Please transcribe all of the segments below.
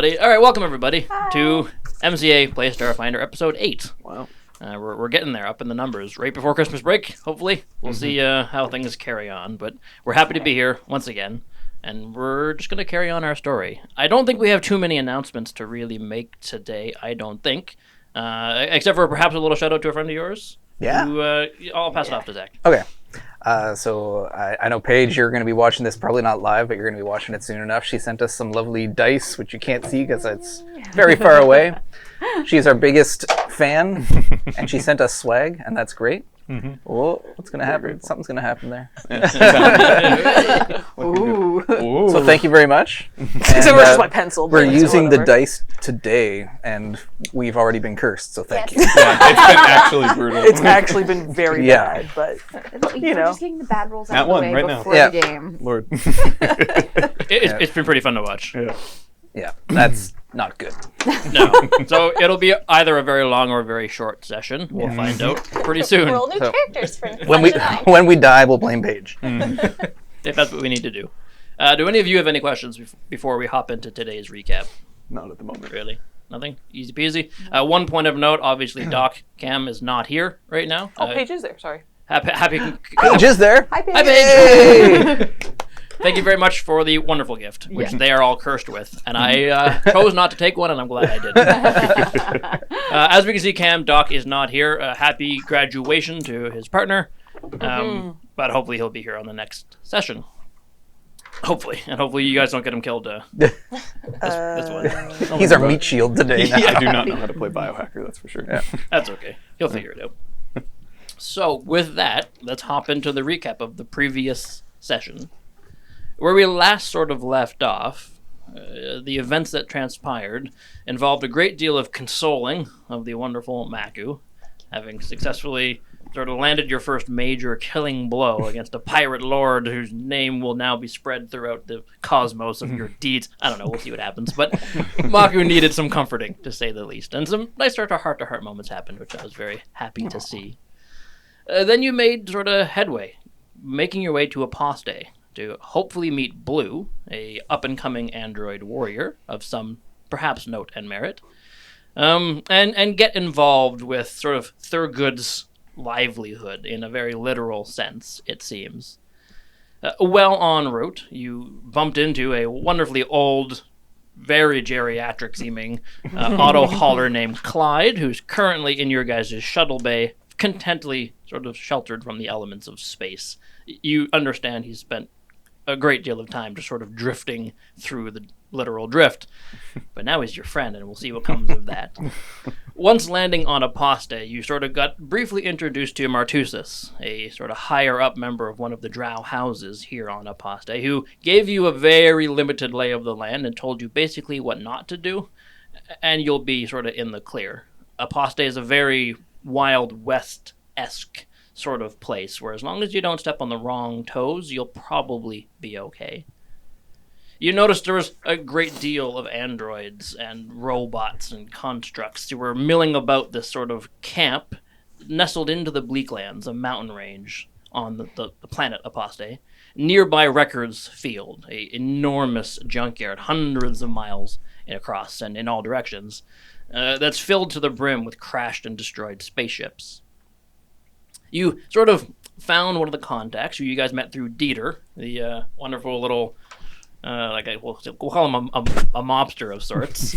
everybody. All right, welcome everybody to MCA Play Starfinder episode 8. Wow. We're getting there, up in the numbers. Right before Christmas break, hopefully. We'll see how things carry on. But we're happy to be here once again, and we're just going to carry on our story. I don't think we have too many announcements to really make today, I don't think. Except for perhaps a little shout-out to a friend of yours. Yeah. Who, I'll pass it off to Zach. Okay. So I know, Paige, you're going to be watching this, probably not live, but you're going to be watching it soon enough. She sent us some lovely dice, which you can't see because it's very far away. She's our biggest fan, and she sent us swag, and that's great. Mm-hmm. Well, what's going to happen? Something's going to happen there. Ooh. So thank you very much. So where's my pencil? We're using the dice today, and we've already been cursed, so thank you. Yeah, it's been actually brutal. It's actually been very bad, but We're just getting the bad rolls out That of the one way right now. before Yeah. the game. Lord. It's been pretty fun to watch. Yeah. Yeah, that's not good. No. So it'll be either a very long or a very short session. We'll find out pretty soon. Roll new So, characters for When we die, we'll blame Paige. If that's what we need to do. Do any of you have any questions before we hop into today's recap? Not at the moment. Really? Nothing? Easy peasy. One point of note, obviously Doc Cam is not here right now. Paige is there. Sorry. Happy Paige is there. Hi, Paige. Hi, Paige! Thank you very much for the wonderful gift, which they are all cursed with. And I chose not to take one, and I'm glad I did. As we can see, Cam, Doc is not here. Happy graduation to his partner. But hopefully he'll be here on the next session. Hopefully. And hopefully you guys don't get him killed this one. He's our meat shield today. Now. I do not know how to play Biohacker, that's for sure. Yeah. That's okay. He'll figure it out. So, with that, let's hop into the recap of the previous session. Where we last sort of left off, the events that transpired involved a great deal of consoling of the wonderful Maku, having successfully sort of landed your first major killing blow against a pirate lord whose name will now be spread throughout the cosmos of your deeds. I don't know, we'll see what happens. But Maku needed some comforting, to say the least. And some nice sort of heart-to-heart moments happened, which I was very happy to see. Then you made sort of headway, making your way to Apostae, to hopefully meet Blue, a up-and-coming android warrior of some perhaps note and merit, and get involved with sort of Thurgood's livelihood in a very literal sense, it seems. Well en route, you bumped into a wonderfully old, very geriatric-seeming auto hauler named Clyde, who's currently in your guys' shuttle bay, contently sort of sheltered from the elements of space. You understand he's spent a great deal of time just sort of drifting through the literal drift. But now he's your friend, and we'll see what comes of that. Once landing on Apostae, you sort of got briefly introduced to Martusis, a sort of higher-up member of one of the drow houses here on Apostae, who gave you a very limited lay of the land and told you basically what not to do, and you'll be sort of in the clear. Apostae is a very Wild West-esque sort of place, where as long as you don't step on the wrong toes, you'll probably be okay. You noticed there was a great deal of androids and robots and constructs who were milling about this sort of camp nestled into the Bleaklands, a mountain range on the planet Apostae, nearby Records Field, a enormous junkyard, hundreds of miles across and in all directions, that's filled to the brim with crashed and destroyed spaceships. You sort of found one of the contacts who you guys met through Dieter, the wonderful little, we'll call him a mobster of sorts,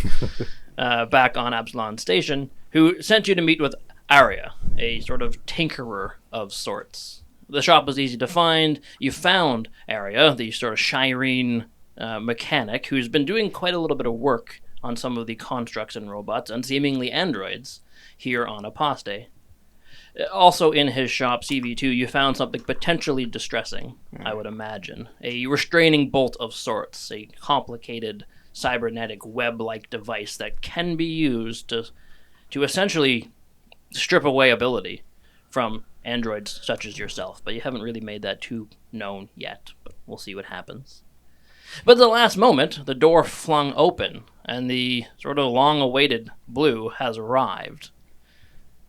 back on Absalon Station, who sent you to meet with Arya, a sort of tinkerer of sorts. The shop was easy to find. You found Arya, the sort of Shireen mechanic, who's been doing quite a little bit of work on some of the constructs and robots and seemingly androids here on Apostae. Also in his shop, CV2, you found something potentially distressing, I would imagine. A restraining bolt of sorts, a complicated cybernetic web-like device that can be used to essentially strip away ability from androids such as yourself. But you haven't really made that too known yet, but we'll see what happens. But at the last moment, the door flung open, and the sort of long-awaited Blue has arrived.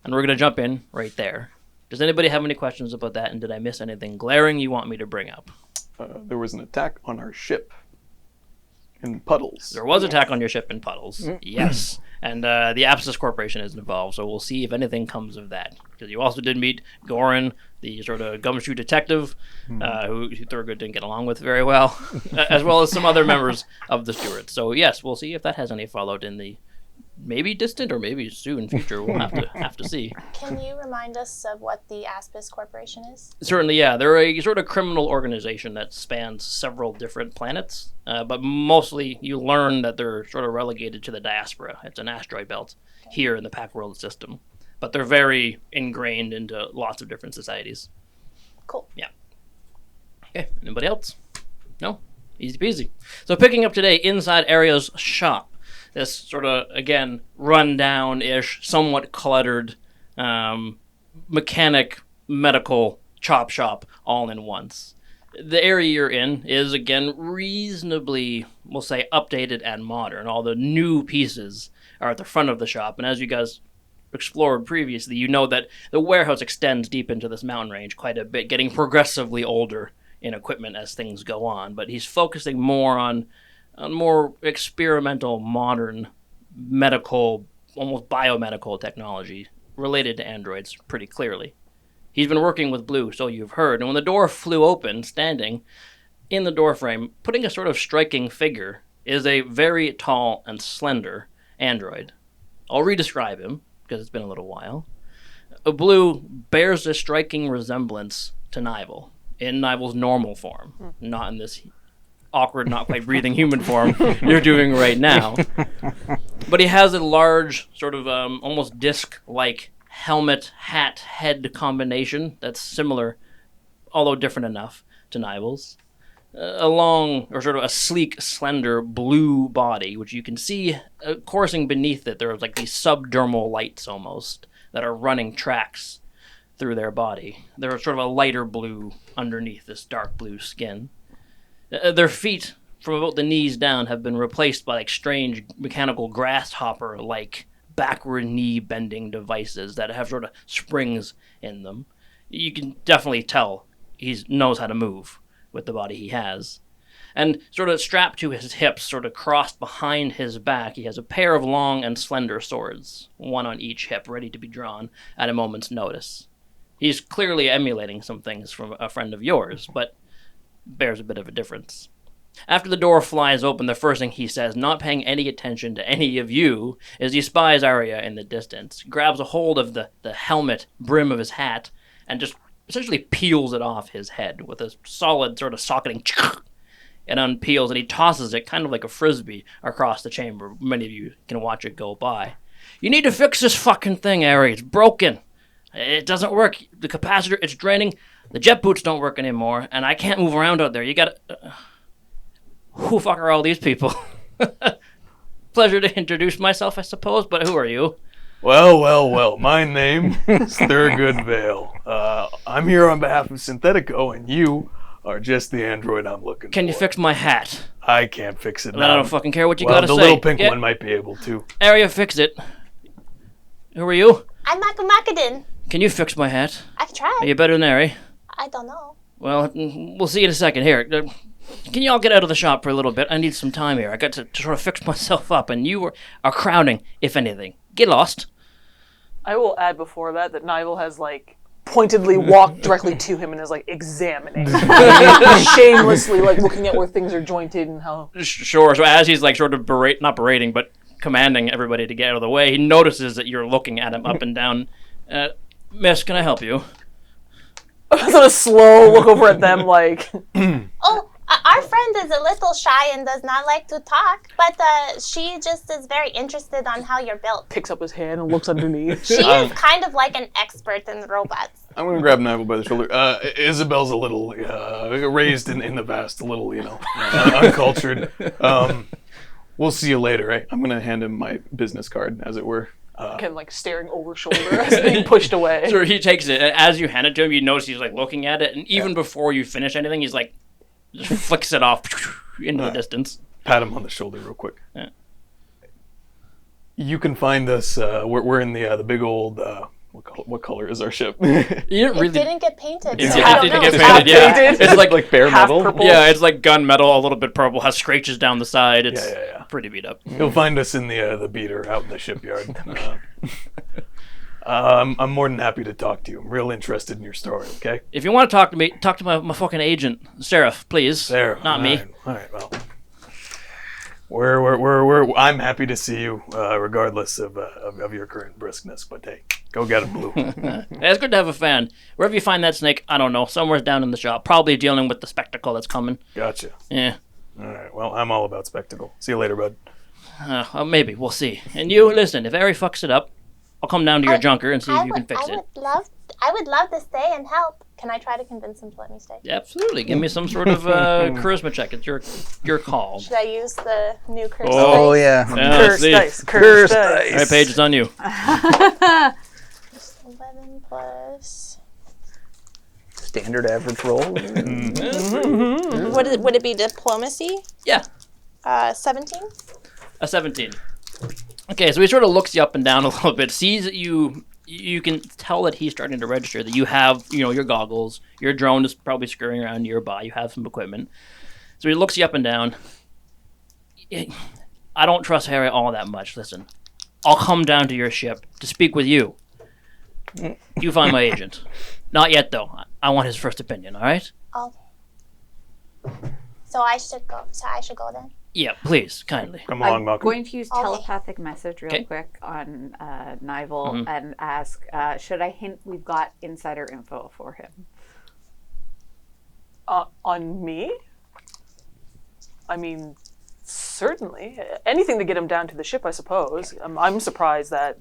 And we're going to jump in right there. Does anybody have any questions about that, and did I miss anything glaring you want me to bring up? There was an attack on our ship. In puddles. There was attack on your ship in puddles. Yes. And the Apsis Corporation is involved, so we'll see if anything comes of that. Because you also did meet Goran, the sort of gumshoe detective, who Thurgood didn't get along with very well, as well as some other members of the Stewards. So yes, we'll see if that has any followed in the maybe distant or maybe soon future. We'll have to see. Can you remind us of what the Aspis Corporation is? Certainly, yeah. They're a sort of criminal organization that spans several different planets, but mostly you learn that they're sort of relegated to the diaspora. It's an asteroid belt here in the Pack World system, but they're very ingrained into lots of different societies. Cool. Yeah. Okay, anybody else? No? Easy peasy. So picking up today inside Aria's shop. This sort of, again, run-down-ish, somewhat cluttered mechanic, medical chop shop all in once. The area you're in is, again, reasonably, we'll say, updated and modern. All the new pieces are at the front of the shop, and as you guys explored previously, you know that the warehouse extends deep into this mountain range quite a bit, getting progressively older in equipment as things go on, but he's focusing more on more experimental, modern, medical, almost biomedical technology related to androids pretty clearly. He's been working with Blue, so you've heard, and when the door flew open, standing in the doorframe, putting a sort of striking figure, is a very tall and slender android. I'll re-describe him, because it's been a little while. Blue bears a striking resemblance to Nivel, in Nivel's normal form, not in this awkward, not quite breathing human form you're doing right now. But he has a large, sort of almost disc-like helmet, hat, head combination that's similar, although different enough, to Nivel's. A long, or sort of a sleek, slender blue body, which you can see coursing beneath it. There are like these subdermal lights almost that are running tracks through their body. They're sort of a lighter blue underneath this dark blue skin. Their feet, from about the knees down, have been replaced by like strange mechanical grasshopper-like backward knee-bending devices that have sort of springs in them. You can definitely tell he knows how to move with the body he has. And sort of strapped to his hips, sort of crossed behind his back, he has a pair of long and slender swords, one on each hip, ready to be drawn at a moment's notice. He's clearly emulating some things from a friend of yours, but bears a bit of a difference. After the door flies open, the first thing he says, not paying any attention to any of you, is he spies Arya in the distance, grabs a hold of the helmet brim of his hat, and just essentially peels it off his head with a solid sort of socketing and unpeels, and he tosses it kind of like a frisbee across the chamber. Many of you can watch it go by. You need to fix this fucking thing, Arya. It's broken. It doesn't work. The capacitor, it's draining. The jet boots don't work anymore, and I can't move around out there. You gotta... Who fuck are all these people? Pleasure to introduce myself, I suppose, but who are you? Well. My name is Thurgood Vale. I'm here on behalf of Synthetico, and you are just the android I'm looking for. Can you fix my hat? I can't fix it I now. don't fucking care what you gotta say. The little pink one might be able to. Arya, fix it. Who are you? I'm Maku. Can you fix my hat? I can try. Are you better than Arya? I don't know. Well, we'll see in a second. Here, can you all get out of the shop for a little bit? I need some time here. I got to sort of fix myself up, and you are crowding, if anything. Get lost. I will add before that Nivel has, like, pointedly walked directly to him and is, like, examining. Shamelessly, like, looking at where things are jointed and how... Sure, so as he's, like, sort of not berating, but commanding everybody to get out of the way, he notices that you're looking at him up and down. Miss, can I help you? Sort of slow look over at them, like... Oh, our friend is a little shy and does not like to talk, but she just is very interested on how you're built. Picks up his hand and looks underneath. She is kind of like an expert in robots. I'm going to grab Nivel by the shoulder. Isabel's a little raised in the vast, a little, uncultured. We'll see you later, right? I'm going to hand him my business card, as it were. Again, like, staring over shoulder as being pushed away. So he takes it, and as you hand it to him, you notice he's, like, looking at it, and even before you finish anything, he's, like, just flicks it off into the distance. Pat him on the shoulder real quick. Yeah. You can find us, we're in the big old, what color is our ship? You didn't It really. didn't get painted. It so didn't I don't know. get It's painted, yeah. painted. It's like like bare half metal. purple. yeah, it's like gunmetal, a little bit purple, has scratches down the side. It's Yeah. pretty beat up. You'll find us in the beater out in the shipyard. I'm more than happy to talk to you. I'm real interested in your story. Okay, If you want to talk to me, talk to my fucking agent, Seraph, please. there. Not me. All right. Well, I'm happy to see you, regardless of your current briskness. But hey, go get him, Blue. Hey, it's good to have a fan. Wherever you find that snake, I don't know, somewhere's down in the shop. Probably dealing with the spectacle that's coming. Gotcha. Yeah. All right. Well, I'm all about spectacle. See you later, bud. Maybe. We'll see. And you, listen, if Ari fucks it up, I'll come down to your junker and see if you can fix it. I would love to stay and help. Can I try to convince him to let me stay? Yeah, absolutely. Give me some sort of charisma check. It's your call. Should I use the new curse Oh dice? yeah. Yeah, Curse see. dice. Curse dice. All right, Paige, it's on you. 11 plus. Standard average roll. Would it be diplomacy? Yeah, 17? a 17. Okay, so he sort of looks you up and down a little bit, sees that you can tell that he's starting to register, that you have, your goggles, your drone is probably scurrying around nearby, you have some equipment. So he looks you up and down. I don't trust Harry all that much. Listen, I'll come down to your ship to speak with you. You find my agent. Not yet, though. I want his first opinion, all right? Okay. So I should go then? Yeah, please, kindly. Come along, I'm Maku. going to use Okay. telepathic message real Okay. quick on Nival and ask, should I hint we've got insider info for him? On me? I mean, certainly. Anything to get him down to the ship, I suppose. I'm surprised that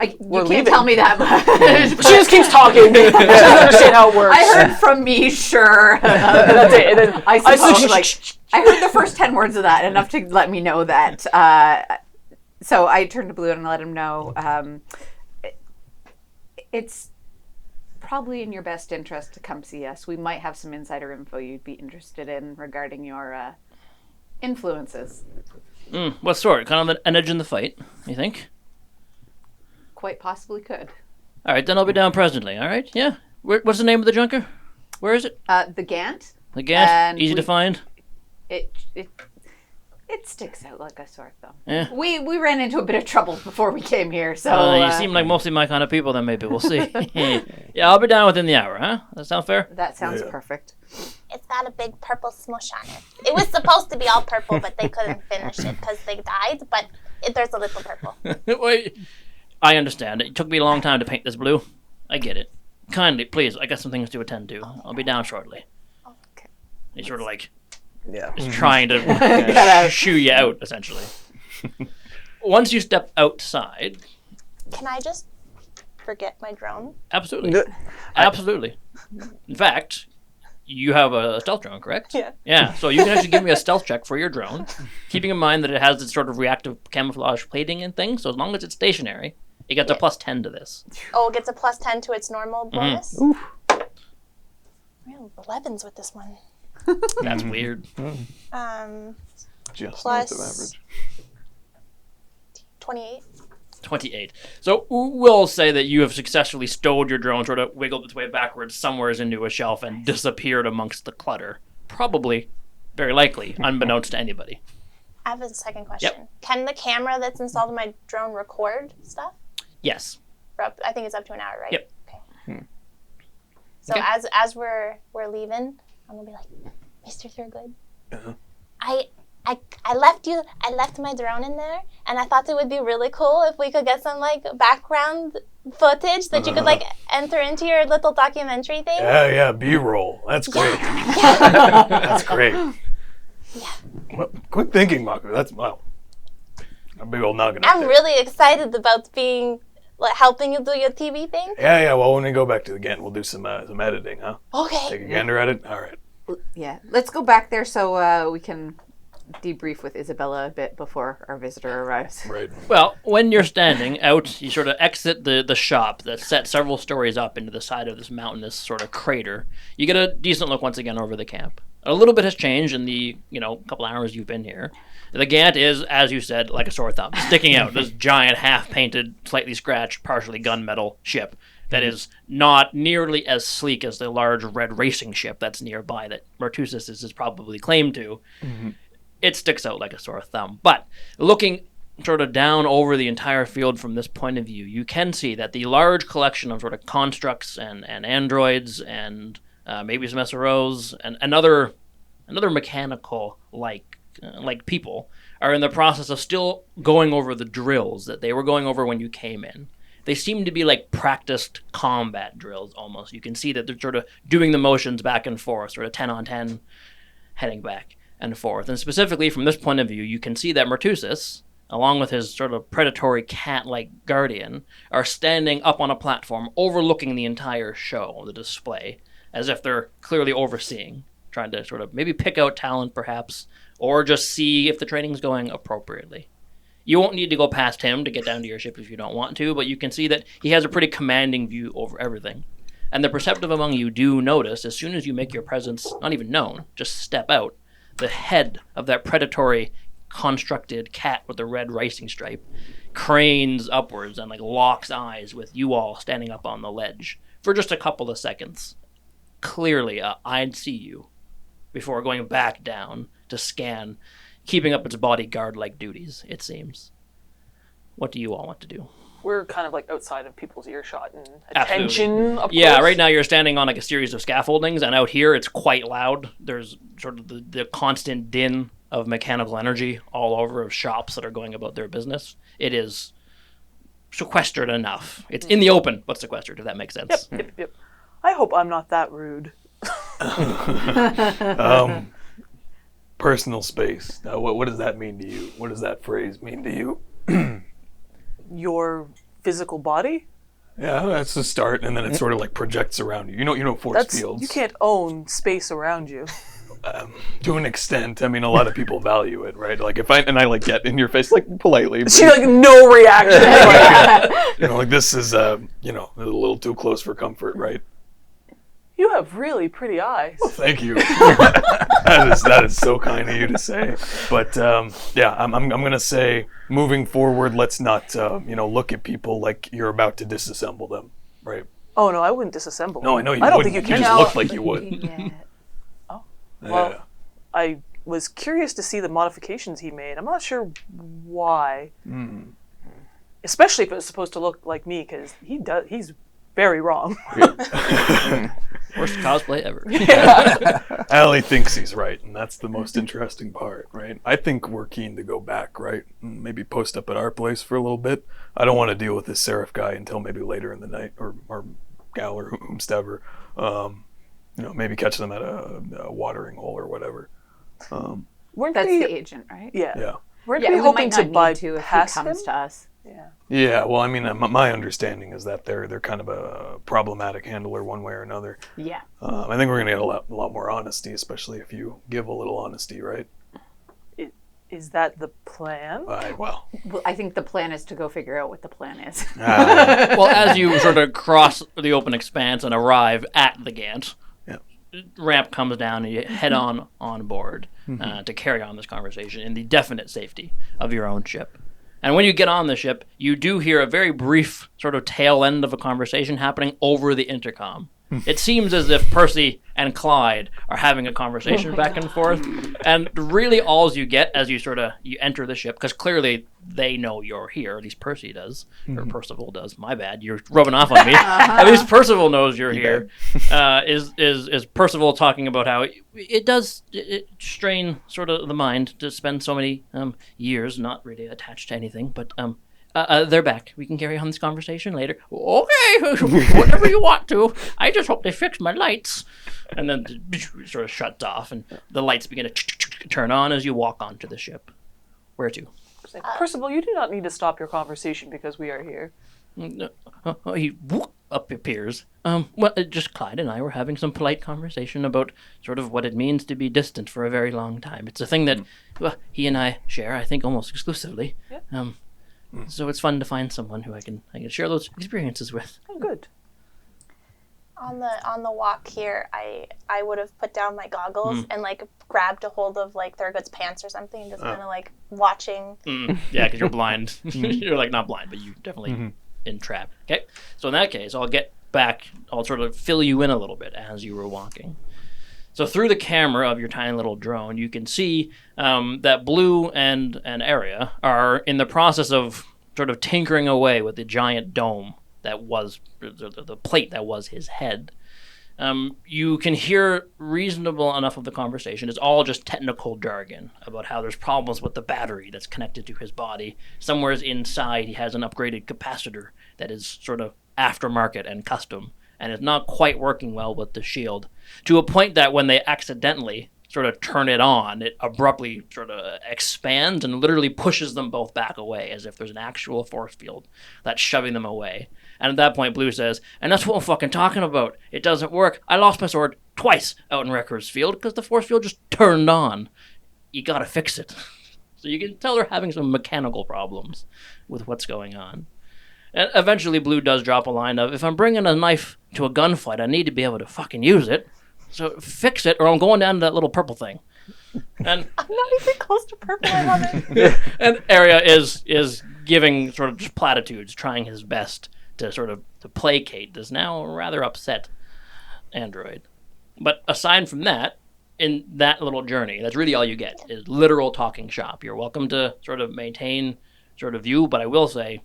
You We're can't leaving. tell me that much. she just keeps talking. She doesn't understand how it works. I heard from me, sure. That's it. And then I suppose, shh. I heard the first 10 words of that, enough to let me know that. So I turned to Blue and let him know. It's probably in your best interest to come see us. We might have some insider info you'd be interested in regarding your influences. What sort? Kind of an edge in the fight, you think? Quite possibly could. All right, then I'll be down presently, all right? Yeah. What's the name of the junker? Where is it? The Gant. The Gant? And Easy to find? It sticks out like a sore thumb. Yeah. We ran into a bit of trouble before we came here, so You seem like mostly my kind of people, then maybe we'll see. Yeah, I'll be down within the hour, huh? That sound fair? that sounds Yeah. perfect. It's got a big purple smush on it. It was supposed to be all purple, but they couldn't finish it because they died. But there's a little purple. Wait, I understand. It took me a long time to paint this blue. I get it. Kindly, please, I got some things to attend to. I'll be down shortly. Okay. He's sort of like Yeah. is trying to shoo you out, essentially. Once you step outside, Can I just forget my drone? absolutely. Good. Absolutely. In fact, you have a stealth drone, correct? Yeah. Yeah, so you can actually give me a stealth check for your drone, keeping in mind that it has this sort of reactive camouflage plating and things, so as long as it's stationary, it gets a plus 10 to this. Oh, it gets a plus 10 to its normal bonus? Real 11s with this one. That's weird. Just Plus- north of average. 28. 28. So we'll say that you have successfully stowed your drone, sort of wiggled its way backwards somewhere into a shelf and disappeared amongst the clutter. Probably, very likely, unbeknownst to anybody. I have a second question. Can the camera that's installed in my drone record stuff? Yes. I think it's up to an hour, right? Yep. Okay. So Okay. as we're leaving, I'm gonna be like, Mr. Thurgood, I left my drone in there, and I thought it would be really cool if we could get some like background footage that you could like enter into your little documentary thing. Yeah, B-roll. That's great. That's great. Yeah. Well, quick thinking, Maku. That's, wow. A big old noggin. I'm really excited about being helping you do your TV thing. Yeah. Well, when we go back to the Ghent, we'll do some editing, huh? Okay. Take a gander at it. All right. Yeah, let's go back there so we can debrief with Isabella a bit before our visitor arrives. Right. Well, when you're standing out, you sort of exit the shop that's set several stories up into the side of this mountainous sort of crater. You get a decent look once again over the camp. A little bit has changed in the couple hours you've been here. The Gant is, as you said, like a sore thumb, sticking out. This giant, half-painted, slightly scratched, partially gunmetal ship that is not nearly as sleek as the large red racing ship that's nearby that Martusis is probably claimed to. It sticks out like a sore thumb. But looking sort of down over the entire field from this point of view, you can see that the large collection of sort of constructs and androids and maybe some SROs and another mechanical like people are in the process of still going over the drills that they were going over when you came in. They seem to be like practiced combat drills almost. You can see that they're sort of doing the motions back and forth, sort of 10 on 10, heading back and forth. And specifically from this point of view, you can see that Martusis, along with his sort of predatory cat-like guardian, are standing up on a platform overlooking the entire show, the display, as if they're clearly overseeing, trying to sort of maybe pick out talent perhaps, or just see if the training's going appropriately. You won't need to go past him to get down to your ship if you don't want to, but you can see that he has a pretty commanding view over everything. And the perceptive among you do notice, as soon as you make your presence not even known, just step out, the head of that predatory constructed cat with the red racing stripe cranes upwards and like locks eyes with you all standing up on the ledge for just a couple of seconds. Clearly, I'd see you before going back down to scan, keeping up its bodyguard-like duties, it seems. What do you all want to do? We're kind of like outside of people's earshot and Absolutely. attention. Up Yeah, close. right now you're standing on like a series of scaffoldings, and out here it's quite loud. There's sort of the constant din of mechanical energy all over of shops that are going about their business. It is sequestered enough. It's in the open, but sequestered, if that makes sense. Yep. I hope I'm not that rude. Personal space. Now, what does that mean to you? What does that phrase mean to you? Your physical body? Yeah, that's the start, and then it sort of like projects around you. You know force fields. You can't own space around you. To an extent. I mean, a lot of people value it, right? Like if I like get in your face, like politely. But, She like no reaction. like this is a little too close for comfort, right? You have really pretty eyes. Thank you. that is so kind of you to say. But I'm gonna say, moving forward, let's not look at people like you're about to disassemble them, right? Oh no, I wouldn't disassemble. No, I know you. I don't wouldn't. think you You can. just look like you would. Yeah. Well, I was curious to see the modifications he made. I'm not sure why. Especially if it's supposed to look like me, because he's very wrong. Worst cosplay ever. Allie thinks he's right, and that's the most interesting part, right? I think we're keen to go back, right? Maybe post up at our place for a little bit. I don't want to deal with this Seraph guy until maybe later in the night, or gal or whomstever. Maybe catch them at a watering hole or whatever. Weren't That's they? the agent, right? Yeah. Weren't Yeah, we we hoping might to not buy need to if he past comes him? to us. Yeah. Yeah, well, I mean, my understanding is that they're kind of a problematic handler one way or another. Yeah. I think we're going to get a lot more honesty, especially if you give a little honesty, right? Is that the plan? Well, Well, I think the plan is to go figure out what the plan is. Well, as you sort of cross the open expanse and arrive at the Gant, ramp comes down and you head on board to carry on this conversation in the definite safety of your own ship. And when you get on the ship, you do hear a very brief sort of tail end of a conversation happening over the intercom. It seems as if Percy and Clyde are having a conversation back and forth, and really all you get as you enter the ship, because clearly they know you're here, at least Percy does, or Percival does, my bad, you're rubbing off on me, at least Percival knows you're here, is Percival talking about how it does strain sort of the mind to spend so many years not really attached to anything, but they're back. We can carry on this conversation later. Okay, whatever you want to. I just hope they fix my lights. And then it sort of shuts off, and the lights begin to turn on as you walk onto the ship. Where to? Percival, you do not need to stop your conversation because we are here. He up appears. Just Clyde and I were having some polite conversation about sort of what it means to be distant for a very long time. It's a thing that he and I share, I think, almost exclusively. Yeah. So it's fun to find someone who I can share those experiences with. Oh, good. On the walk here, I would have put down my goggles and like grabbed a hold of like Thurgood's pants or something and just kind of like watching. Yeah, because you're blind. You're like not blind, but you definitely entrapped. Okay, so in that case, I'll get back. I'll sort of fill you in a little bit as you were walking. So through the camera of your tiny little drone, you can see that Blue and Area are in the process of sort of tinkering away with the giant dome that was the plate that was his head. You can hear reasonable enough of the conversation. It's all just technical jargon about how there's problems with the battery that's connected to his body. Somewhere inside, he has an upgraded capacitor that is sort of aftermarket and custom, and it's not quite working well with the shield, to a point that when they accidentally sort of turn it on, it abruptly sort of expands and literally pushes them both back away, as if there's an actual force field that's shoving them away. And at that point, Blue says, and that's what I'm fucking talking about. It doesn't work. I lost my sword twice out in Wrecker's Field because the force field just turned on. You gotta fix it. So you can tell they're having some mechanical problems with what's going on. And eventually Blue does drop a line of, if I'm bringing a knife to a gunfight, I need to be able to fucking use it. So fix it or I'm going down to that little purple thing. And I'm not even close to purple. I love it. And Area is giving sort of just platitudes, trying his best to sort of to placate this now rather upset android. But aside from that, in that little journey, that's really all you get, is literal talking shop. You're welcome to sort of maintain sort of view, but I will say,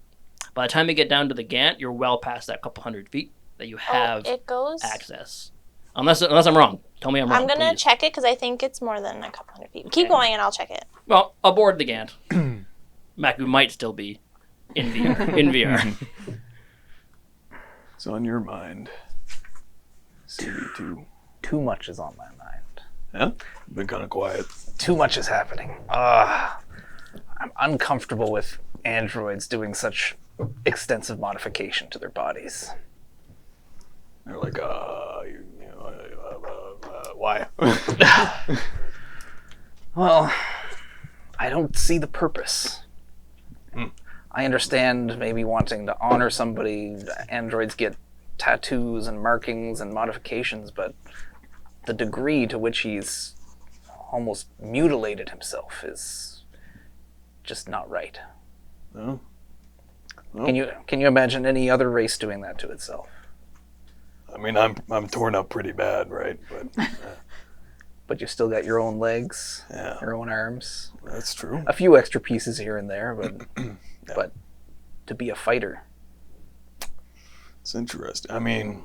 by the time you get down to the Gant, you're well past that couple 100 feet that you have it goes access. Unless I'm wrong. Tell me I'm wrong, I'm gonna please. check it because I think it's more than a couple 100 feet. Keep going and I'll check it. Well, aboard the Gant, Maku might still be in VR. It's on your mind. CV2. Too much is on my mind. Yeah? Been kind of quiet. Too much is happening. I'm uncomfortable with androids doing such extensive modification to their bodies. They're like, why? Well, I don't see the purpose. I understand maybe wanting to honor somebody. Androids get tattoos and markings and modifications, but the degree to which he's almost mutilated himself is just not right. No. Can you imagine any other race doing that to itself? I mean, I'm torn up pretty bad, right? But But you still got your own legs, yeah, your own arms, that's true. a few extra pieces here and there, but to be a fighter. It's interesting. I mean,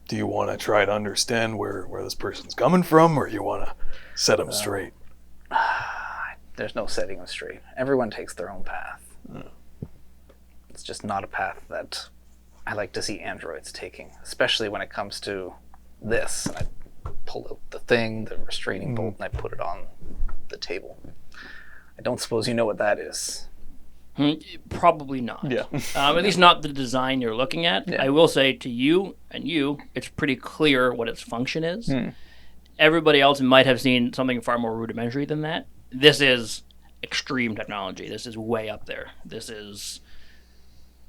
do you want to try to understand where this person's coming from, or you want to set them straight? There's no setting them straight. Everyone takes their own path. It's just not a path that I like to see androids taking, especially when it comes to this. And I pull out the thing, the restraining bolt, and I put it on the table. I don't suppose you know what that is. Probably not. Yeah. At least not the design you're looking at. Yeah. I will say to you, it's pretty clear what its function is. Everybody else might have seen something far more rudimentary than that. This is extreme technology. This is way up there. This is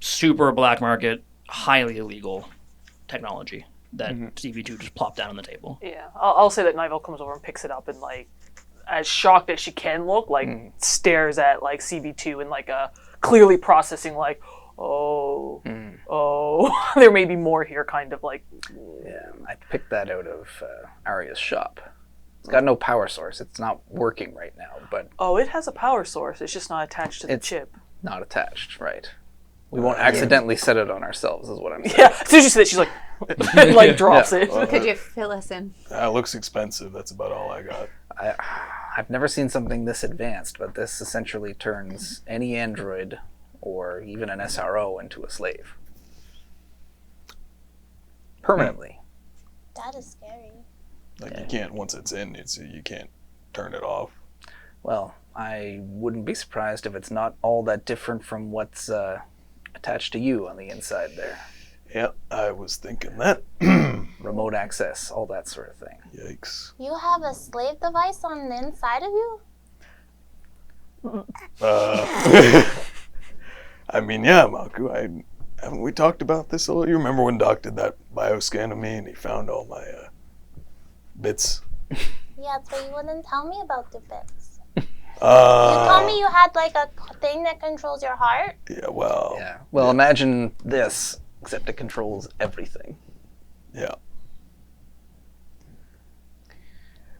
super black market, highly illegal technology that CV2 just plopped down on the table. Yeah, I'll say that Nivel comes over and picks it up and, like, as shocked as she can look, like, stares at, like, CV2 and, like, clearly processing, like, oh, there may be more here, kind of, like. Yeah, I picked that out of Arya's shop. It's got no power source. It's not working right now, but Oh, it has a power source. It's just not attached to the It's- chip. not attached, right? We won't accidentally set it on ourselves, is what I'm saying. Yeah, as soon as she said that, she's like, like, drops it. Could you fill us in? That looks expensive. That's about all I got. I've never seen something this advanced, but this essentially turns any android or even an SRO into a slave. Permanently. That is scary. Like you can't, once it's in, you can't turn it off. Well, I wouldn't be surprised if it's not all that different from what's attached to you on the inside there. Yeah, I was thinking that. Remote access, all that sort of thing. Yikes. You have a slave device on the inside of you? I mean, yeah, Maku, haven't we talked about this a little? You remember when Doc did that bioscan of me, and he found all my bits. Yeah, so you wouldn't tell me about the bits. You Uh, told me you had like a thing that controls your heart. Yeah, well, Yeah. Well, imagine this, except it controls everything. yeah.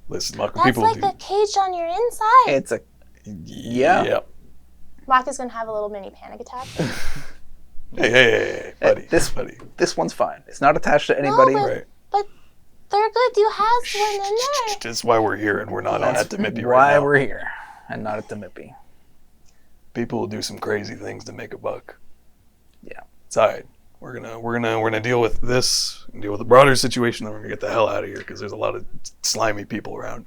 Listen, Maku, That's people like do. a cage on your inside. It's a yeah. Yeah. Maku's gonna have a little mini panic attack. Hey, buddy. buddy. This one's fine. It's not attached to anybody. but- Right. But they're good. You have one in there. That's why we're here, and we're not That's at the Mippy why right now. we're here, and not at the Mippy. People will do some crazy things to make a buck. Yeah. It's all right. We're gonna deal with this, and deal with the broader situation, then we're gonna get the hell out of here because there's a lot of slimy people around.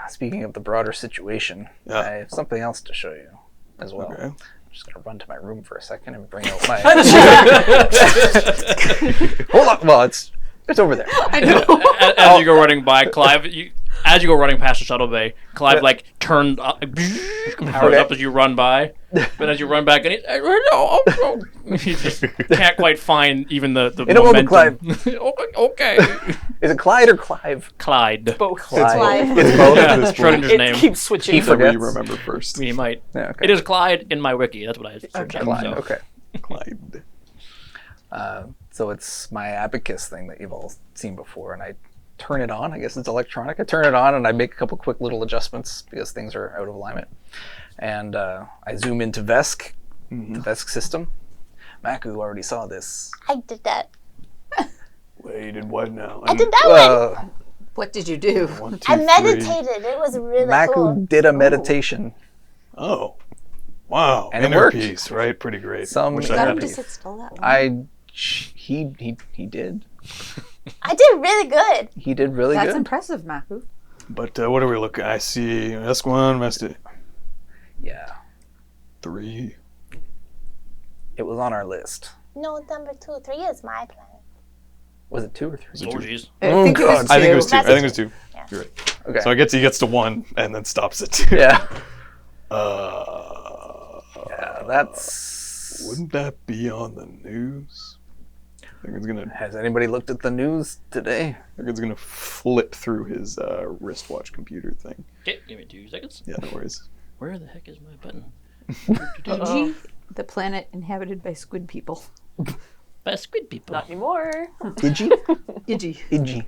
Speaking of the broader situation, Yeah. I have something else to show you as well. Okay. I'm just gonna run to my room for a second and bring out my. Hold on. Well, it's over there. I know. As you go running by, Clive, as you go running past the shuttle bay, Clive turned up, powers up as you run by, but as you run back, and he just can't quite find even the In a moment, momentum. Okay. Is it Clyde or Clive? Clyde. Both. Clyde. It's both Yeah, at this point. Schrodinger's It name. keeps switching. He Whatever you forgets. remember first. He might. Yeah, okay. It is Clyde in my wiki. That's what I searched Okay. up. Clyde. So. Okay. Clyde. So it's my abacus thing that you've all seen before, and I turn it on. I guess it's electronic. I turn it on, and I make a couple quick little adjustments because things are out of alignment. And I zoom into Vesk, the Vesk system. Maku already saw this. I did that. Wait, and what now? I did that one. What did you do? 1, 2, I 3. meditated. It was really Maku cool. did a meditation. Oh, wow! And it Inner worked. peace, right? Pretty great. Some Wish You I got had him to it. sit still that long. He did. I did really good. He did really That's good. impressive, Maku. But what are we looking? I see S1, Mesta Yeah, 3. it was on our list. No, number 2, 3 is my planet. Was it 2 or 3? Oh, jeez. Oh, think it was God. I think it was two. 2. I think it was 2. Yeah. You're right. Okay. So he gets to 1 and then stops at 2. Yeah. Uh, Yeah, that's. Wouldn't that be on the news? I think Has anybody looked at the news today? it's gonna flip through his wristwatch computer thing. Okay, give me 2 seconds. Yeah, no worries. Where the heck is my button? Fiji, the planet inhabited by squid people. By squid people. Not anymore. Iggy? Fiji. Iggy.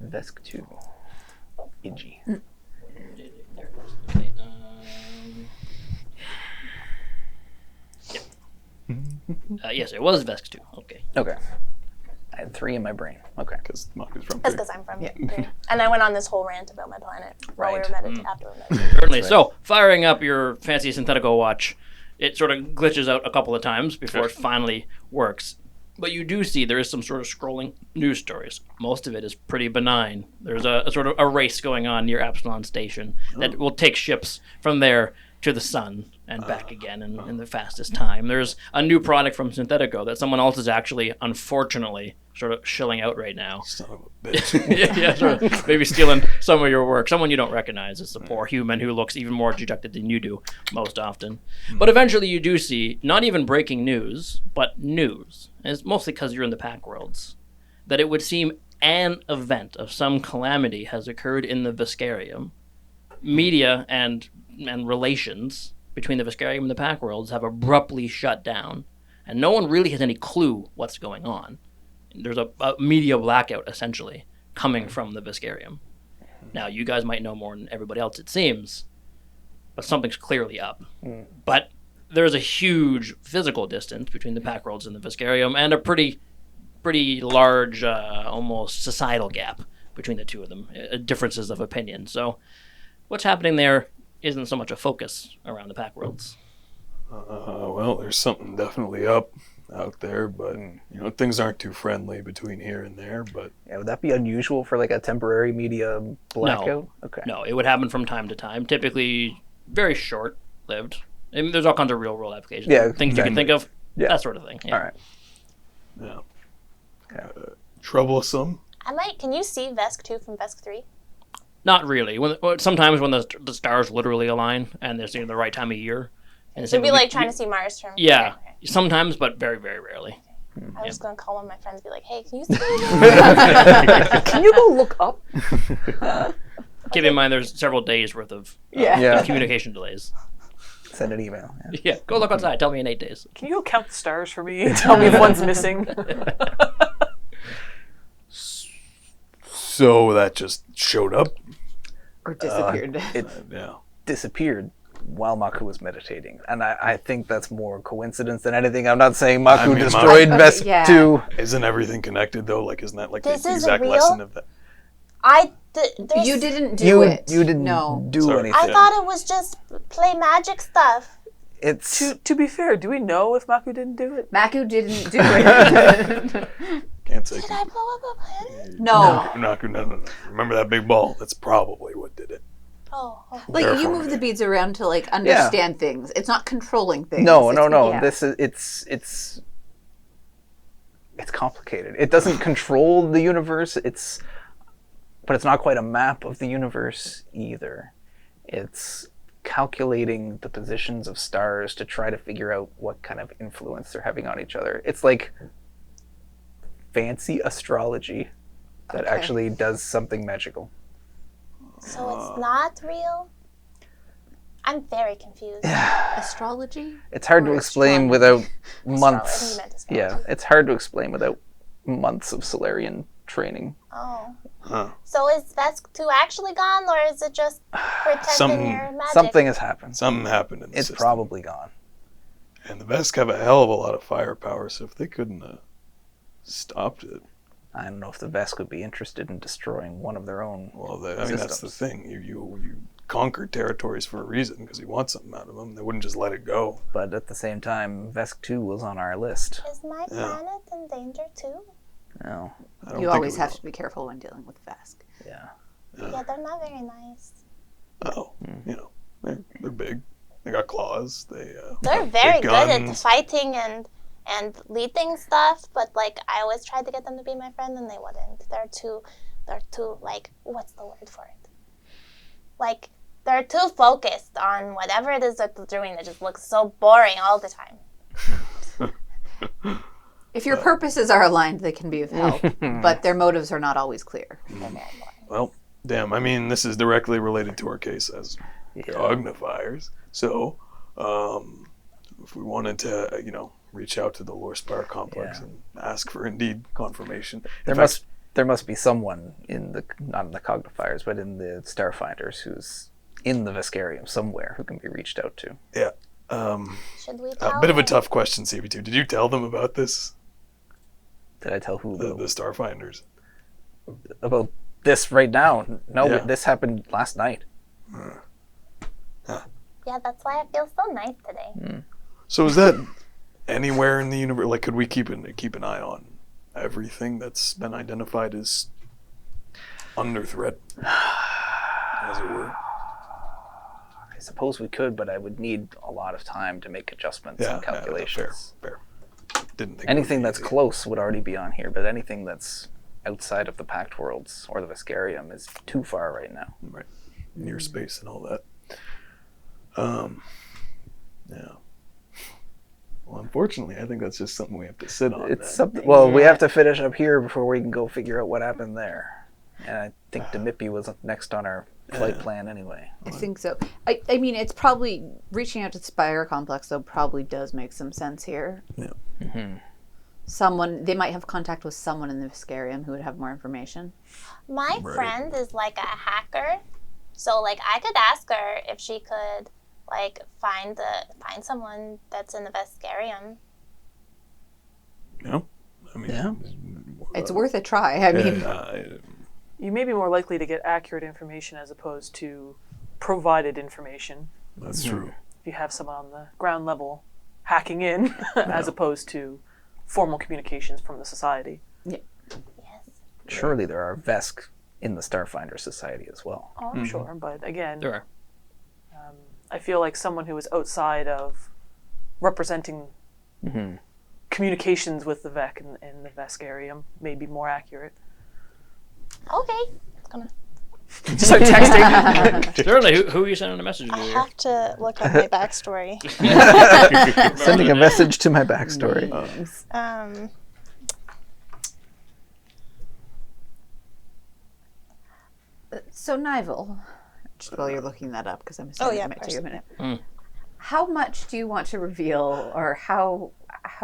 Vesk 2. Iggy. There it is. Okay, yes, it was Vesk 2. Okay. Okay. I had 3 in my brain. Okay. Because Maku's from That's 3. because I'm from here. And I went on this whole rant about my planet while we Right. were meditating. After we meditated. Certainly. So, firing up your fancy Synthetico watch, it sort of glitches out a couple of times before it finally works. But you do see there is some sort of scrolling news stories. Most of it is pretty benign. There's a sort of a race going on near Epsilon Station that will take ships from there to the sun and back again in the fastest time. There's a new product from Synthetico that someone else is actually, unfortunately, sort of shilling out right now. Son of a bitch. Yeah, sort of maybe stealing some of your work. Someone you don't recognize. It's a poor human who looks even more dejected than you do most often. But eventually you do see, not even breaking news, but news. And it's mostly because you're in the pack worlds. That it would seem an event of some calamity has occurred in the Viscarium. Media and relations between the Viscarium and the pack worlds have abruptly shut down. And no one really has any clue what's going on. There's a media blackout, essentially, coming from the Viscarium. Now, you guys might know more than everybody else, it seems, but something's clearly up. But there's a huge physical distance between the pack worlds and the Viscarium, and a pretty large, almost societal gap between the two of them, differences of opinion. So what's happening there isn't so much a focus around the pack worlds. Well, there's something definitely up out there, but things aren't too friendly between here and there. But Yeah, would that be unusual for like a temporary media blackout? Okay. No, it would happen from time to time, typically very short-lived. I mean, there's all kinds of real-world applications. Yeah, things you can think of, Yeah. that sort of thing. Yeah. All right. yeah, Okay. troublesome. Can you see Vesk 2 from Vesk 3? Not really. Sometimes when the stars literally align and there's the right time of year. And It'd be like trying to see Mars from Yeah, Okay. sometimes, but very, very rarely. I'm just gonna call one of my friends and be like, hey, can you see this? Can you go look up? Keep in mind, there's several days worth of Yeah. communication delays. Send an email. Yeah. Yeah, go look outside. Tell me in 8 days. Can you go count the stars for me and tell me if one's missing? So that just showed up. Or disappeared. It Yeah. disappeared while Maku was meditating. And I think that's more coincidence than anything. I'm not saying Maku mean, destroyed Okay, Vesk yeah. 2. Isn't everything connected though? Like, isn't that like This the is exact real? lesson of that? There's, You didn't do it. You didn't No. do Sorry. anything. I thought it was just play magic stuff. It's To be fair, do we know if Maku didn't do it? Maku didn't do it. Can't say. Did I blow up a planet? No. No. Remember that big ball? That's probably what did it. Oh. Like, you Therefore, move the beads around to, like, understand things. It's not controlling things. no. Yeah. This is it's complicated. It doesn't control the universe. But it's not quite a map of the universe either. It's calculating the positions of stars to try to figure out what kind of influence they're having on each other. It's like fancy astrology that Okay. actually does something magical. So it's not real? I'm very confused. Astrology? It's hard to Or explain astronomy. without months. You meant astrology. Yeah, it's hard to explain without months of Solarian training. Oh. Huh. So is Vesk 2 actually gone, or is it just pretending Something- your magic? Something has happened. Something happened in the It's system. probably gone. And the Vesk have a hell of a lot of firepower, so if they couldn't have stopped it, I don't know if the Vesk would be interested in destroying one of their own. well, that's the thing. You conquer territories for a reason because you want something out of them. They wouldn't just let it go. But at the same time, Vesk 2 was on our list. Is my planet in danger too? No. I don't You think always it have would- to be careful when dealing with Vesk. Yeah. Yeah, they're not very nice. Oh, you know, they're big. They got claws. They're big very good at guns. fighting and leading stuff, but like I always tried to get them to be my friend and they wouldn't. They're too like, what's the word for it? Like they're too focused on whatever it is that they're doing that just looks so boring all the time. If your purposes are aligned, they can be of help, but their motives are not always clear. They're very boring. Well, damn. I mean, this is directly related to our case as cognifiers. So, if we wanted to, reach out to the Lore Spire complex and ask for indeed confirmation. There must be someone not in the cognifiers, but in the Starfinders who's in the Veskarium somewhere who can be reached out to. Yeah. Should we tell A bit of a them? tough question, CB2. Did you tell them about this? Did I tell who The Starfinders? about this right now? No, Yeah. this happened last night. Yeah, that's why I feel so nice today. So is that anywhere in the universe? Like, could we keep an eye on everything that's been identified as under threat, as it were? I suppose we could, but I would need a lot of time to make adjustments and calculations. Fair. Didn't think Anything it would that's be easy. close would already be on here, but anything that's outside of the Pact Worlds or the Veskarium is too far right now. Right, near space and all that. Yeah. Well, unfortunately, I think that's just something we have to sit on. It's then. something. Well, we have to finish up here before we can go figure out what happened there. And I think Demipi was next on our flight plan anyway. I think so. I mean, it's probably reaching out to the Spire Complex, though, probably does make some sense here. Yeah. They might have contact with someone in the Veskarium who would have more information. My Right. friend is like a hacker, so like I could ask her if she could like find someone that's in the Veskarium. Yeah. I mean, Yeah. It's worth a try. I mean, You may be more likely to get accurate information as opposed to provided information that's true. if you have someone on the ground level hacking in as opposed to formal communications from the society. Yes. Surely there are Vesk in the Starfinder Society as well. Oh, I'm sure, but again, There are. I feel like someone who is outside of representing communications with the Vec in the Veskarium may be more accurate. Okay. Gonna Just start texting. Certainly, who are you sending a message to I here? have to look up my backstory. Sending a message to my backstory. So, Nival, just while you're looking that up, because I'm Oh, assuming yeah, it of might take a course. minute. How much do you want to reveal, or how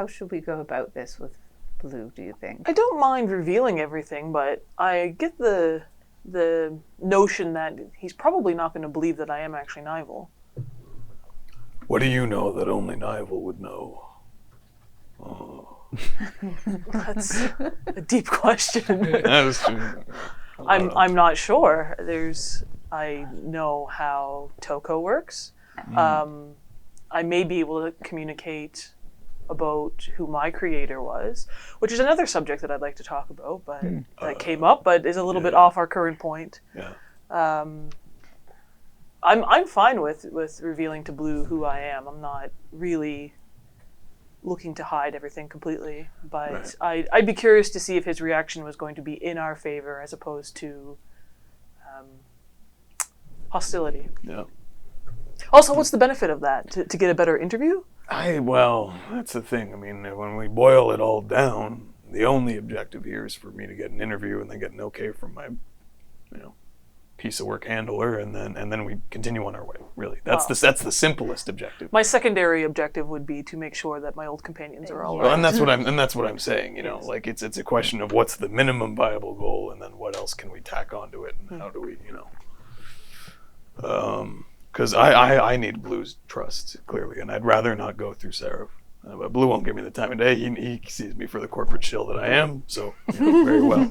should we go about this with Blue, do you think? I don't mind revealing everything, but I get the notion that he's probably not going to believe that I am actually Nival. What do you know that only Nival would know? That's a deep question. That was I'm not sure. I know how Toko works. I may be able to communicate about who my creator was, which is another subject that I'd like to talk about, but that came up, but is a little bit off our current point. Yeah. I'm fine with revealing to Blue who I am. I'm not really looking to hide everything completely, but I'd be curious to see if his reaction was going to be in our favor as opposed to hostility. Yeah. Also, what's the benefit of that? To get a better interview? Well, that's the thing. I mean, when we boil it all down, the only objective here is for me to get an interview and then get an okay from my, piece of work handler, and then we continue on our way. Really, that's the simplest objective. My secondary objective would be to make sure that my old companions are all Well, right. and that's what I'm saying. Like it's a question of what's the minimum viable goal, and then what else can we tack onto it, and how do we, because I need Blue's trust clearly, and I'd rather not go through Seraph. But Blue won't give me the time of day. He sees me for the corporate shill that I am, so very well.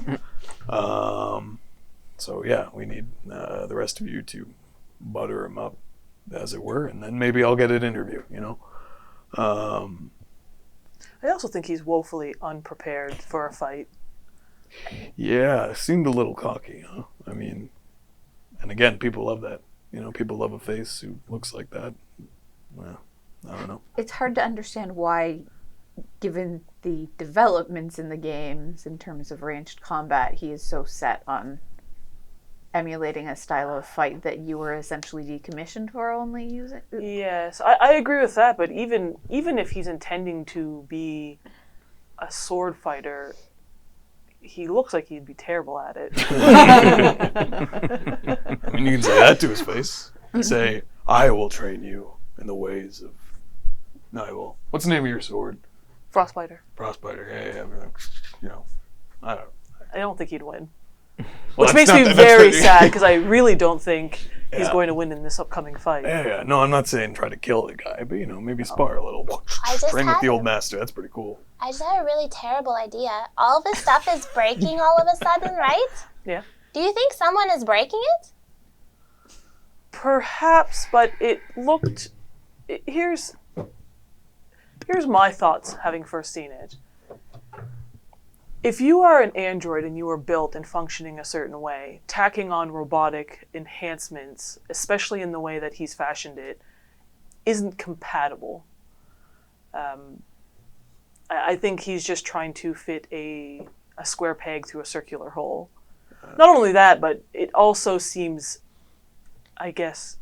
So yeah, we need the rest of you to butter him up, as it were, and then maybe I'll get an interview. I also think he's woefully unprepared for a fight. Yeah, seemed a little cocky, huh? I mean, and again, people love that. People love a face who looks like that. Well, I don't know. It's hard to understand why, given the developments in the games in terms of ranged combat, he is so set on emulating a style of fight that you were essentially decommissioned for only using. Yes, I agree with that, but even if he's intending to be a sword fighter, he looks like he'd be terrible at it. I mean, you can say that to his face. Say, I will train you in the ways of... No, I will. What's the name of your sword? Frostbiter. Frostbiter. Yeah. I don't know. I don't think he'd win. Well, Which makes me very sad, because I really don't think he's going to win in this upcoming fight. Yeah. No, I'm not saying try to kill the guy, but, maybe spar a little. Train with the old master. That's pretty cool. I just had a really terrible idea. All of his stuff is breaking all of a sudden, right? Yeah. Do you think someone is breaking it? Perhaps, but it looked... Here's my thoughts, having first seen it. If you are an android and you are built and functioning a certain way, tacking on robotic enhancements, especially in the way that he's fashioned it, isn't compatible. I think he's just trying to fit a square peg through a circular hole. Not only that, but it also seems, I guess,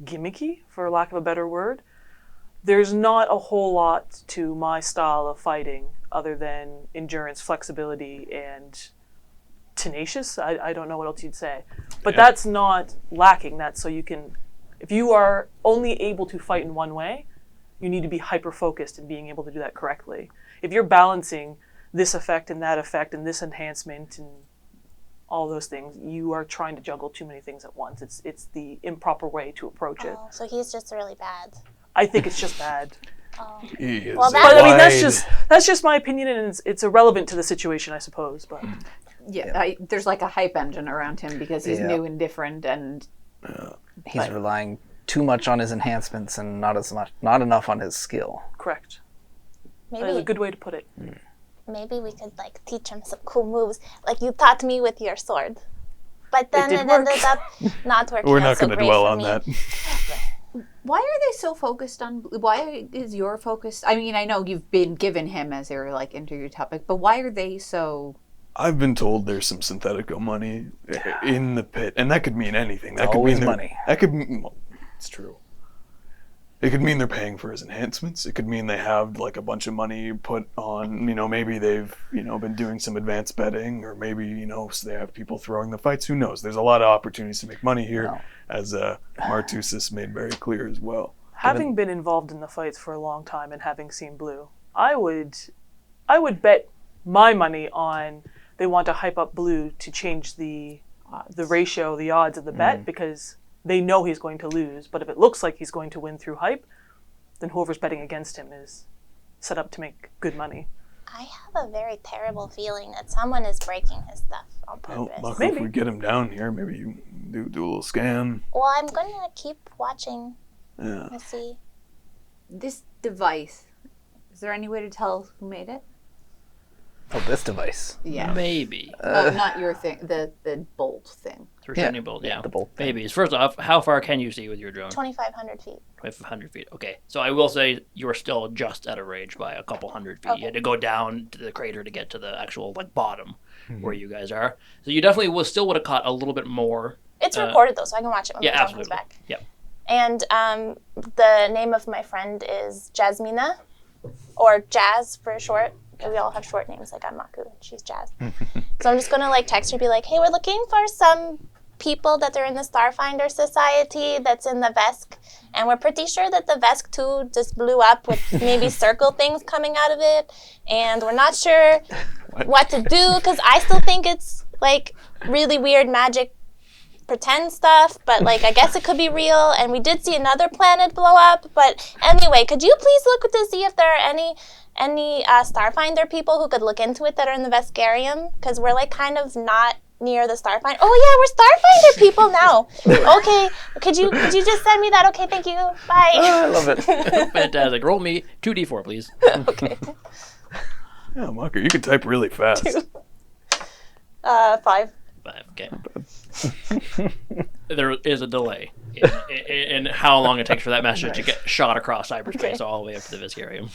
gimmicky, for lack of a better word. There's not a whole lot to my style of fighting other than endurance, flexibility, and tenacious. I don't know what else you'd say. But that's not lacking. That's so you can... If you are only able to fight in one way, you need to be hyper-focused in being able to do that correctly. If you're balancing this effect and that effect and this enhancement and all those things, you are trying to juggle too many things at once. It's the improper way to approach it. Oh, so he's just really bad. I think it's just bad. He is Well, But I mean, that's just my opinion, and it's irrelevant to the situation, I suppose. But There's like a hype engine around him because he's new and different, and He's relying too much on his enhancements and not enough on his skill. correct. That is a good way to put it. Maybe we could teach him some cool moves, like you taught me with your sword. But then it ended up not working. We're out not so going to great dwell for on me. that. why are they so focused on? Why is your focus? I mean, I know you've been given him as your interview topic, but why are they so? I've been told there's some synthetico money in the pit, and that could mean anything. That could Always mean money. That could mean, well, it's true. It could mean they're paying for his enhancements. It could mean they have like a bunch of money put on, maybe they've, been doing some advanced betting, or maybe, so they have people throwing the fights. Who knows? There's a lot of opportunities to make money here, as Martusis made very clear as well. Having been involved in the fights for a long time and having seen Blue, I would bet my money on they want to hype up Blue to change the ratio, the odds of the bet, because they know he's going to lose. But if it looks like he's going to win through hype, then whoever's betting against him is set up to make good money. I have a very terrible feeling that someone is breaking his stuff on purpose. Well, Maku, if we get him down here, maybe you do a little scan. Well, I'm going to keep watching. Yeah. Let's see. This device, is there any way to tell who made it? Oh, this device. Yeah. Maybe. Not your thing, the bolt thing. Through shiny bolt, yeah. The bolt. Maybe. First off, how far can you see with your drone? 2,500 feet. 2,500 feet. Okay. So I will say you are still just out of range by a couple hundred feet. Okay. You had to go down to the crater to get to the actual bottom where you guys are. So you definitely would have caught a little bit more. It's recorded though, so I can watch it when Yeah, my phone absolutely. comes back. Yeah. And the name of my friend is Jasmina, or Jazz for short. We all have short names, like I'm Maku, and she's Jazz. So I'm just gonna text her and be like, hey, we're looking for some people that are in the Starfinder Society that's in the Vesk, and we're pretty sure that the Vesk 2 just blew up with maybe circle things coming out of it, and we're not sure what to do, because I still think it's really weird magic pretend stuff, but I guess it could be real, and we did see another planet blow up. But anyway, could you please look to see if there are any Starfinder people who could look into it that are in the Veskarium, because we're kind of not near the Starfinder. Oh yeah, we're Starfinder people now. Okay, could you just send me that? Okay, thank you. Bye. I love it. Fantastic. Roll me 2d4, please. Okay. Yeah, Maku, you can type really fast. 5. 5, okay. There is a delay in how long it takes for that message to get shot across cyberspace all the way up to the Veskarium.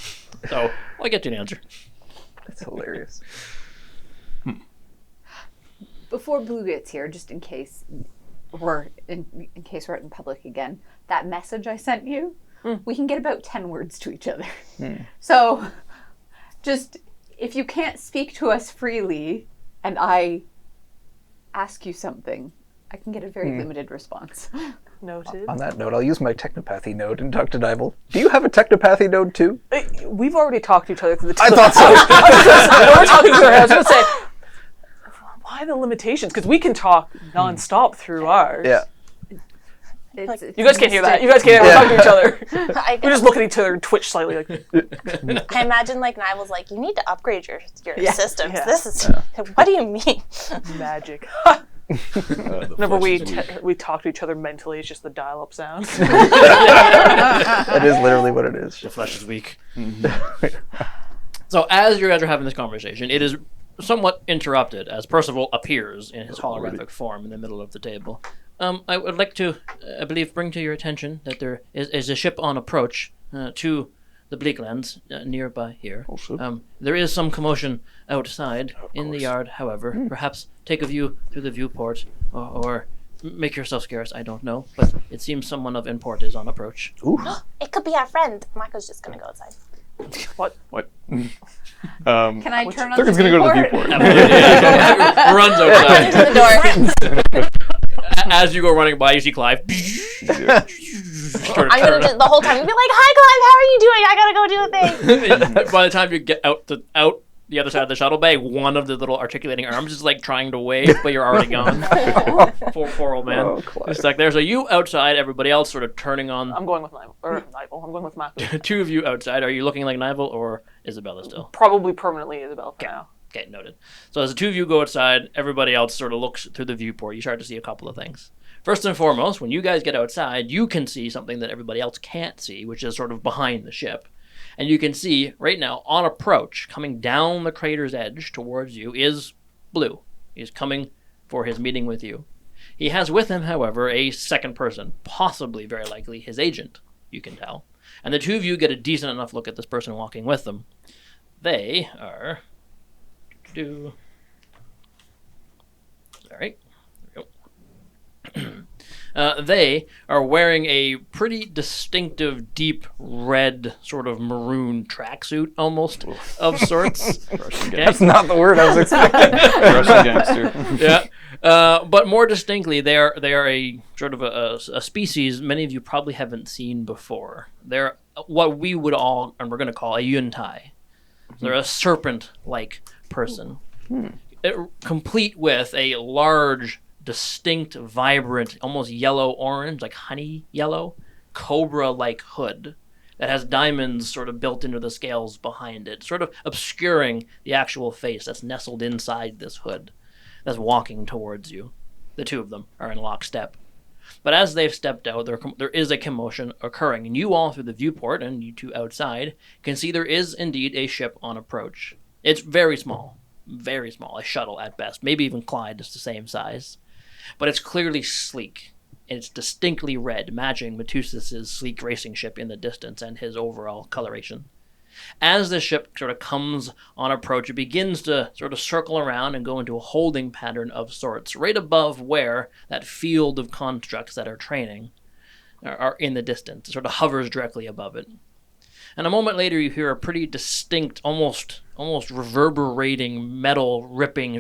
So I'll get you an answer. That's hilarious. Before Blue gets here, just in case we're in case we're out in public again, that message I sent you, we can get about 10 words to each other. So just if you can't speak to us freely and I ask you something, I can get a very limited response. Noted. On that note, I'll use my technopathy node and talk to Dival. Do you have a technopathy node too? We've already talked to each other through the I thought so. We're talking to her. I was going to say, why the limitations? Because we can talk nonstop through ours. Yeah. You guys can't hear that. You guys can't hear we're talking to each other. We just look at each other and twitch slightly. I imagine Nival's you need to upgrade your systems. Yeah. This is what do you mean? Magic. Whenever we talk to each other mentally, it's just the dial-up sound. That is literally what it is. The flesh is weak. So as you guys are having this conversation, it is somewhat interrupted as Percival appears in his holographic form in the middle of the table. I would like to, I believe, bring to your attention that there is a ship on approach to the Bleaklands nearby here. There is some commotion outside in the yard, however. Perhaps take a view through the viewport or make yourself scarce, I don't know. But it seems someone of import is on approach. Ooh. It could be our friend. Marco's just gonna go outside. What? Can I turn on the Thurgan's gonna go to the viewport. Runs outside. Into the door. As you go running by, you see Clive. I'm gonna just, the whole time be like, "Hi, Clive, how are you doing? I gotta go do a thing." By the time you get out the other side of the shuttle bay, one of the little articulating arms is trying to wave, but you're already gone. Poor old man. Oh, Clive. It's there's a you outside, everybody else sort of turning on. I'm going with Nival. I'm going with Maku. Two of you outside. Are you looking like Nival or Isabella still? Probably permanently Isabel for now. Okay, noted. So as the two of you go outside, everybody else sort of looks through the viewport. You start to see a couple of things. First and foremost, when you guys get outside, you can see something that everybody else can't see, which is sort of behind the ship. And you can see right now, on approach, coming down the crater's edge towards you, is Blue. He's coming for his meeting with you. He has with him, however, a second person, possibly, very likely, his agent, you can tell. And the two of you get a decent enough look at this person walking with them. They are... All right. There we go. They are wearing a pretty distinctive, deep red, sort of maroon tracksuit, almost, of sorts. Russian Okay? That's not the word I was expecting. Russian gangster. Yeah. But more distinctly, they are a sort of a species many of you probably haven't seen before. They're what we would all, and we're going to call, a Yuntai. They're a serpent-like person, complete with a large, distinct, vibrant, almost yellow-orange, like honey yellow, cobra-like hood that has diamonds sort of built into the scales behind it, sort of obscuring the actual face that's nestled inside this hood that's walking towards you. The two of them are in lockstep. But as they've stepped out, there is a commotion occurring, and you all through the viewport, and you two outside, can see there is indeed a ship on approach. It's very small, a shuttle at best, maybe even Clyde is the same size. But it's clearly sleek, and it's distinctly red, matching Matusis's sleek racing ship in the distance and his overall coloration. As the ship sort of comes on approach, it begins to sort of circle around and go into a holding pattern of sorts, right above where that field of constructs that are training are in the distance. It sort of hovers directly above it. And a moment later, you hear a pretty distinct, almost reverberating, metal ripping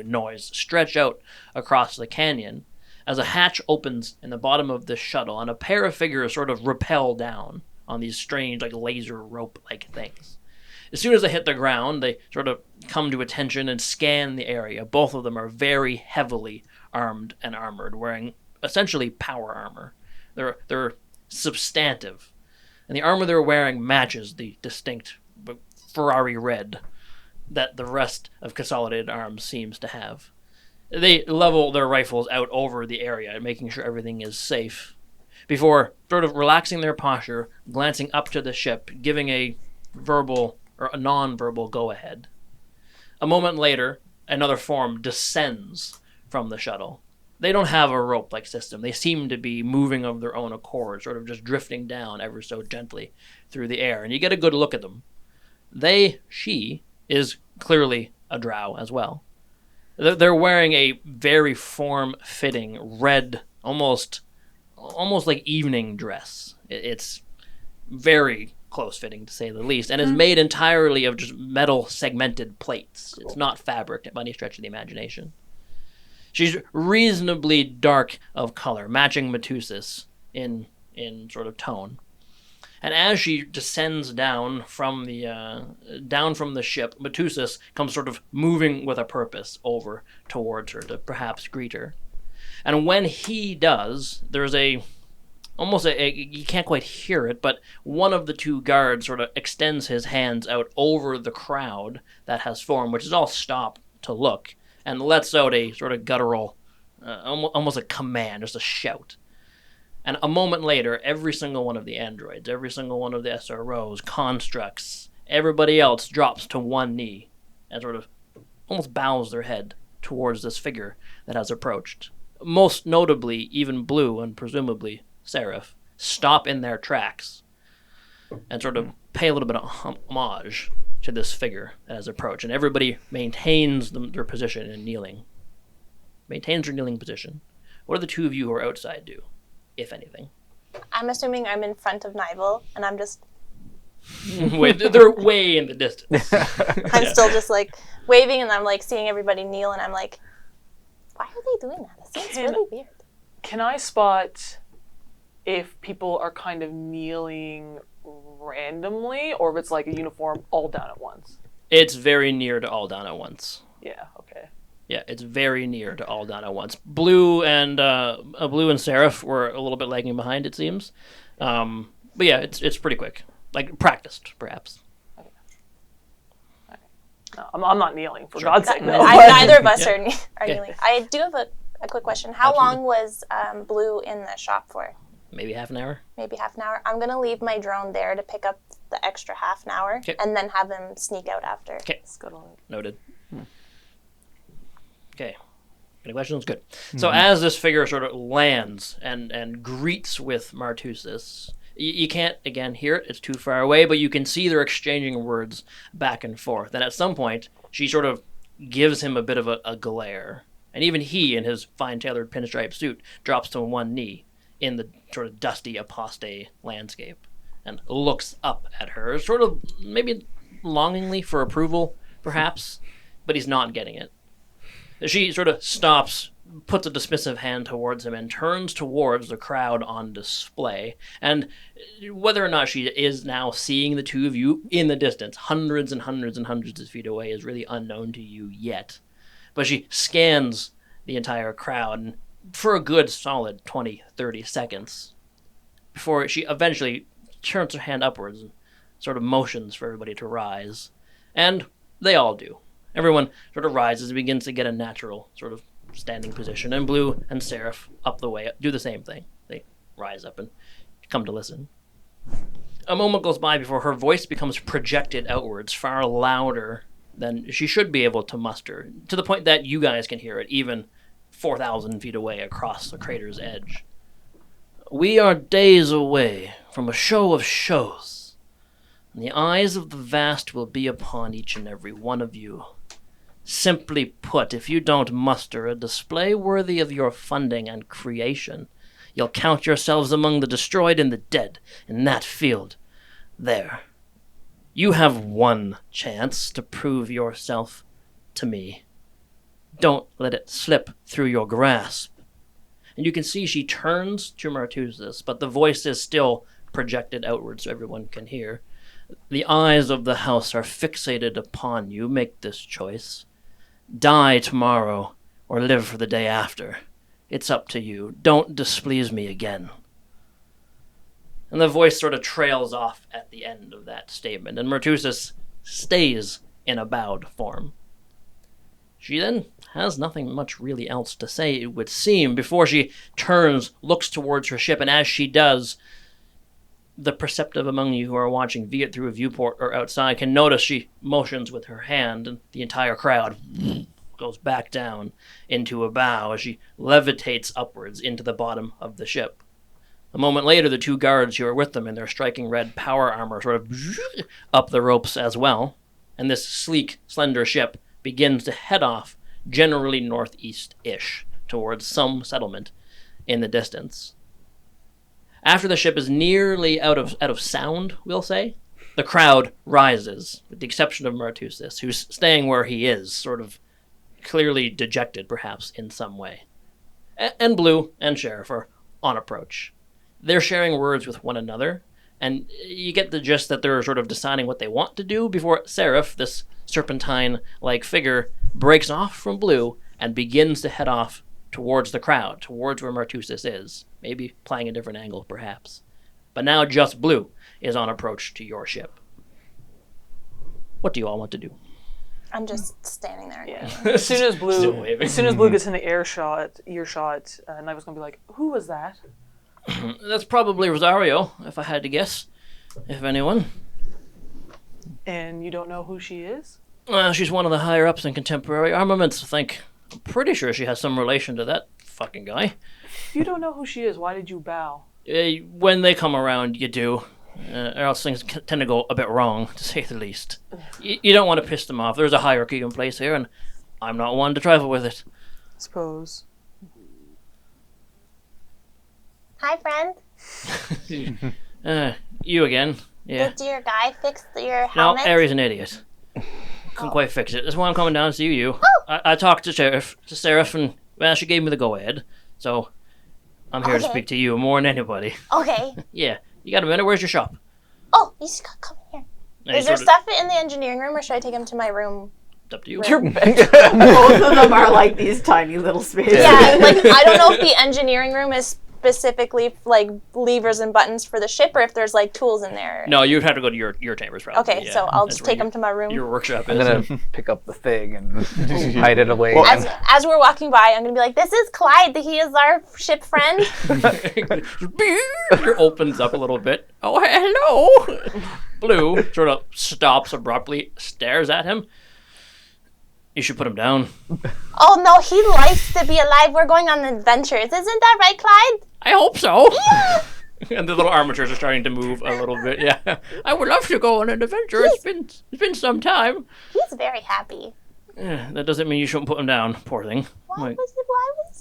noise stretch out across the canyon as a hatch opens in the bottom of the shuttle, and a pair of figures sort of rappel down on these strange, like, laser rope-like things. As soon as they hit the ground, they sort of come to attention and scan the area. Both of them are very heavily armed and armored, wearing essentially power armor. They're substantive. And the armor they're wearing matches the distinct Ferrari red that the rest of Consolidated Arms seems to have. They level their rifles out over the area, making sure everything is safe, before sort of relaxing their posture, glancing up to the ship, giving a verbal or a non-verbal go-ahead. A moment later, another form descends from the shuttle. They don't have a rope-like system. They seem to be moving of their own accord, sort of just drifting down ever so gently through the air, and you get a good look at them. She is clearly a drow as well. They're wearing a very form-fitting red, almost like evening dress. It's very close-fitting, to say the least, and is made entirely of just metal segmented plates. Cool. It's not fabric by any stretch of the imagination. She's reasonably dark of color, matching Matusis in sort of tone. And as she descends down from the ship, Matusis comes sort of moving with a purpose over towards her to perhaps greet her. And when he does, there's almost you can't quite hear it, but one of the two guards sort of extends his hands out over the crowd that has formed, which is all stopped to look, and lets out a sort of guttural, almost a command, just a shout. And a moment later, every single one of the androids, every single one of the SROs, constructs, everybody else drops to one knee and sort of almost bows their head towards this figure that has approached. Most notably, even Blue and presumably Seraph stop in their tracks and sort of pay a little bit of homage to this figure that has approached. And everybody maintains their position in kneeling. Maintains their kneeling position. What do the two of you who are outside do, if anything? I'm assuming I'm in front of Nivel, and I'm just... They're way in the distance. I'm still just, like, waving, and I'm, like, seeing everybody kneel, and I'm like, why are they doing that? It seems really weird. Can I spot if people are kind of kneeling randomly, or if it's like a uniform all down at once? It's very near to all down at once. Yeah, okay. Yeah, it's very near to all down at once. Blue and Seraph were a little bit lagging behind, it seems. But yeah, it's pretty quick. Like, practiced, perhaps. Okay. No, I'm not kneeling, for God's sake. No. Neither of us are Okay. kneeling. I do have a quick question. How long was Blue in the shop for? Maybe half an hour. Maybe half an hour. I'm going to leave my drone there to pick up the extra half an hour, and then have him sneak out after. Okay. Noted. Okay. Any questions? Good. So as this figure sort of lands and greets with Martusis, you can't, again, hear it. It's too far away, but you can see they're exchanging words back and forth. And at some point, she sort of gives him a bit of a glare And even he, in his fine-tailored pinstripe suit, drops to one knee in the sort of dusty Apostae landscape and looks up at her, sort of maybe longingly for approval, perhaps, but he's not getting it. She sort of stops, puts a dismissive hand towards him, and turns towards the crowd on display. And whether or not she is now seeing the two of you in the distance, hundreds and hundreds and hundreds of feet away, is really unknown to you yet. But she scans the entire crowd and for a good solid 20, 30 seconds before she eventually turns her hand upwards and sort of motions for everybody to rise. And they all do. Everyone sort of rises and begins to get a natural sort of standing position. And Blue and Seraph up the way do the same thing. They rise up and come to listen. A moment goes by before her voice becomes projected outwards, far louder than she should be able to muster, to the point that you guys can hear it, even 4,000 feet away across the crater's edge. We are days away from a show of shows, and the eyes of the vast will be upon each and every one of you. Simply put, if you don't muster a display worthy of your funding and creation, you'll count yourselves among the destroyed and the dead in that field. There. You have one chance to prove yourself to me. Don't let it slip through your grasp. And you can see she turns to Martusis, but the voice is still projected outward so everyone can hear. The eyes of the house are fixated upon you. Make this choice. Die tomorrow or live for the day after. It's up to you. Don't displease me again. And the voice sort of trails off at the end of that statement, and Martusis stays in a bowed form. She then has nothing much really else to say, it would seem, before she turns, looks towards her ship, and as she does, the perceptive among you who are watching, be it through a viewport or outside, can notice she motions with her hand, and the entire crowd goes back down into a bow as she levitates upwards into the bottom of the ship. A moment later, the two guards who are with them in their striking red power armor sort of up the ropes as well, and this sleek, slender ship begins to head off generally northeast-ish towards some settlement in the distance. After the ship is nearly out of sound, we'll say, the crowd rises, with the exception of Martusis, who's staying where he is, sort of clearly dejected, perhaps, in some way. And Blue and Sheriff are on approach. They're sharing words with one another, and you get the gist that they're sort of deciding what they want to do before Seraph, this serpentine-like figure, breaks off from Blue and begins to head off towards the crowd, towards where Martusis is, maybe playing a different angle, perhaps. But now just Blue is on approach to your ship. What do you all want to do? I'm just standing there. Yeah. As soon as Still waving. Blue gets in the earshot, Nigel's gonna be like, "Who was that?" That's probably Rosario, if I had to guess. If anyone. And you don't know who she is? She's one of the higher-ups in contemporary armaments, I think. I'm pretty sure she has some relation to that fucking guy. If you don't know who she is, why did you bow? When they come around, you do. Or else things tend to go a bit wrong, to say the least. You don't want to piss them off. There's a hierarchy in place here, and I'm not one to trifle with it. I suppose. Hi, friend. You again. Yeah. Did your guy fix your No, helmet? Aries an idiot. Couldn't quite fix it. That's why I'm coming down to see you. I talked to Seraph, and, well, she gave me the go-ahead. So, I'm here to Okay. speak to you more than anybody. Okay. Yeah. You got a minute? Where's your shop? Oh, you just come here. And Is he there sort of- stuff in the engineering room, or should I take him to my room? It's up to you. Both of them are like these tiny little spaces. Yeah, like, I don't know if the engineering room is specifically, like, levers and buttons for the ship, or if there's, like, tools in there. No, you'd have to go to your chambers, probably. Okay, yeah. so I'll That's just where take him to my room. Your workshop I'm is. gonna pick up the thing and hide it away. As we're walking by, I'm gonna be like, "This is Clyde. He is our ship friend." It opens up a little bit. Oh, hello! Blue sort of stops abruptly, stares at him. You should put him down. Oh no, he likes to be alive. We're going on adventures, isn't that right, Clyde? I hope so. And the little armatures are starting to move a little bit. Yeah, I would love to go on an adventure. It's been some time. He's very happy. That doesn't mean you shouldn't put him down, poor thing. Why was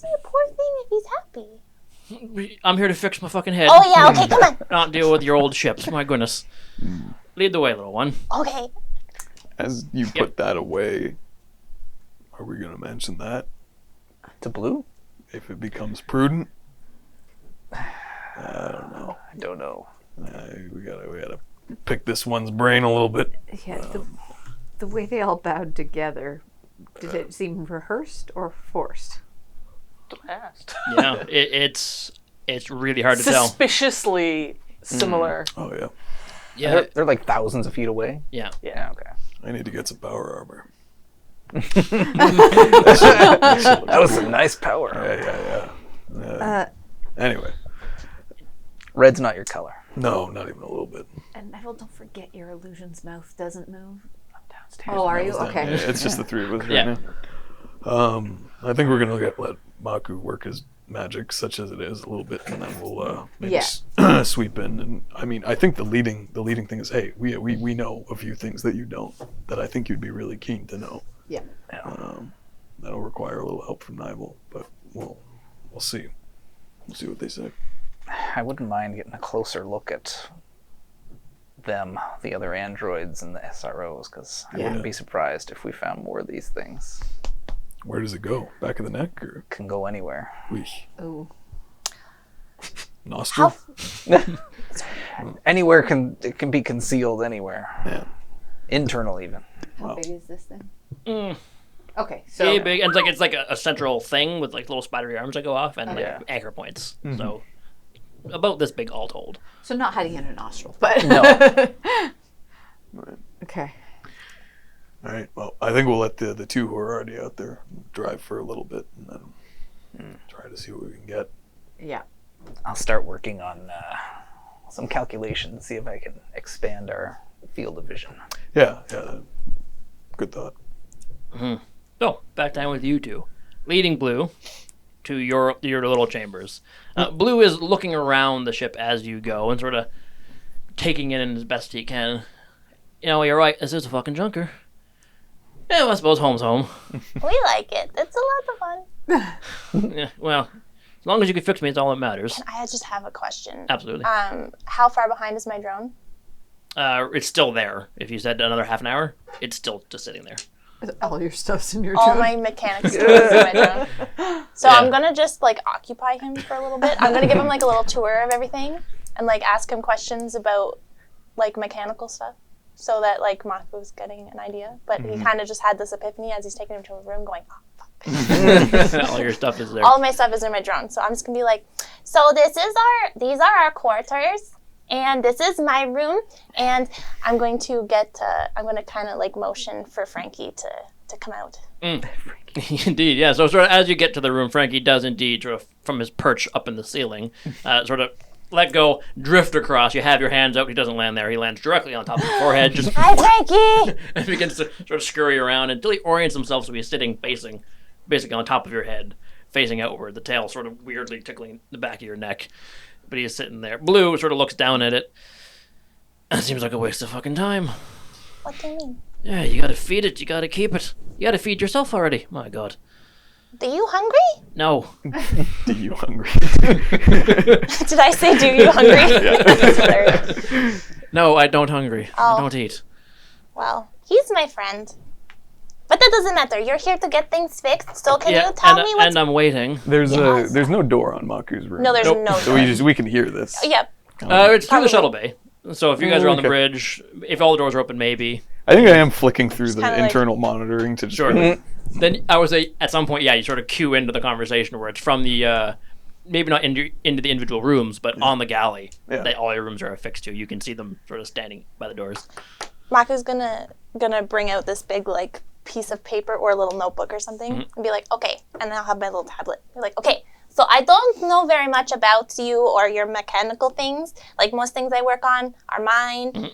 he a poor thing if he's happy? I'm here to fix my fucking head. Oh yeah, okay, come on. Not deal with your old ships. My goodness. Lead the way, little one. Okay. As you put that away, are we going to mention that? To Blue? If it becomes prudent? I don't know. We gotta pick this one's brain a little bit. Yeah, the way they all bowed together, did it seem rehearsed or forced? Fast. Yeah, it's really hard to tell. Suspiciously similar. Oh yeah. Yeah, They're like thousands of feet away. yeah. Yeah, okay. I need to get some power armor. That was some nice power. Yeah. Anyway, Red's not your color. no, not even a little bit. And Neville, don't forget your illusion's mouth doesn't move. I'm downstairs. Oh, are you? Okay. Yeah, it's just the three of us right Yeah. now. I think we're gonna let Maku work his magic, such as it is, a little bit, and then we'll maybe sweep in. And I mean, I think the leading thing is, hey, we know a few things that you don't, that I think you'd be really keen to know. Yeah. That'll require a little help from Nibel, but we'll see. We'll see what they say. I wouldn't mind getting a closer look at them, the other androids and the SROs, because I wouldn't be surprised if we found more of these things. Where does it go? Back of the neck, or Can go anywhere. Oh. nostril? Anywhere it can be concealed anywhere. Yeah. Internal even. How big is this thing? Mm. Okay, so Yeah, big, and it's like a central thing with like little spidery arms that go off and like Yeah. anchor points. So about this big all told. so not hiding in a nostril, but No. Right. okay. All right. Well, I think we'll let the two who are already out there drive for a little bit, and then try to see what we can get. Yeah. I'll start working on some calculations, see if I can expand our field of vision. Yeah. Good thought. So back down with you two, leading Blue to your little chambers. Blue is looking around the ship as you go and sort of taking it in as best he can. You know, you're right. This is a fucking junker. Yeah, well, I suppose home's home. We like it. It's a lot of fun. Yeah, well, as long as you can fix me, it's all that matters. I just have a question. Absolutely. How far behind is my drone? It's still there. If you said another half an hour, it's still just sitting there. All your stuff's in your All drone. my mechanics tools in my drone. So Yeah. I'm gonna just like occupy him for a little bit. I'm gonna give him like a little tour of everything and like ask him questions about like mechanical stuff, so that like Maku's getting an idea. But he kind of just had this epiphany as he's taking him to a room, going, "Oh, fuck." All your stuff is there. All of my stuff is in my drone. So I'm just gonna be like, so these are our quarters. And this is my room, and I'm going to kind of like motion for Frankie to come out. Indeed, yeah. So sort of as you get to the room, Frankie does indeed sort of from his perch up in the ceiling, sort of let go, drift across. You have your hands out. He doesn't land there. He lands directly on top of your forehead. Just Hi, Frankie! and begins to sort of scurry around until he orients himself so he's sitting facing, basically on top of your head, facing outward. The tail sort of weirdly tickling the back of your neck. But he's sitting there. Blue sort of looks down at it. That seems like a waste of fucking time. What do you mean? Yeah, you gotta feed it. You gotta keep it. You gotta feed yourself already. My God. Do you hungry? No. Do you hungry? Did I say do you hungry? That's hilarious. No, I don't hungry. I Oh. don't eat. Well, he's my friend. But that doesn't matter. You're here to get things fixed. So can you tell me what's... And I'm waiting. There's Yes. there's no door on Maku's room. No, there's Nope. no So door. we can hear this. Yep. It's through Probably. the shuttle bay. So if you guys are on the Okay. bridge, if all the doors are open, maybe. I think I am flicking through the kinda like- internal monitoring to just Sure. be like, Then I would say at some point, yeah, you sort of cue into the conversation where it's from the, maybe not into the individual rooms, but on the galley Yeah. that all your rooms are affixed to. You can see them sort of standing by the doors. Maku's gonna bring out this big like piece of paper or a little notebook or something and be like, okay, and then I'll have my little tablet. Be like, okay, so I don't know very much about you or your mechanical things. Like most things I work on are mine,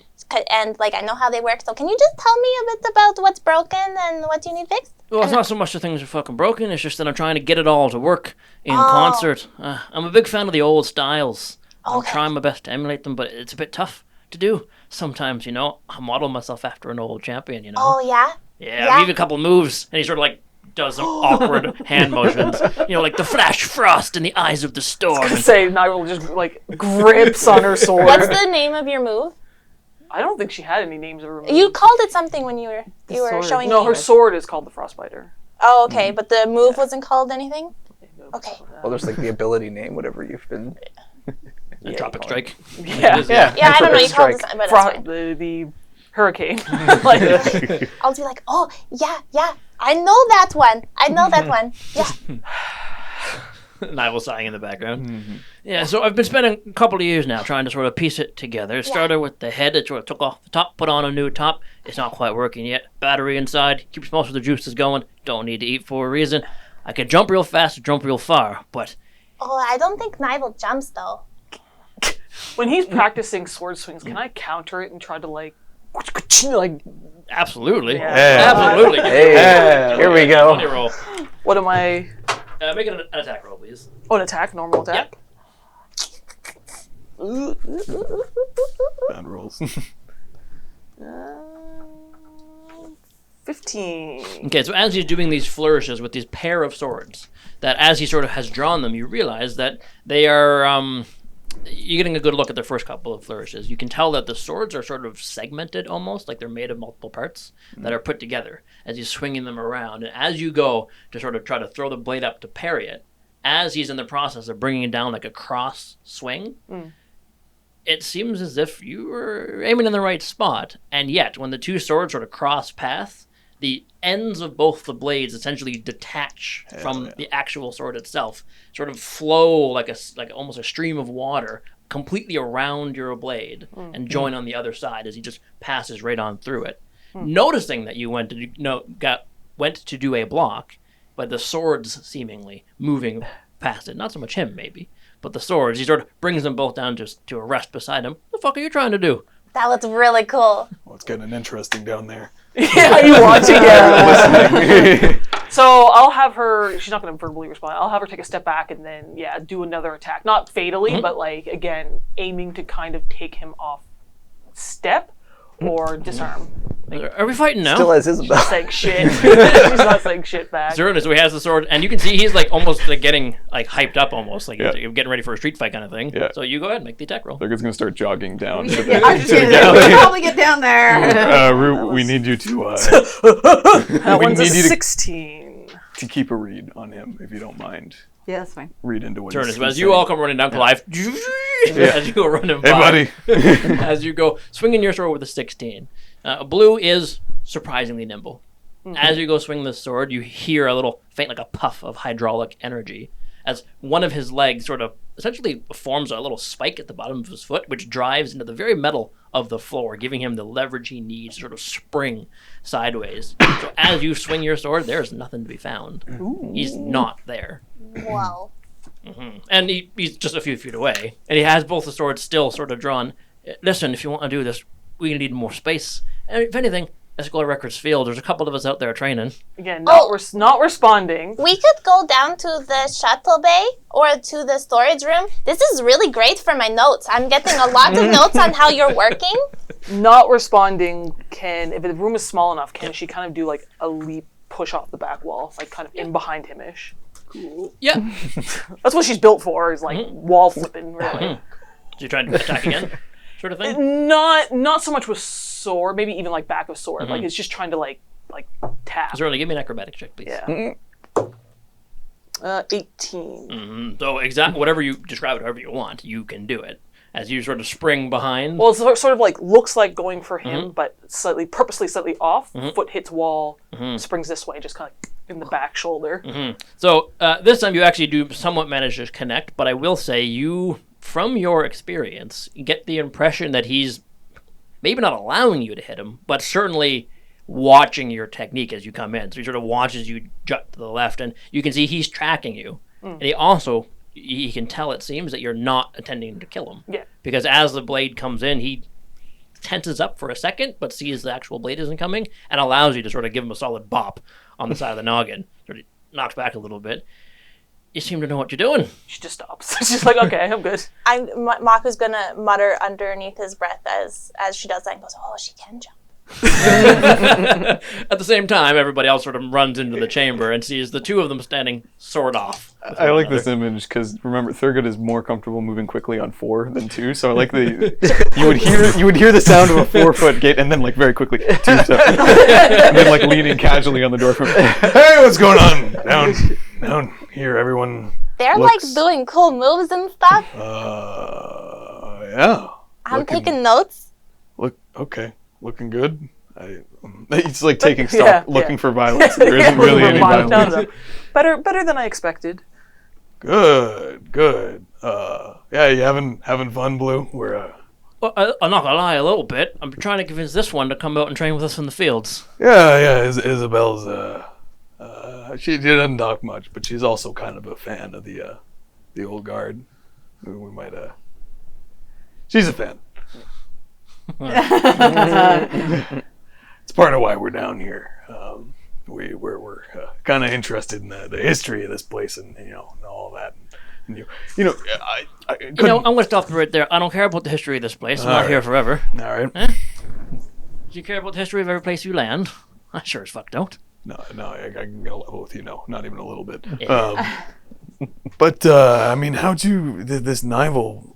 and like I know how they work. So can you just tell me a bit about what's broken and what you need fixed? Well, it's not so much the things are fucking broken. It's just that I'm trying to get it all to work in concert. I'm a big fan of the old styles. I'm Okay. trying my best to emulate them, but it's a bit tough to do sometimes, you know. I model myself after an old champion, you know. Oh yeah. Yeah, leave a couple moves. And he sort of like does some awkward hand motions. Like the flash frost in the eyes of the storm. I was gonna say, Nigel just like grips on her sword. What's the name of your move? I don't think she had any names of her moves. You called it something when you were showing No, me. her sword is called the Frostbiter. Oh, okay, but the move wasn't called anything? Okay. Well, there's like the ability name, whatever you've been. Tropic Strike. Yeah. Yeah, I don't know, you called it Strike. something, but that's fine. The hurricane. Like, I'll be like, oh, yeah, I know that one. Yeah. Niall sighing in the background. Yeah, so I've been spending a couple of years now trying to sort of piece it together. It started with the head. It sort of took off the top, put on a new top. It's not quite working yet. Battery inside keeps most of the juices going. Don't need to eat for a reason. I can jump real fast or jump real far, but... Oh, I don't think Nigel jumps, though. when he's practicing sword swings, can I counter it and try to like Absolutely. Yeah. Absolutely. Hey, here we go. Funny roll. what am I? Make it an attack roll, please. Oh, an attack, normal attack. Bad rolls. 15. Okay, so as he's doing these flourishes with these pair of swords, that as he sort of has drawn them, you realize that they are, you're getting a good look at the first couple of flourishes. You can tell that the swords are sort of segmented almost, like they're made of multiple parts that are put together as he's swinging them around. And as you go to sort of try to throw the blade up to parry it, as he's in the process of bringing it down like a cross swing, it seems as if you were aiming in the right spot. And yet, when the two swords sort of cross paths, the ends of both the blades essentially detach from the actual sword itself, sort of flow like almost a stream of water completely around your blade and join on the other side as he just passes right on through it. Noticing that you went to do a block, but the swords seemingly moving past it. Not so much him, maybe, but the swords. He sort of brings them both down just to a rest beside him. What the fuck are you trying to do? That looks really cool. Well, it's getting interesting down there. Yeah, are you watching it? So I'll have her, she's not going to verbally respond, I'll have her take a step back and then, do another attack. Not fatally, but like, again, aiming to kind of take him off step or disarm. Are we fighting now? Still has Isabel. Saying shit. She's not saying shit back. So he has the sword, and you can see he's like almost like getting like hyped up almost, like he's getting ready for a street fight kind of thing. Yeah. So you go ahead and make the attack roll. They're just gonna start jogging down. I was gonna say, we can probably get down there. Rue, we need you to. That one's a need you 16. to keep a read on him, if you don't mind. Yeah, that's fine. Read into what Turn he's as as saying. you all come running down, Clive, as you go running Hey, by. buddy. As you go swinging your sword with a 16. Blue is surprisingly nimble. As you go swing the sword, you hear a little faint, like a puff of hydraulic energy, as one of his legs sort of essentially forms a little spike at the bottom of his foot, which drives into the very metal of the floor, giving him the leverage he needs to sort of spring sideways. So as you swing your sword, there's nothing to be found. He's not there. Wow. And he's just a few feet away, and he has both the swords still sort of drawn. Listen, if you want to do this, we need more space. And if anything, let's go to Records Field. There's a couple of us out there training. Again, not responding. We could go down to the shuttle bay or to the storage room. This is really great for my notes. I'm getting a lot of notes on how you're working. Not responding if the room is small enough, can she kind of do like a leap, push off the back wall, like kind of in behind him-ish? Cool. Yeah. That's what she's built for, is like wall flipping, really. So you're trying to attack again? Sort of thing? Not so much with sword, maybe even like back of sword. Like it's just trying to like tap. Certainly, give me an acrobatic check, please. Yeah. 18. So whatever you describe it however you want, you can do it. As you sort of spring behind. Well, it's sort of like looks like going for him, but purposely slightly off. Foot hits wall, springs this way, just kind of in the back shoulder. So this time you actually do somewhat manage to connect, but I will say you, from your experience, get the impression that he's maybe not allowing you to hit him, but certainly watching your technique as you come in. So he sort of watches you jut to the left, and you can see he's tracking you. And he can tell, it seems, that you're not intending to kill him. Yeah. Because as the blade comes in, he tenses up for a second, but sees the actual blade isn't coming, and allows you to sort of give him a solid bop on the side of the noggin. Sort of knocks back a little bit. You seem to know what you're doing. She just stops. She's like, okay, I'm good. Maku's gonna mutter underneath his breath as she does that and goes, oh, she can jump. At the same time, everybody else sort of runs into the chamber and sees the two of them standing sword off. I like this image because remember Thurgood is more comfortable moving quickly on 4 than 2, so I like you would hear the sound of a 4-foot gate and then like very quickly 2 steps and then like leaning casually on the door from hey, what's going on down here, everyone? They're looks, like doing cool moves and stuff. Yeah. I'm taking notes. Okay, looking good. It's like taking stock, looking for violence. There isn't Looking really for any violence. violence. No. Better than I expected. Good. Yeah, you having fun, Blue? We're Well, I'm not gonna lie, a little bit. I'm trying to convince this one to come out and train with us in the fields. yeah. Isabel's she doesn't talk much, but she's also kind of a fan of the old guard. We might she's a fan. It's part of why we're down here. We're kind of interested in the history of this place and and all that. And I couldn't. I'm gonna stop you right there. I don't care about the history of this place. I'm not here forever. All right. Do you care about the history of every place you land? I sure as fuck don't. No, I can get a level with you. No, not even a little bit. Yeah. But I mean, how'd you this Nival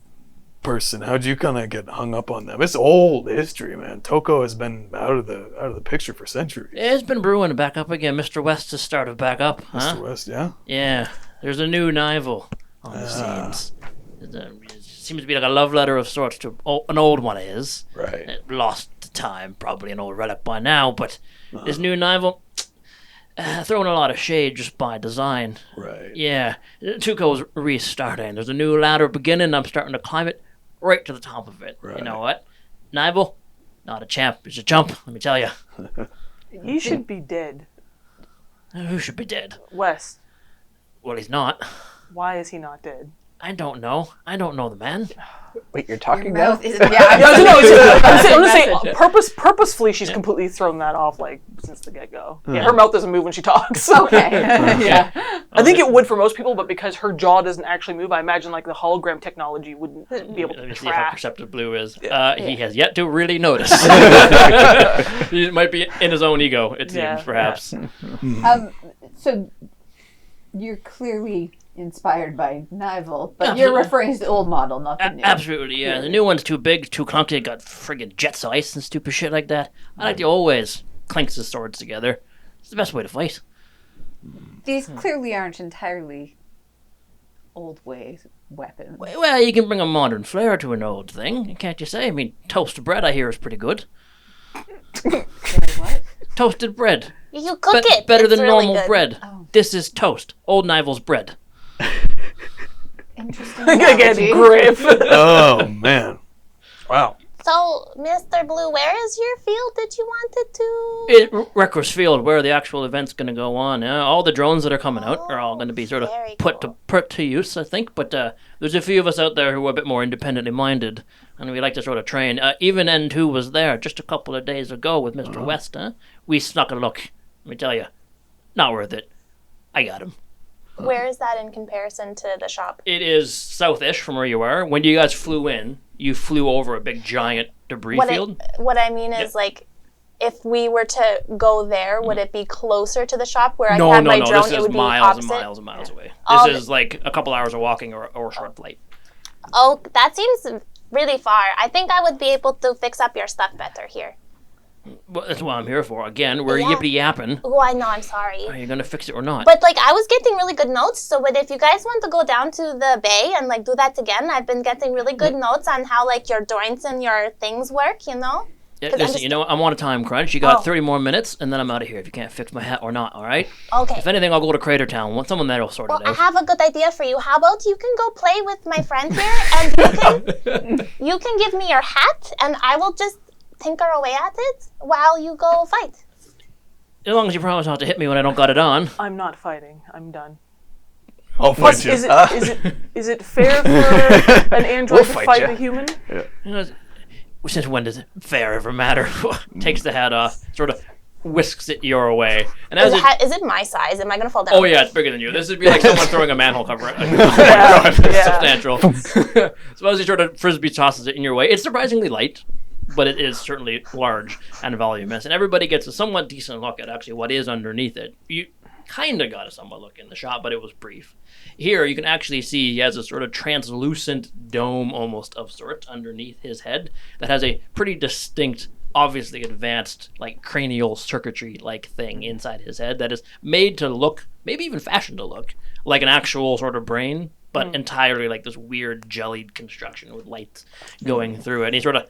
person? How'd you kind of get hung up on them? It's old history, man. Toko has been out of the picture for centuries. It's been brewing back up again. Mr. West has started back up. Huh? Mr. West, yeah. Yeah. There's a new Nival on the scenes. It seems to be like a love letter of sorts to an old one is. Right. Lost to time, probably an old relic by now, but this new Nival throwing a lot of shade just by design. Right. Yeah. Tuco's restarting. There's a new ladder beginning. I'm starting to climb it right to the top of it. Right. You know what? Nival, not a champ. It's a chump, let me tell you. He should be dead. Who should be dead? West. Well, he's not. Why is he not dead? I don't know. I don't know the man. Wait, you're talking now? Mouth isn't. Yeah, I'm I'm just saying, purposefully, she's completely thrown that off, like, since the get-go. Yeah, her mouth doesn't move when she talks. Okay. Yeah. I think it would for most people, but because her jaw doesn't actually move, I imagine, like, the hologram technology wouldn't be able Let to me see how track. perceptive Blue is. He has yet to really notice. He might be in his own ego, it seems, Yeah, perhaps. So you're clearly inspired by Nival, but you're referring to the old model, not the new. Absolutely, yeah. The new one's too big, too clunky, got friggin' jets of ice and stupid shit like that. I like the old ways. Clinks his swords together. It's the best way to fight. These clearly aren't entirely old ways weapons. Well, you can bring a modern flair to an old thing, can't you say? I mean, toasted bread, I hear, is pretty good. What? Toasted bread. You cook it. Better It's than really normal good. bread. Oh. This is toast. Old Nival's bread. Interesting. Again, analogy. Griff. Oh man. Wow. So, Mr. Blue, where is your field that you wanted to? Wreckers Field, where the actual event's going to go on. All the drones that are coming out are all going to be sort of very put to use, I think. But there's a few of us out there who are a bit more independently minded, and we like to sort of train. Even N2 was there just a couple of days ago with Mr. West. We snuck a look. Let me tell you, not worth it. I got him. Where is that in comparison to the shop? It is south-ish from where you are. When you guys flew in, you flew over a big giant debris field. What I mean is, like, if we were to go there, would it be closer to the shop where I had my drone? This It is would be miles and opposite? miles and miles away. Oh, This is like a couple hours of walking or a short flight. Oh, that seems really far. I think I would be able to fix up your stuff better here. Well, that's what I'm here for. Again, we're Yeah. yippity yapping. Oh, I know. I'm sorry. Are you gonna fix it or not? But, like, I was getting really good notes, so but if you guys want to go down to the bay and, like, do that again, I've been getting really good notes on how, like, your joints and your things work, you know? Yeah, 'Cause I'm listen, just- you know what? I'm on a time crunch. You got Oh. 30 more minutes, and then I'm out of here if you can't fix my hat or not, all right? Okay. If anything, I'll go to Crater Town. Want someone there will sort Well, it I out. have a good idea for you. How about you can go play with my friend here, and you can give me your hat, and I will just tinker away at it while you go fight. As long as you promise not to hit me when I don't got it on. I'm not fighting. I'm done. I'll Plus, fight you. is it fair for an android to fight fight ya. a human? You know, since when does fair ever matter? Takes the hat off, sort of whisks it your way. And as it... Is it my size? Am I gonna fall down? Oh yeah, it's bigger than you. This would be like someone throwing a manhole cover at you. Yeah. Substantial. Suppose he sort of frisbee tosses it in your way. It's surprisingly light. but it is certainly large and voluminous. And everybody gets a somewhat decent look at actually what is underneath it. You kind of got a somewhat look in the shot, but it was brief. Here, you can actually see he has a sort of translucent dome almost of sorts underneath his head that has a pretty distinct, obviously advanced, like cranial circuitry-like thing inside his head that is made to look, maybe even fashioned to look, like an actual sort of brain, but entirely like this weird jellied construction with lights going through it. And he sort of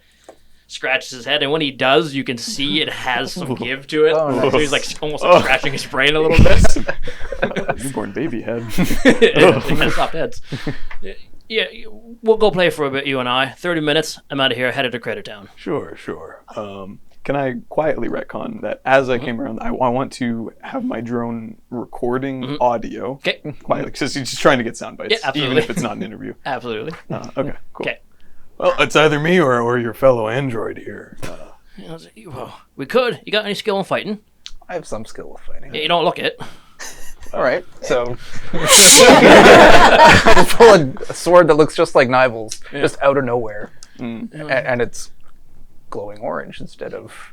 scratches his head, and when he does, you can see it has some give to it. So he's like almost like scratching his brain a little bit. Newborn baby head. He has soft heads. Yeah, we'll go play for a bit, you and I. 30 minutes, I'm out of here, headed to Crater Town. Sure. Can I quietly retcon that as I came around, I want to have my drone recording audio. Okay. Quietly, because he's just trying to get sound bites, Yeah, absolutely. even if it's not an interview. Absolutely. Okay, cool. Okay. Well, it's either me or your fellow android here. Well, we could. You got any skill in fighting? I have some skill with fighting. Yeah, you don't look it. All right, so I just pull a sword that looks just like Nivel's, just out of nowhere, and it's glowing orange instead of.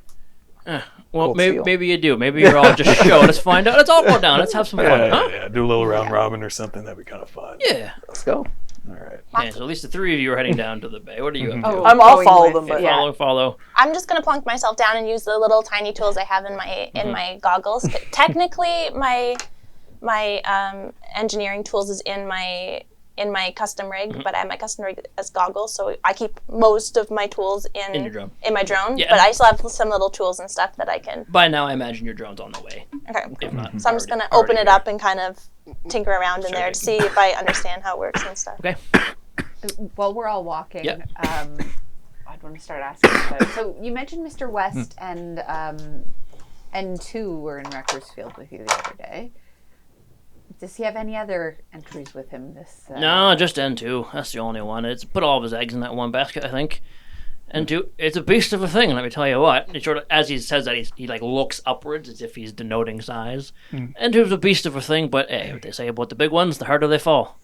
Well, Cold steel. maybe you do. Maybe you're all just show. Let's find out. Let's all go down. Let's have some fun, huh? Yeah, do a little round robin or something. That'd be kind of fun. Yeah. Let's go. All right. Okay, so at least the three of you are heading down to the bay. What are you up to? I'll follow them, but Follow. I'm just gonna plonk myself down and use the little tiny tools I have in my goggles. Technically, my engineering tools is in my custom rig, but I have my custom rig as goggles, so I keep most of my tools in your drone. In my drone, Yeah. but I still have some little tools and stuff that I can. By now, I imagine your drone's on the way. Okay. If not, So I'm just gonna open it up and kind of tinker around in there to see if I understand how it works and stuff. Okay. While we're all walking, Yep. I'd want to start asking about. So you mentioned Mr. West and N2 were in Reckersfield with you the other day. Does he have any other entries with him? No, just N2. That's the only one. It's put all of his eggs in that one basket, I think. N2, it's a beast of a thing, let me tell you what. He sort of, as he says that, he like looks upwards as if he's denoting size. N2's a beast of a thing, but hey, what they say about the big ones, the harder they fall.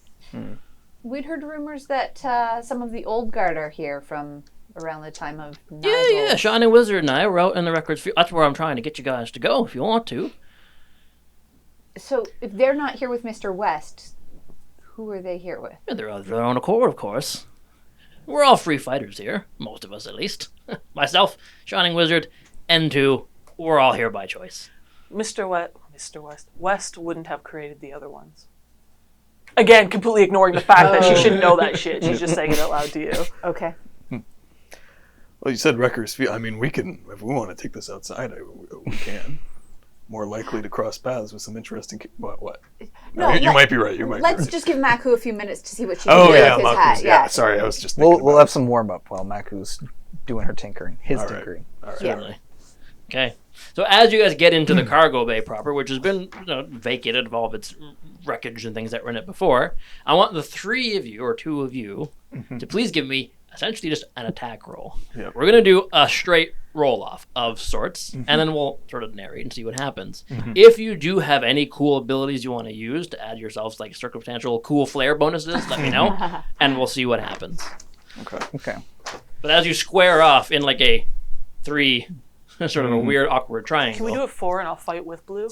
We'd heard rumors that some of the old guard are here from around the time of Nigel. Yeah. Shining Wizard and I were out in the records field. That's where I'm trying to get you guys to go if you want to. So if they're not here with Mr. West, who are they here with? Yeah, they're of their own accord, of course. We're all free fighters here, most of us at least. Myself, Shining Wizard, N2, we're all here by choice. Mr. West wouldn't have created the other ones. Again, completely ignoring the fact that she shouldn't know that shit. She's just saying it out loud to you. Okay. Well, you said Wreckers Field. I mean, we can, if we want to take this outside, we can. More likely to cross paths with some interesting. What? No, you might be right. Let's just give Maku a few minutes to see what she can do with his Maku's, hat. yeah. Sorry, I was just. Thinking We'll have some warm up while Maku's doing her tinkering. Tinkering. All right. Certainly. Okay. So as you guys get into the cargo bay proper, which has been vacated of all of its wreckage and things that were in it before, I want the three of you, or two of you, to please give me essentially just an attack roll. Yep. We're going to do a straight roll-off of sorts, and then we'll sort of narrate and see what happens. If you do have any cool abilities you want to use to add yourselves like circumstantial cool flair bonuses, let me know, and we'll see what happens. Okay. But as you square off in like a 3, sort of a weird, awkward triangle. Can we do it 4 and I'll fight with blue?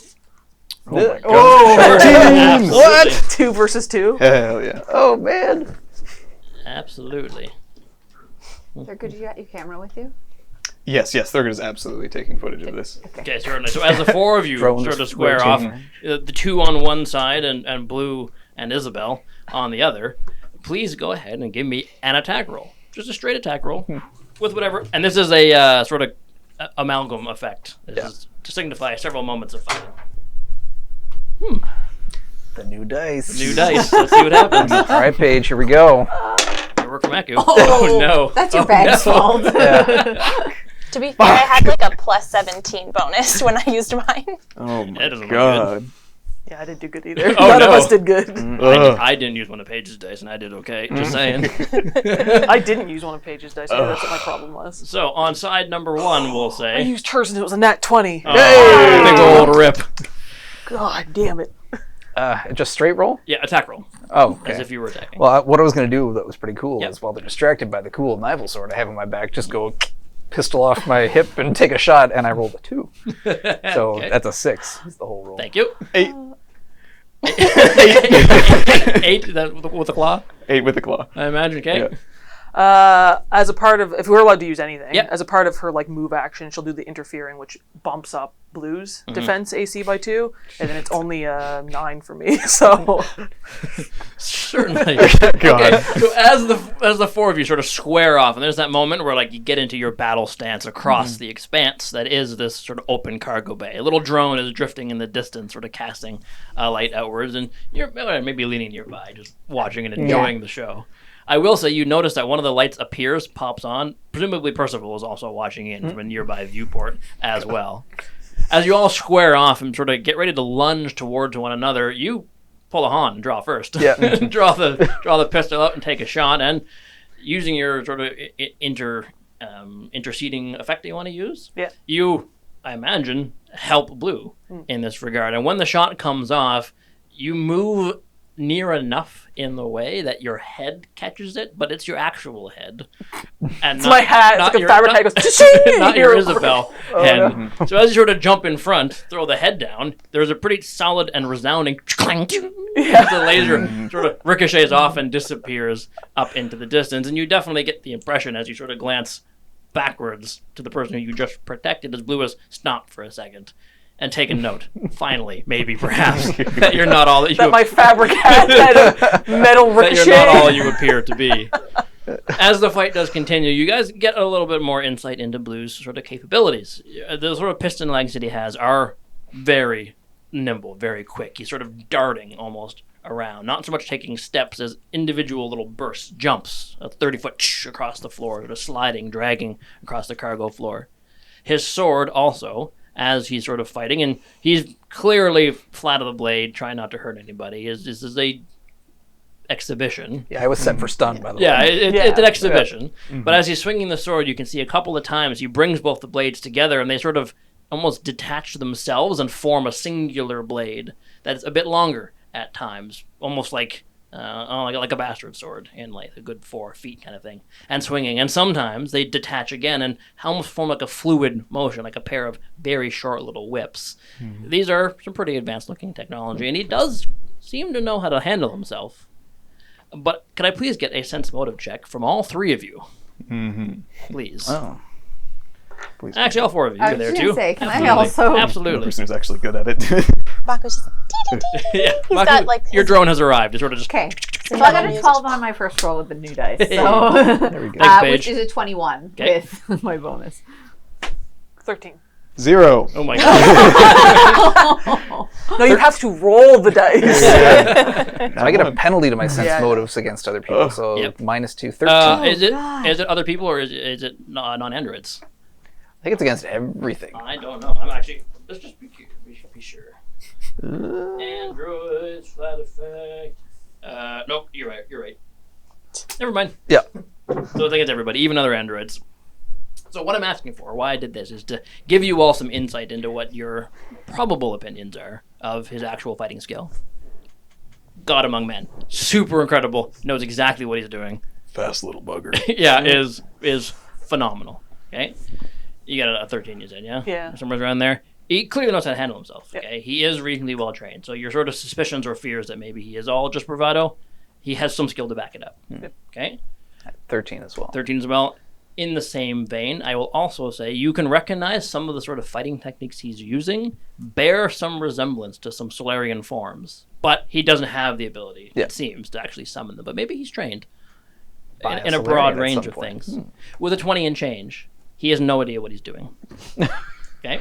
Oh my god. Absolutely. What? 2 versus 2? Hell yeah. Oh man. Absolutely. They're good. You got your camera with you? Yes. Thurgood is absolutely taking footage of this. Okay, certainly. So as the four of you Drones sort of square off, the 2 on one side and Blue and Isabel on the other, please go ahead and give me an attack roll. Just a straight attack roll with whatever. And this is a sort of amalgam effect. This is to signify several moments of fighting. The new dice. New dice. Let's see what happens. All right, Paige. Here we go. Good work from Maku. Oh, no. That's your bag's fault. To be fair, I had like a plus 17 bonus when I used mine. Oh That my doesn't look god. Yeah, I didn't do good either. Oh, None of no. us did good. I didn't use one of Paige's dice, and I did okay. Just saying. I didn't use one of Paige's dice. Maybe that's what my problem was. So on side number 1, we'll I say. used hers and it was a nat 20. Big old rip. God damn it. Just straight roll? Yeah, attack roll. Oh, okay. As if you were attacking. Well, what I was going to do that was pretty cool Yep. is while they're distracted by the cool Nivel sword I have on my back, just go pistol off my hip and take a shot, and I rolled a 2. So Okay. that's a 6. Is the whole roll. Thank you. 8. 8 that, with the claw, 8 with the claw. I imagine. Okay. Yeah. As a part of, if we're allowed to use anything, Yeah. as a part of her like move action, she'll do the interfering, which bumps up Blue's defense AC by 2, and then it's only a 9 for me. So Certainly. God. Okay, so as the four of you sort of square off, and there's that moment where like you get into your battle stance across the expanse that is this sort of open cargo bay. A little drone is drifting in the distance, sort of casting light outwards, and you're maybe leaning nearby, just watching and enjoying the show. I will say you notice that one of the lights appears, pops on. Presumably Percival is also watching in from a nearby viewport as well. As you all square off and sort of get ready to lunge towards one another, you pull a Han and draw first. Yeah. draw the pistol out and take a shot, and using your sort of interceding effect that you want to use, you, I imagine, help Blue in this regard. And when the shot comes off, you move near enough in the way that your head catches it, but it's your actual head. And it's my hat. It's like a fabric hat. It goes, not your You're- Isabel head. So as you sort of jump in front, throw the head down, there's a pretty solid and resounding clang. As the laser sort of ricochets off and disappears up into the distance. And you definitely get the impression as you sort of glance backwards to the person who you just protected as Blue has stopped for a second and taken note, finally, maybe, perhaps, that you're not all that you that my fabric hat had a metal that ricochet. you're not all you appear to be. As the fight does continue, you guys get a little bit more insight into Blue's sort of capabilities. The sort of piston legs that he has are very nimble, very quick. He's sort of darting almost around, not so much taking steps as individual little bursts, jumps, a 30-foot across the floor, sort of sliding, dragging across the cargo floor. His sword also, as he's sort of fighting, and he's clearly flat of the blade, trying not to hurt anybody. This is a exhibition. Yeah, I was set for stun, by the way. Yeah, it's an exhibition. But as he's swinging the sword, you can see a couple of times he brings both the blades together, and they sort of almost detach themselves and form a singular blade that's a bit longer at times, almost like a bastard sword in like a good 4 feet kind of thing, and swinging. And sometimes they detach again and almost form like a fluid motion, like a pair of very short little whips. These are some pretty advanced looking technology, and he does seem to know how to handle himself. But could I please get a sense motive check from all 3 of you? Please. Oh. Please. Actually, all 4 of you I are was there gonna too. say, can I Absolutely. also- The Absolutely. person who's actually good at it. Baku's just Yeah, He's Maku, got, like, your his- drone has arrived. It's sort of just Okay. So Yeah, I got a music. 12 on my first roll with the new dice. So, There we go. Thanks, which Paige. is a 21 Okay. with my bonus. 13. 0. Oh my god. No, you have to roll the dice. Now I get a penalty to my sense Yeah. motives against other people, so Yep. -2, 13. Is God. it other people or is it non-androids? I think it's against everything. I don't know. I'm actually. Let's just be sure. Androids, flat effect. Nope, you're right. You're right. Never mind. Yeah. So I think it's everybody, even other androids. So what I'm asking for, why I did this, is to give you all some insight into what your probable opinions are of his actual fighting skill. God among men, super incredible, knows exactly what he's doing. Fast little bugger. Yeah, is phenomenal. Okay, you got a 13, you said, yeah? Yeah. Somewhere around there. He clearly knows how to handle himself. Yep. Okay, he is reasonably well trained. So your sort of suspicions or fears that maybe he is all just bravado, he has some skill to back it up. Okay, 13 as well. 13 as well. In the same vein, I will also say you can recognize some of the sort of fighting techniques he's using bear some resemblance to some Solarian forms, but he doesn't have the ability, it seems, to actually summon them. But maybe he's trained By in a Solarian broad at range some of point. things. With a 20 and change, he has no idea what he's doing. Okay?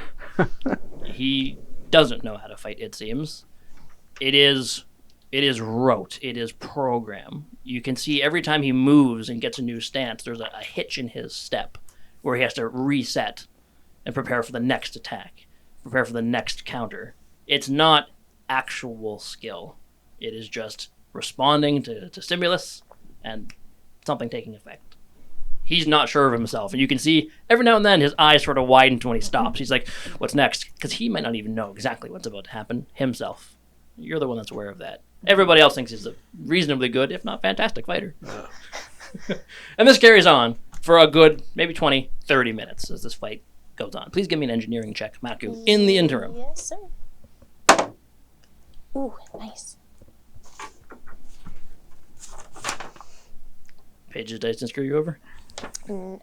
He doesn't know how to fight, it seems. It is rote. It is program. You can see every time he moves and gets a new stance, there's a hitch in his step where he has to reset and prepare for the next attack, prepare for the next counter. It's not actual skill. It is just responding to stimulus and something taking effect. He's not sure of himself, and you can see every now and then his eyes sort of widen when he stops. He's like, what's next? Because he might not even know exactly what's about to happen himself. You're the one that's aware of that. Everybody else thinks he's a reasonably good, if not fantastic, fighter. And this carries on for a good maybe 20, 30 minutes as this fight goes on. Please give me an engineering check, Maku, in the interim. Yes, sir. Ooh, nice. Paige's dice didn't screw you over?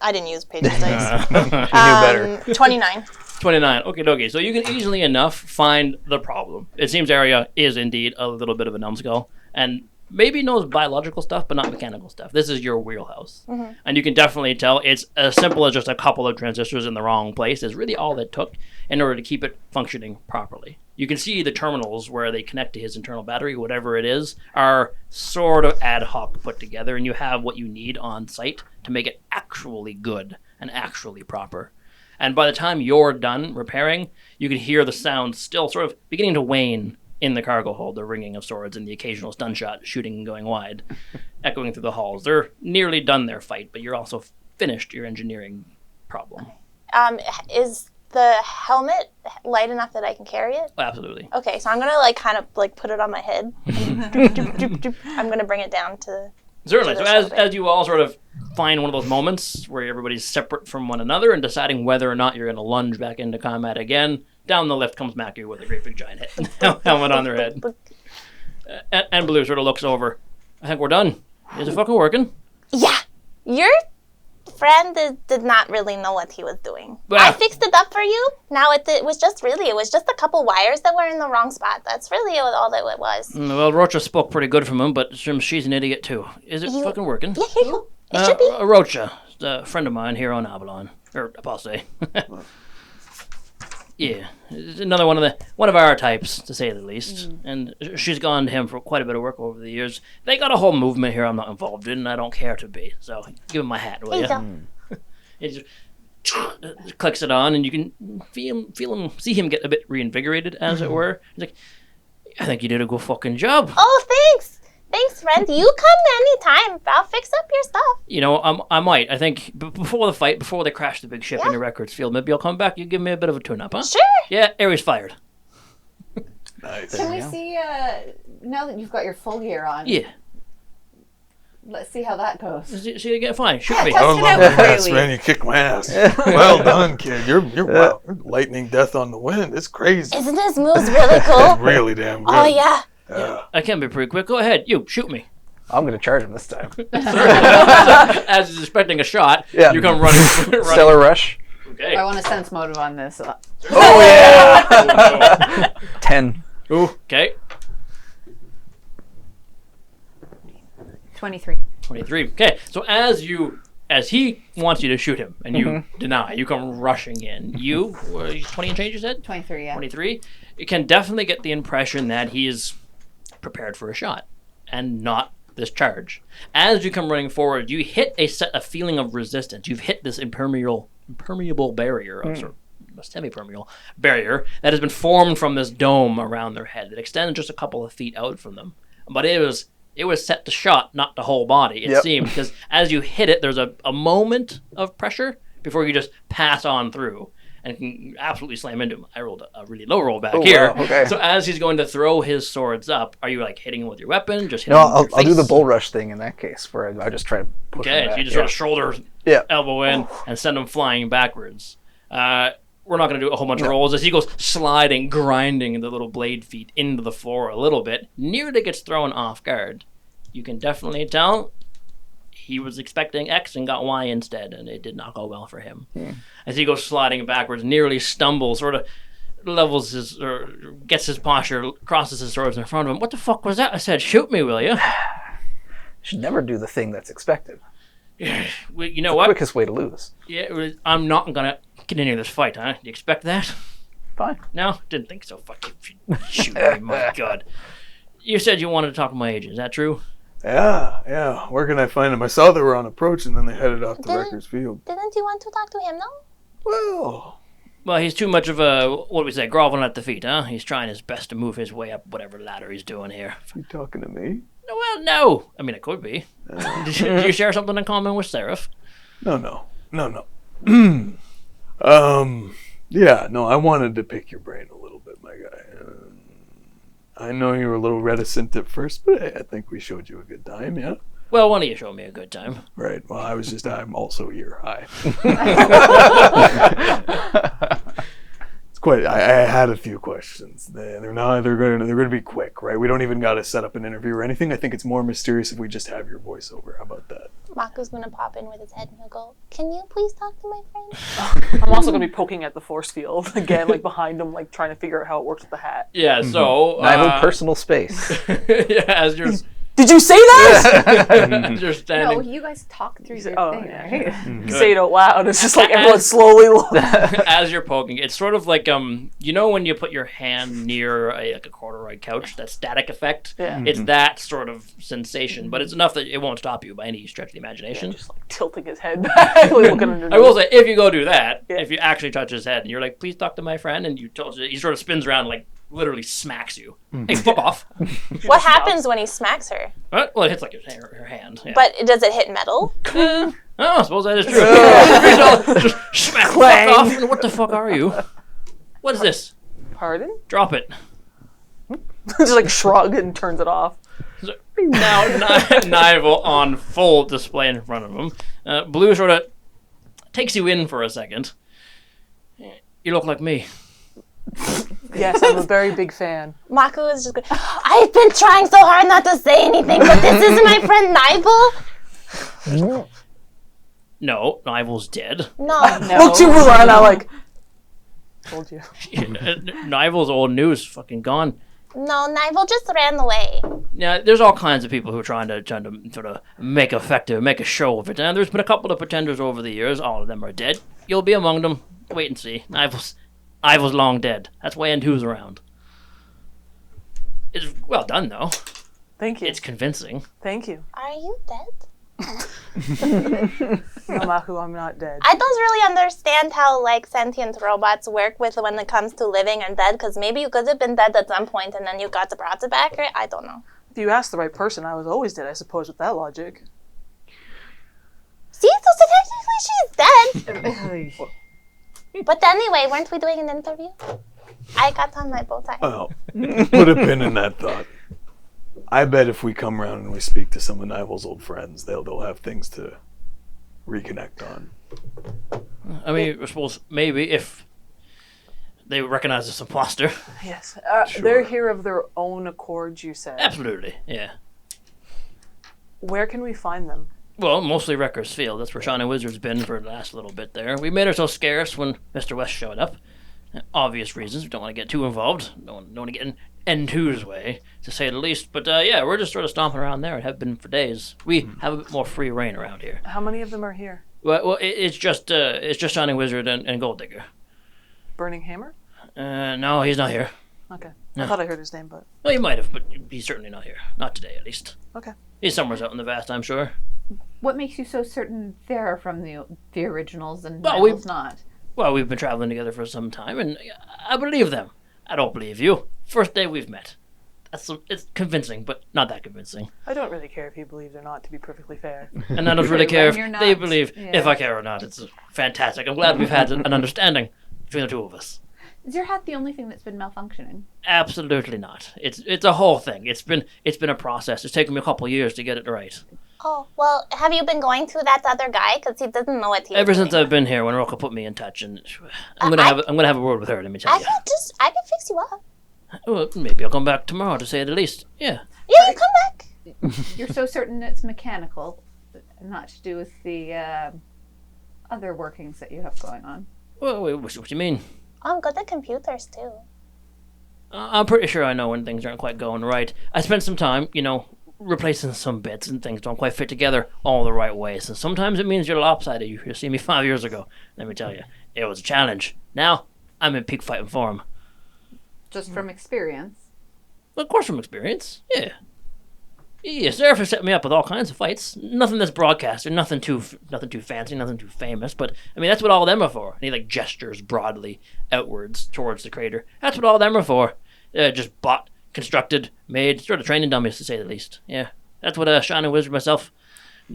I didn't use Paige's dice. He knew better. 29. 29. Okay, okay. So you can easily enough find the problem. It seems Arya is indeed a little bit of a numbskull, and maybe knows biological stuff, but not mechanical stuff. This is your wheelhouse. And you can definitely tell it's as simple as just a couple of transistors in the wrong place is really all it took in order to keep it functioning properly. You can see the terminals where they connect to his internal battery, whatever it is, are sort of ad hoc put together, and you have what you need on site to make it actually good and actually proper. And by the time you're done repairing, you can hear the sound still sort of beginning to wane in the cargo hold, the ringing of swords and the occasional stun shot shooting and going wide, echoing through the halls. They're nearly done their fight, but you're also finished your engineering problem. Is the helmet light enough that I can carry it? Oh, absolutely. Okay, so I'm gonna kind of put it on my head. Doop, doop, doop, doop. I'm gonna bring it down to. Certainly. to So the shoulder. as you all sort of find one of those moments where everybody's separate from one another and deciding whether or not you're going to lunge back into combat again, down the lift comes Maku with a great big giant helmet on their head. And Blue sort of looks over. I think we're done. Is it fucking working? Yeah, your friend did not really know what he was doing. Well- I fixed it up for you. Now it was just a couple wires that were in the wrong spot. That's really all that it was. Well, Rocha spoke pretty good from him, but she's an idiot too. Is it fucking working? Yeah, here you go. It should be. Rocha, a friend of mine here on Avalon, or Apostae. Yeah, it's another one of our types, to say the least. And she's gone to him for quite a bit of work over the years. They got a whole movement here I'm not involved in, and I don't care to be. So give him my hat, will Here you you? go. It just clicks it on, and you can see him get a bit reinvigorated, as it were. He's like, I think you did a good fucking job. Oh, thanks. Thanks, friend. You come anytime. I'll fix up your stuff. You know, I might. I think before the fight, before they crash the big ship in the records field, maybe I'll come back. You give me a bit of a tune-up, huh? Sure. Yeah, Ares fired. Nice. Can we see, now that you've got your full gear on, Yeah. let's see how that goes. See you again. Fine. Shoot me. Test I it love out that, freely. man. You kicked my ass. Well done, kid. You're wow. You're lightning death on the wind. It's crazy. Isn't this moves really cool? Really damn good. Oh, yeah. I can be pretty quick. Go ahead. You, shoot me. I'm going to charge him this time. As he's expecting a shot, Yeah. you come running. Stellar Rush. Okay. I want to sense motive on this. Oh, yeah! 10. Ooh, okay. 23. 23. Okay. So as he wants you to shoot him, and you deny, you come rushing in. You, 20 and change, you said? 23, yeah. 23. You can definitely get the impression that he is prepared for a shot, and not this charge. As you come running forward, you hit a feeling of resistance. You've hit this impermeable barrier, of sort of a semi-permeable barrier that has been formed from this dome around their head that extends just a couple of feet out from them. But it was set to shot, not the whole body, it seemed, because as you hit it, there's a moment of pressure before you just pass on through and can absolutely slam into him. I rolled a really low roll back here. Wow, okay. So as he's going to throw his swords up, are you like hitting him with your weapon? Just hitting No, him with your I'll do the face? bull rush thing in that case, where I just try to push him Okay, back. so you just sort of shoulder, Yeah. elbow in, and send him flying backwards. We're not going to do a whole bunch of rolls as he goes sliding, grinding the little blade feet into the floor a little bit. Nearly gets thrown off guard. You can definitely tell he was expecting X and got Y instead, and it did not go well for him. As he goes sliding backwards, nearly stumbles, sort of levels his, or gets his posture, crosses his swords in front of him. What the fuck was that? I said, shoot me, will you? Should never do the thing that's expected. Well, you know what? Quickest way to lose. Yeah, I'm not gonna continue this fight, huh? Do you expect that? Fine. No? Didn't think so. Fuck you. Shoot me, my god. You said you wanted to talk to my agent, is that true? Yeah. Where can I find them? I saw they were on approach, and then they headed off to Didn't- Records Field. Didn't you want to talk to him, no? Well, Well, he's too much of a, what do we say, groveling at the feet, huh? He's trying his best to move his way up whatever ladder he's doing here. you talking to me? Well, no. I mean, it could be. Do you share something in common with Seraph? No. Yeah, no, I wanted to pick your brain a little bit, my guy. I know you were a little reticent at first, but hey, I think we showed you a good time, yeah? Well, why don't you show me a good time? Right. Well, I'm also here. Hi. It's quite. I had a few questions. They're going to be quick, right? We don't even got to set up an interview or anything. I think it's more mysterious if we just have your voiceover. How about that? Maku's gonna pop in with his head and he'll go, "Can you please talk to my friend?" I'm also gonna be poking at the force field again, like behind him, like trying to figure out how it works with the hat. Yeah, so... Naval personal space. yeah, as you're... Did you say that? as you're standing... No, you guys talk through your Oh, thing, yeah. right? You say it out loud. It's just like everyone slowly. As you're poking, it's sort of like you know when you put your hand near a corduroy couch, that static effect. Yeah. It's that sort of sensation, but it's enough that it won't stop you by any stretch of the imagination. Just like tilting his head back, like looking underneath. I will say, if you go do that, Yeah. if you actually touch his head and you're like, "Please talk to my friend," and he sort of spins around and like literally smacks you. Hey, fuck off! What happens when he smacks her? What? Well, it hits like her hand. Yeah. But does it hit metal? Oh, I suppose that is true. Just smack, fuck off. And what the fuck are you? What is this? Pardon? Drop it. Just like shrug and turns it off. So, now, Nival on full display in front of him. Blue sort of takes you in for a second. You look like me. Yes, I'm a very big fan. Maku is just going, "I've been trying so hard not to say anything, but this isn't my friend Nibel." No, Nival's dead. No. Look to Rulana like, told you. Nival's old news fucking gone. No, Nibel just ran away. Now, there's all kinds of people who are trying to sort of make a show of it. And there's been a couple of pretenders over the years. All of them are dead. You'll be among them. Wait and see. Nival's long dead. That's why N2's around. It's well done, though. Thank you. It's convincing. Thank you. Are you dead? No, Maku, I'm not dead. I don't really understand how like sentient robots work with when it comes to living and dead, because maybe you could have been dead at some point and then you got brought back, right? I don't know. If you asked the right person, I was always dead, I suppose, with that logic. See, so technically she's dead. But anyway, weren't we doing an interview? I got on my bow tie. Well, put a pin in that thought. I bet if we come around and we speak to some of Nival's old friends, they'll have things to reconnect on. I mean, I suppose maybe if they recognize this imposter. Yes. Sure. They're here of their own accord, you said. Absolutely, yeah. Where can we find them? Well, mostly Wrecker's Field. That's where Shauna Wizard's been for the last little bit there. We made ourselves scarce when Mr. West showed up. Obvious reasons. We don't want to get too involved. Don't want to get in N2's way, to say the least. But yeah, we're just sort of stomping around there and have been for days. We have a bit more free reign around here. How many of them are here? Well, it's just Shauna Wizard and Gold Digger. Burning Hammer? No, he's not here. Okay. No. I thought I heard his name, but... Well, he might have, but he's certainly not here. Not today, at least. Okay. He's somewhere out in the vast, I'm sure. What makes you so certain they're from the originals and Well, Niall's not? Well, we've been traveling together for some time, and I believe them. I don't believe you. First day we've met. It's convincing, but not that convincing. I don't really care if he believes or not, to be perfectly fair. And I don't really care if When you're they not, believe, yeah. if I care or not. It's fantastic. I'm glad we've had an understanding between the two of us. Is your hat the only thing that's been malfunctioning? Absolutely not. It's a whole thing. It's been a process. It's taken me a couple of years to get it right. Oh, well, have you been going to that other guy? Because he doesn't know what he's Ever doing. since I've been here, when Roka put me in touch, and I'm gonna have a word with her. Let me tell I you. can fix you up. Well, maybe I'll come back tomorrow, to say the least. Yeah. Yeah, you come back. You're so certain it's mechanical, not to do with the other workings that you have going on. Well, wait, what do you mean? I'm good at computers, too. I'm pretty sure I know when things aren't quite going right. I spent some time, replacing some bits and things don't quite fit together all the right ways. And sometimes it means you're lopsided. You see me 5 years ago. Let me tell you, it was a challenge. Now, I'm in peak fighting form. Just from experience. Well, of course from experience, yeah. Yeah, Seraph has set me up with all kinds of fights. Nothing that's broadcast, or nothing too fancy, nothing too famous. But, I mean, that's what all of them are for. And he, gestures broadly outwards towards the crater. That's what all of them are for. Just bought, constructed, made, sort of training dummies, to say the least. Yeah, that's what Shining Wizard, myself,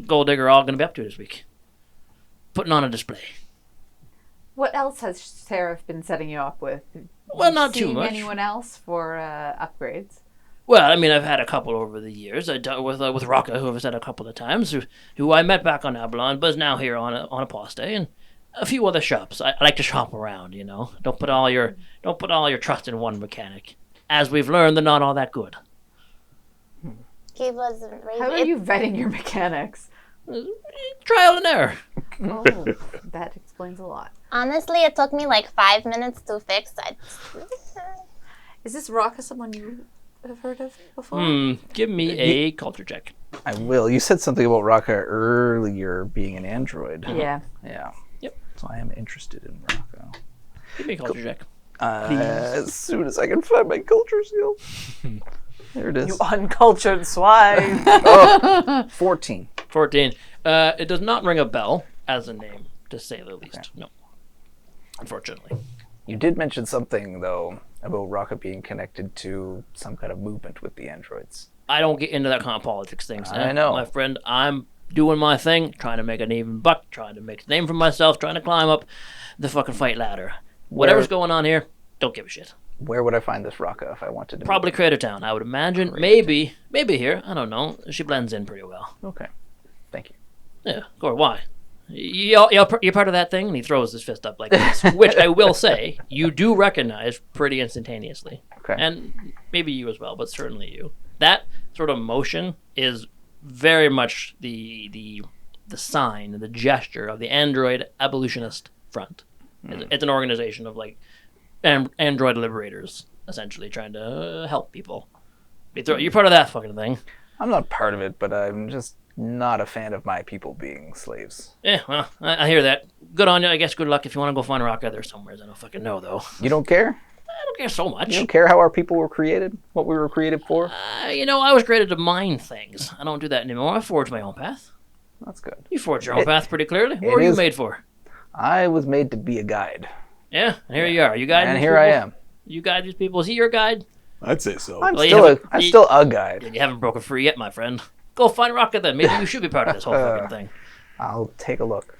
Gold Digger are all going to be up to this week. Putting on a display. What else has Seraph been setting you up with? Well, not too Seeing much. anyone else for upgrades? Well, I mean, I've had a couple over the years. I dealt with Rocca, who I've said a couple of times, who I met back on Avalon, but is now here on Apostae, and a few other shops. I like to shop around, you know. Don't put all your trust in one mechanic. As we've learned, they're not all that good. He wasn't raised. How are you vetting your mechanics? Trial and error. Oh, that explains a lot. Honestly, it took me like 5 minutes to fix. Is this Rocca someone you have heard of before? Give me a culture check. I will. You said something about Rocca earlier being an android. Yeah. Yeah. Yep. So I am interested in Rocca. Give me a culture check. As soon as I can find my culture skill. There it is. You uncultured swine. 14. 14. It does not ring a bell as a name, to say the least. No. Unfortunately. You did mention something, though, about Rocca being connected to some kind of movement with the androids. I don't get into that kind of politics things. I know. My friend, I'm doing my thing, trying to make an even buck, trying to make a name for myself, trying to climb up the fucking fight ladder. Whatever's going on here, don't give a shit. Where would I find this Rocca if I wanted to? Probably Crater Town, I would imagine. Maybe here. I don't know. She blends in pretty well. Okay. Thank you. Yeah, or why? You're part of that thing? And he throws his fist up like this, which I will say, you do recognize pretty instantaneously. Okay. And maybe you as well, but certainly you. That sort of motion is very much the sign, the gesture of the Android Abolitionist Front. It's an organization of like Android liberators, essentially trying to help people. You're part of that fucking thing. I'm not part of it, but I'm just not a fan of my people being slaves. Yeah, well, I hear that. Good on you. I guess good luck if you want to go find Rocca there somewhere. I don't fucking know, though. You don't care? I don't care so much. You don't care how our people were created? What we were created for? I was created to mine things. I don't do that anymore. I forged my own path. That's good. You forged your own path pretty clearly. What were you made for? I was made to be a guide. Yeah, and here you are. You guide And these here people? I am. You guide these people. Is he your guide? I'd say so. I'm Well, still a guide. You haven't broken free yet, my friend. Go find Rocca then. Maybe you should be part of this whole fucking thing. I'll take a look.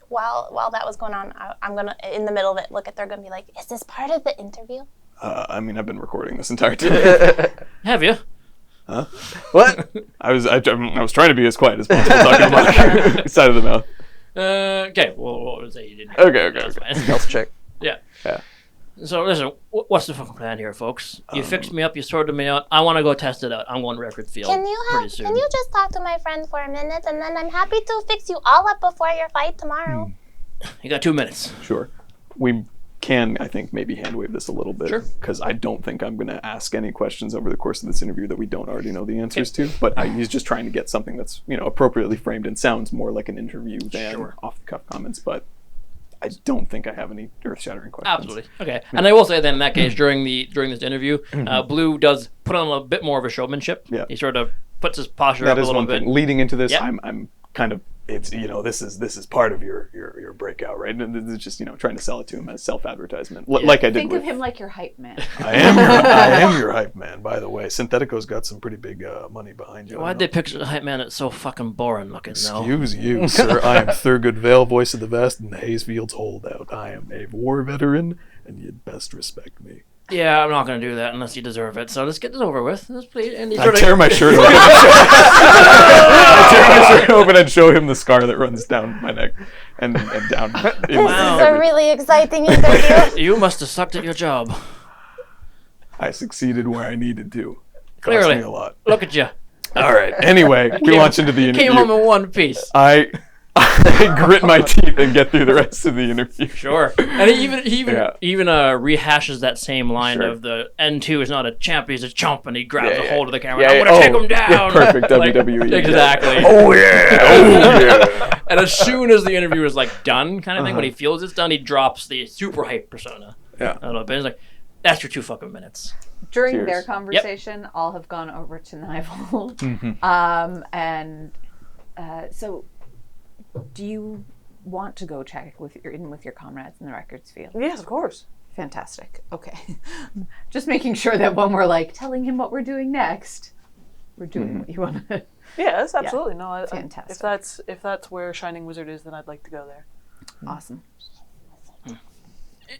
While that was going on, I'm gonna, in the middle of it, look at. They're gonna be like, "Is this part of the interview?" I mean, I've been recording this entire time. Have you? Huh? What? I was trying to be as quiet as possible, talking about side of the mouth. Okay. Well, what was that you didn't? Okay. That's fine. Health check. Yeah. Yeah. So listen, what's the fucking plan here, folks? You fixed me up, you sorted me out. I want to go test it out. I'm going to record field pretty soon. Can you just talk to my friend for a minute, and then I'm happy to fix you all up before your fight tomorrow. You got 2 minutes. Sure. We can, I think, maybe hand wave this a little bit. Sure. Because I don't think I'm going to ask any questions over the course of this interview that we don't already know the answers to. But he's just trying to get something that's, appropriately framed and sounds more like an interview than off-the-cuff comments. But I don't think I have any earth-shattering questions. Absolutely. Okay. And I will say then, in that case, during this interview, Blue does put on a bit more of a showmanship. Yeah. He sort of puts his posture That up a is little one bit. thing. Leading into this, Yep. I'm kind of, it's, this is part of your breakout, right? And it's just, trying to sell it to him as self-advertisement, like I did Think with... of him like your hype man. I am your hype man, by the way. Synthetico's got some pretty big money behind you. Why'd they picture the hype man? It's so fucking boring looking, though. Excuse you, sir. I am Thurgood Vale, voice of the vast, and the Hayesfields holdout. I am a war veteran, and you'd best respect me. Yeah, I'm not going to do that unless you deserve it. So let's get this over with. Let's please. And he I sort of, tear my shirt open. I tear my shirt open and show him the scar that runs down my neck and down. This is a really exciting interview. You must have sucked at your job. I succeeded where I needed to. Clearly. Cost me a lot. Look at you. All right. Anyway, we launch into the interview. Came home in one piece. I grit my teeth and get through the rest of the interview. Sure. And he even Yeah. rehashes that same line Sure. of the N2 is not a champ, he's a chump, and he grabs Yeah, a yeah. hold of the camera. Yeah, I'm yeah. going to take Oh, him down. yeah, perfect Like, WWE. Exactly. Oh yeah. Oh yeah. And as soon as the interview is like done, kind of thing, when he feels it's done, he drops the super hype persona. Yeah. I don't know, but he's like, that's your 2 fucking minutes. During Cheers. their conversation, all have gone over to Nival. So, do you want to go check with your comrades in the records field? Yes, of course. Fantastic. Okay. Just making sure that when we're like telling him what we're doing next, we're doing what you want to. Yes, absolutely. No, Fantastic. if that's where Shining Wizard is, then I'd like to go there. Awesome.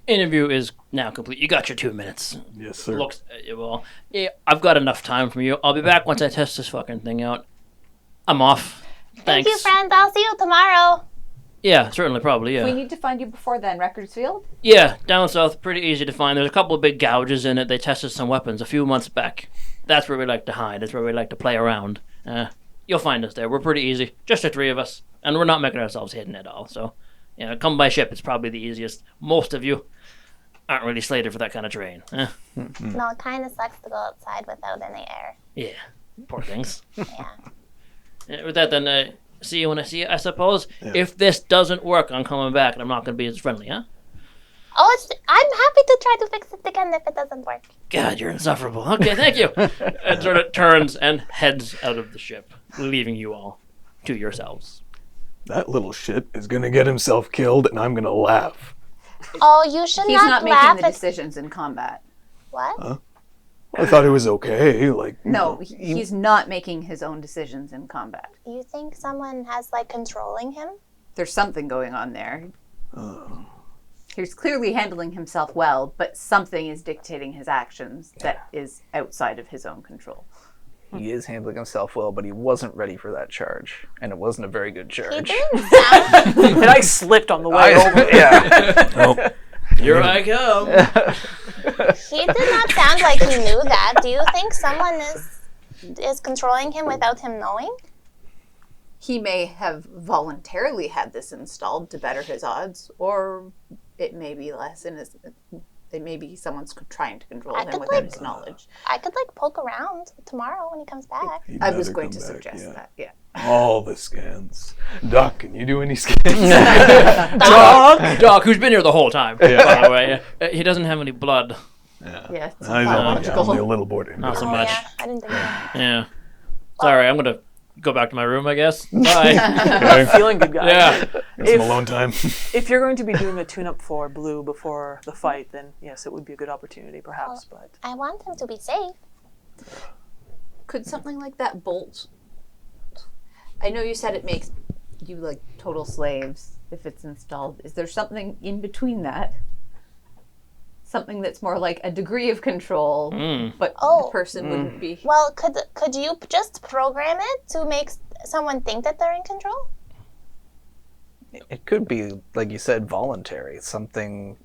Interview is now complete. You got your 2 minutes. Yes, sir. Looks well. Yeah, I've got enough time from you. I'll be back once I test this fucking thing out. I'm off. Thank Thanks. you, friend. I'll see you tomorrow. Yeah, certainly, probably. Yeah. We need to find you before then, Records Field. Yeah, down south, pretty easy to find. There's a couple of big gouges in it. They tested some weapons a few months back. That's where we like to hide. That's where we like to play around. You'll find us there. We're pretty easy. Just the 3 of us. And we're not making ourselves hidden at all. So, come by ship. It's probably the easiest. Most of you aren't really slated for that kind of terrain. No, it kind of sucks to go outside without any air. Yeah, poor things. Yeah. With that, then, see you when I see you, I suppose. Yeah. If this doesn't work, I'm coming back, and I'm not going to be as friendly, huh? Oh, I'm happy to try to fix it again if it doesn't work. God, you're insufferable. Okay, thank you. And sort of turns and heads out of the ship, leaving you all to yourselves. That little shit is gonna get himself killed, and I'm gonna laugh. Oh, you should He's not not laugh making the at... decisions in combat. What? I thought it was okay. Like, No, he's not making his own decisions in combat. You think someone has, controlling him? There's something going on there. He's clearly handling himself well, but something is dictating his actions that is outside of his own control. He is handling himself well, but he wasn't ready for that charge, and it wasn't a very good He charge. didn't sound... And I slipped on the way over. Yeah. Here I come. He did not sound like he knew that. Do you think someone is controlling him without him knowing? He may have voluntarily had this installed to better his odds, or it may be less, and it may be someone's trying to control I him could, without his knowledge. I could poke around tomorrow when he comes back. he I was better going come to back, suggest yeah. that, yeah. All the scans. Doc, can you do any scans? Doc, who's been here the whole time, by the way. He doesn't have any blood. Yeah, it's He's biological. only a little bored. Not so Oh, much. yeah, I didn't think of that. Yeah. Sorry, I'm going to go back to my room, I guess. Bye. Okay. Feeling good, guys. Yeah. Get some alone time. If you're going to be doing a tune-up for Blue before the fight, then yes, it would be a good opportunity, perhaps. But I want him to be safe. Could something like that bolt? I know you said it makes you total slaves if it's installed. Is there something in between that? Something that's more like a degree of control, but the person wouldn't be. Well, could you just program it to make someone think that they're in control? It could be, like you said, voluntary. Something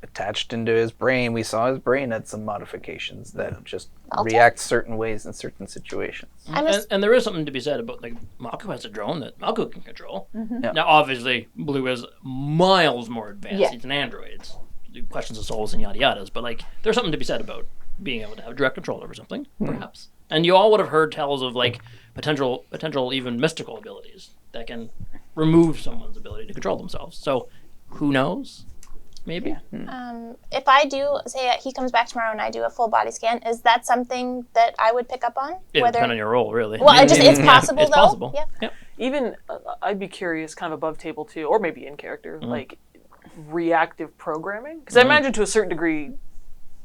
attached into his brain. We saw his brain had some modifications that just react certain ways in certain situations. And there is something to be said about, Maku has a drone that Maku can control. Mm-hmm. Now, obviously, Blue is miles more advanced. Yeah. He's an android. It's questions of souls and yada yadas. But, there's something to be said about being able to have direct control over something, perhaps. And you all would have heard tales of, potential even mystical abilities that can remove someone's ability to control themselves. So, who knows? Maybe. Yeah. If I do, say he comes back tomorrow and I do a full body scan, is that something that I would pick up on? It depends on your role, really. Well, it's possible, It's though. possible. Yeah. Yep. even I'd be curious, kind of above table too, or maybe in character, reactive programming. Because I imagine to a certain degree,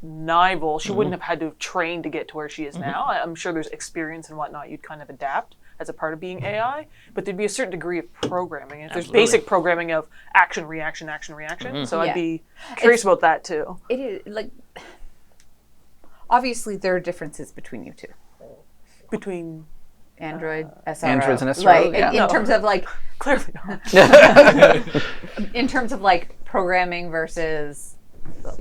Nival, she wouldn't have had to have trained to get to where she is now. I'm sure there's experience and whatnot you'd kind of adapt as a part of being AI, but there'd be a certain degree of programming. And if there's basic programming of action, reaction, action, reaction. So I'd be curious about that too. It is obviously there are differences between you two. Between Android, SRO. Androids and SRO, in terms of clearly not. in terms of programming versus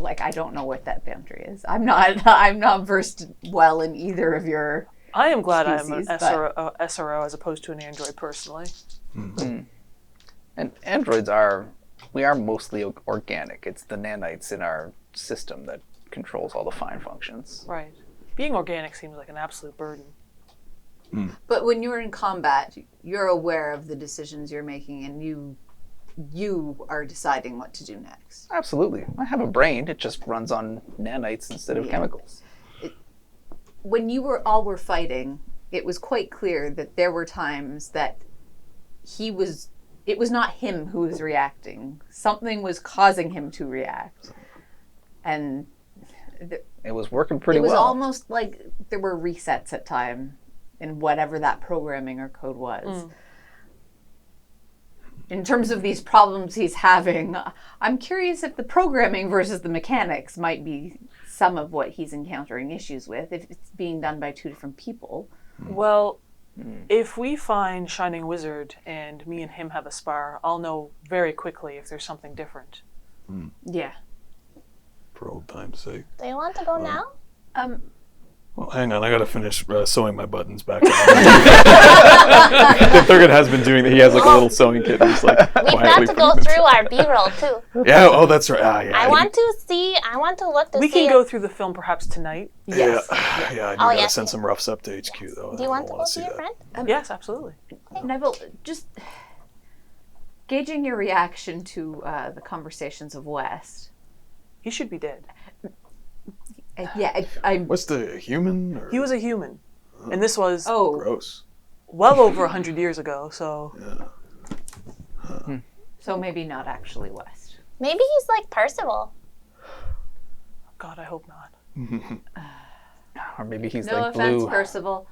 I don't know what that boundary is. I'm not versed well in either of your I am glad species, I'm an SRO as opposed to an android personally. And androids are mostly organic. It's the nanites in our system that controls all the fine functions. Right. Being organic seems like an absolute burden. But when you're in combat, you're aware of the decisions you're making, and you are deciding what to do next. Absolutely. I have a brain. It just runs on nanites instead of chemicals. When you were fighting, it was quite clear that there were times that it was not him who was reacting. Something was causing him to react. And It was working pretty it was well. almost like there were resets at time in whatever that programming or code was. in terms of these problems he's having, I'm curious if the programming versus the mechanics might be some of what he's encountering issues with, if it's being done by two different people. Well, if we find Shining Wizard and me and him have a spar, I'll know very quickly if there's something different. Yeah. For old time's sake. Do you want to go now? Well, hang on. I gotta finish sewing my buttons back on. Thurgood has been doing that. He has like a little sewing kit. And he's like We've got quietly to go putting them through our B-roll too. Yeah. Oh, that's right. Ah, yeah. I want to look to We see. can go through the film perhaps tonight. Yes. Yeah. I do Oh, gotta yes. send some roughs up to HQ though. Do you want to go wanna see your that. friend? Yes, absolutely. Neville, just gauging your reaction to the conversations of West. He should be dead. I'm What's the human? Or? He was a human. And this was Gross. well over 100 years ago, so... so maybe not actually West. Maybe he's like Percival. God, I hope not. Or maybe he's No like offense, blue. Percival.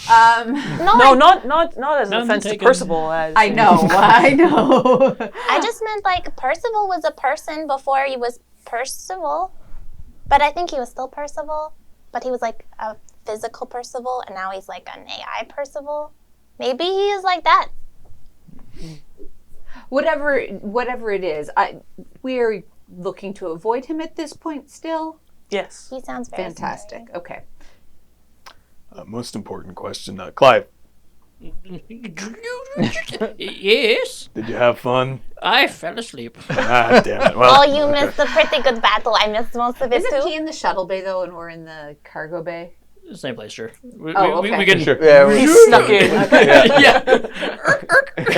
No, not as an None offense to taken. Percival as... I know. I just meant like Percival was a person before he was Percival. But I think he was still Percival. But he was like a physical Percival, and now he's like an AI Percival. Maybe he is like that. Whatever it is, we're looking to avoid him at this point still. Yes. He sounds very Fantastic. Okay. Most important question, Clive. Yes, Did you have fun? I fell asleep. Ah, damn it. Well, Oh, you missed a pretty good battle. I missed most of it Isn't too. he in the shuttle bay though, and we're in the cargo bay? Same place, sure. We Okay. can. sure. Yeah, He snuck in. Yeah.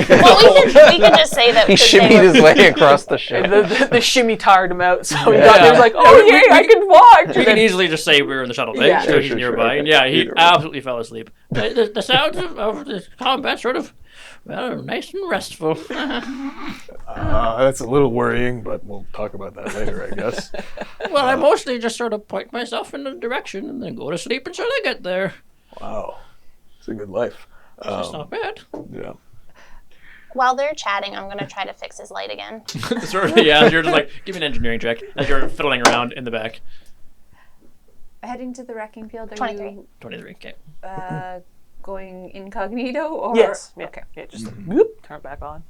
Well, we could just say that. he shimmied his way across the ship. The shimmy tired him out, so he Yeah. got there, was like, oh We- yay, I can watch! We can easily just say we were in the shuttle bay, Yeah. so he's Sure, nearby. okay. And yeah, he Either way. absolutely fell asleep. The sounds of the combat sort of, well, nice and restful. That's a little worrying, but we'll talk about that later, I guess. Well, I mostly just sort of point myself in a direction and then go to sleep until I get there. Wow. It's a good life. That's not bad. Yeah. While they're chatting, I'm gonna try to fix his light again. Sort of, yeah, you're just like, give me an engineering check as you're fiddling around in the back. Heading to the wrecking field. Are 23. you 23, okay. going incognito or? Yes. Yeah. Okay. Yeah, just whoop, turn it back on.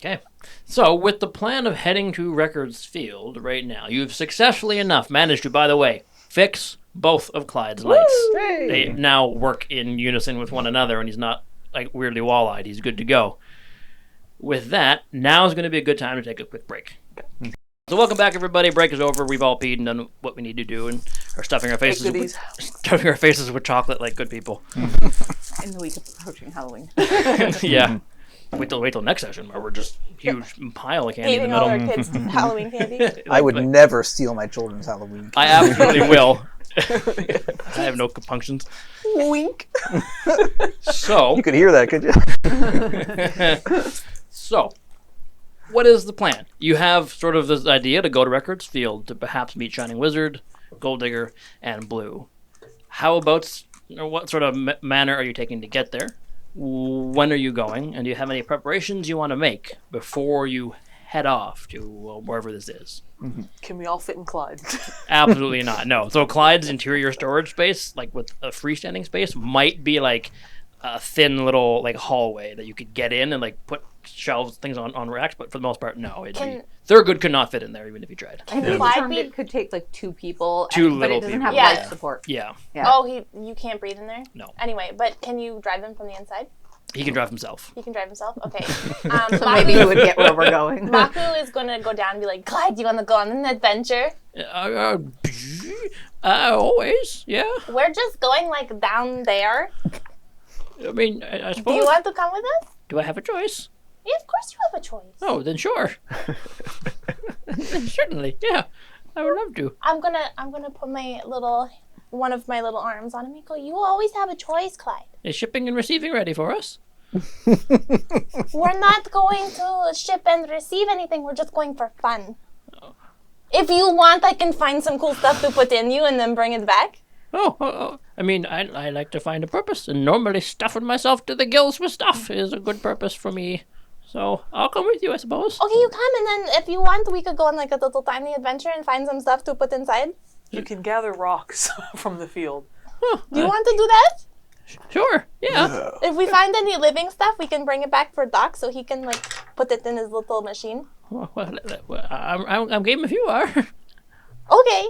Okay. So, with the plan of heading to Records Field right now, you've successfully enough managed to, by the way, fix both of Clyde's lights. They now work in unison with one another, and he's not like weirdly wall-eyed. He's good to go. With that, now is going to be a good time to take a quick break. So welcome back, everybody. Break is over. We've all peed and done what we need to do, and are stuffing our faces goodies. with chocolate like good people. In the week of approaching Halloween. Yeah. Wait till next session where we're just huge pile of candy in the Eating all middle. our kids' Halloween candy. I would never steal my children's Halloween. I absolutely will. I have no compunctions. Wink. So, You could hear that, could you? so, what is the plan? You have sort of this idea to go to Records Field to perhaps meet Shining Wizard, Gold Digger, and Blue. How about, or what sort of manner are you taking to get there? When are you going? And do you have any preparations you want to make before you head off to wherever this is? Can we all fit in Clyde? Absolutely not. No. So Clyde's interior storage space, like with a freestanding space, might be like a thin little like hallway that you could get in and like put shelves, things on racks. But for the most part, no. Thurgood could not fit in there even if he tried. I think Clyde determined be- it could take like two people, Two but little it doesn't people. have Yeah. life support. Yeah, Yeah. Oh, you can't breathe in there? No. Anyway, but can you drive them from the inside? he can drive himself. He can drive himself? Okay. So maybe you would get where we're going. Maku is going to go down and be like, Clyde, you want to go on an adventure? Always, yeah. We're just going like down there. I mean, I Do suppose. you want to come with us? Do I have a choice? Yeah, of course you have a choice. Oh, then sure. Certainly, yeah. I would love to. I'm gonna put one of my little arms on him and go, you always have a choice, Clyde. Is shipping and receiving ready for us? We're not going to ship and receive anything. We're just going for fun. If you want, I can find some cool stuff to put in you and then bring it back. Oh. I mean, I like to find a purpose, and normally stuffing myself to the gills with stuff is a good purpose for me. So I'll come with you, I suppose. Okay, you come, and then if you want, we could go on like a little tiny adventure and find some stuff to put inside. You can gather rocks from the field. Do you want to do that? Sure. Yeah. If we find any living stuff, we can bring it back for Doc so he can like put it in his little machine. Well, I'm game if you are. Okay.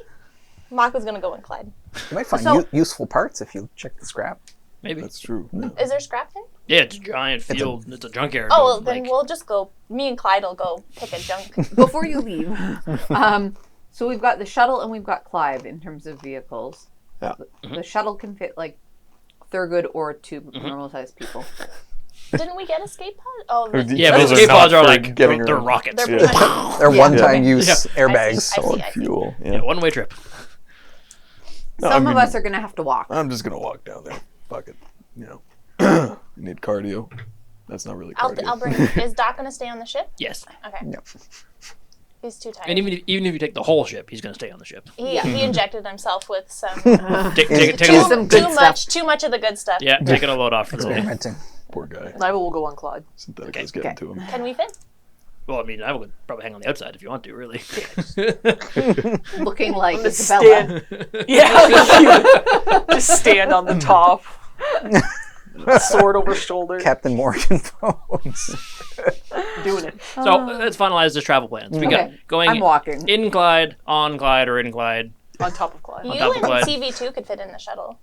Maku's gonna go and Clyde. You might find So- useful parts if you check the scrap. Maybe. That's true. Is there scrap there? Yeah, it's a giant field. It's a junkyard. Oh, well, of, then like- we'll just go. Me and Clyde will go pick a junk. Before you leave, so we've got the shuttle and we've got Clive in terms of vehicles. Yeah. The shuttle can fit like Thurgood or two normal-sized people. Didn't we get escape pod? Oh, Yeah, but Those are escape pods not are for like getting they're around. rockets. they're pretty much. They're one-time use Yeah. airbags. I see. Fuel. Yeah, one-way trip. No, Some I of mean, us are going to have to walk. I'm just gonna walk down there. Fuck it. You know, you need cardio. That's not really cardio. I'll bring. Is Doc gonna stay on the ship? Yes. Okay. Yep. He's too tired. And even if you take the whole ship, he's going to stay on the ship. He injected himself with some Take Too- a, some good stuff. too much of the good stuff. yeah, taking a load off for the day. Experimenting. Poor guy. Niva will go on Clyde. Synthetic is getting Okay. to him. Can we fit? Well, I mean, I would probably hang on the outside if you want to, really. Looking like I'm gonna Isabella. stand. Yeah, just stand on the top. Sword over shoulder. Captain Morgan pose. Doing it. So let's finalize the travel plans. We got Okay, going I'm walking. in Clyde, on Clyde, or in Clyde. On top of Clyde. You top of and Clyde. CV2 could fit in the shuttle.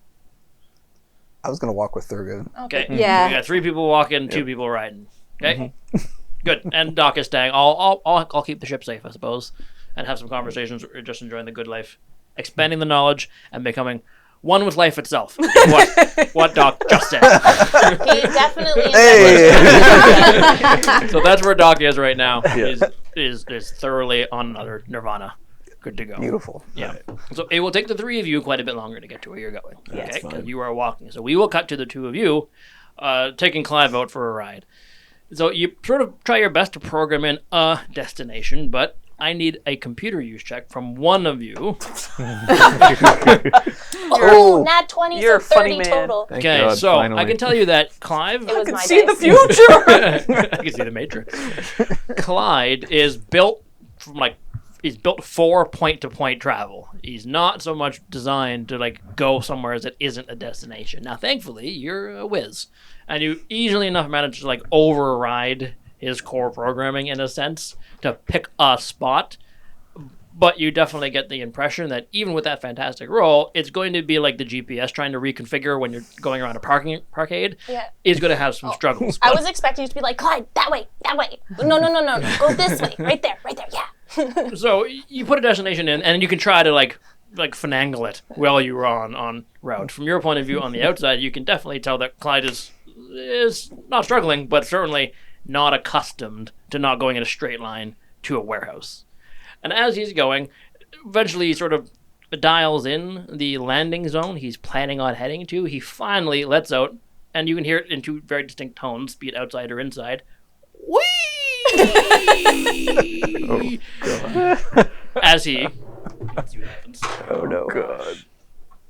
I was gonna walk with Thurgood. Okay. Yeah. We got 3 people walking, 2 people riding. Okay. Good. And Doc is staying. I'll keep the ship safe, I suppose, and have some conversations. Just enjoying the good life, expanding the knowledge, and becoming one with life itself. What Doc just said. He definitely. So that's where Doc is right now. Yeah. Is thoroughly on another nirvana. Good to go. Beautiful. Yeah. So it will take the 3 of you quite a bit longer to get to where you're going. Yes. Okay. Because you are walking. So we will cut to the 2 of you, taking Clive out for a ride. So you sort of try your best to program in a destination, but I need a computer use check from one of you. Oh, nat 20, You're so a funny 30 man. total. Thank Okay, God, so finally. I can tell you that Clive. It was I my can see the dice. future. I can see the Matrix. Clyde is built from he's built for point-to-point travel. He's not so much designed to go somewhere that isn't a destination. Now, thankfully, you're a whiz, and you easily enough manage to override his core programming in a sense to pick a spot. But you definitely get the impression that even with that fantastic roll, it's going to be like the GPS trying to reconfigure when you're going around a parkade. Yeah. Is going to have some struggles. I was expecting you to be like, Clyde, that way. No. Go this way. Right there, yeah. So you put a destination in, and you can try to finagle it while you are on route. From your point of view, on the outside, you can definitely tell that Clyde is not struggling, but certainly not accustomed to not going in a straight line to a warehouse. And as he's going, eventually he sort of dials in the landing zone he's planning on heading to. He finally lets out, and you can hear it in 2 very distinct tones, be it outside or inside. Whee! As he... Let's see what happens. Oh no. God.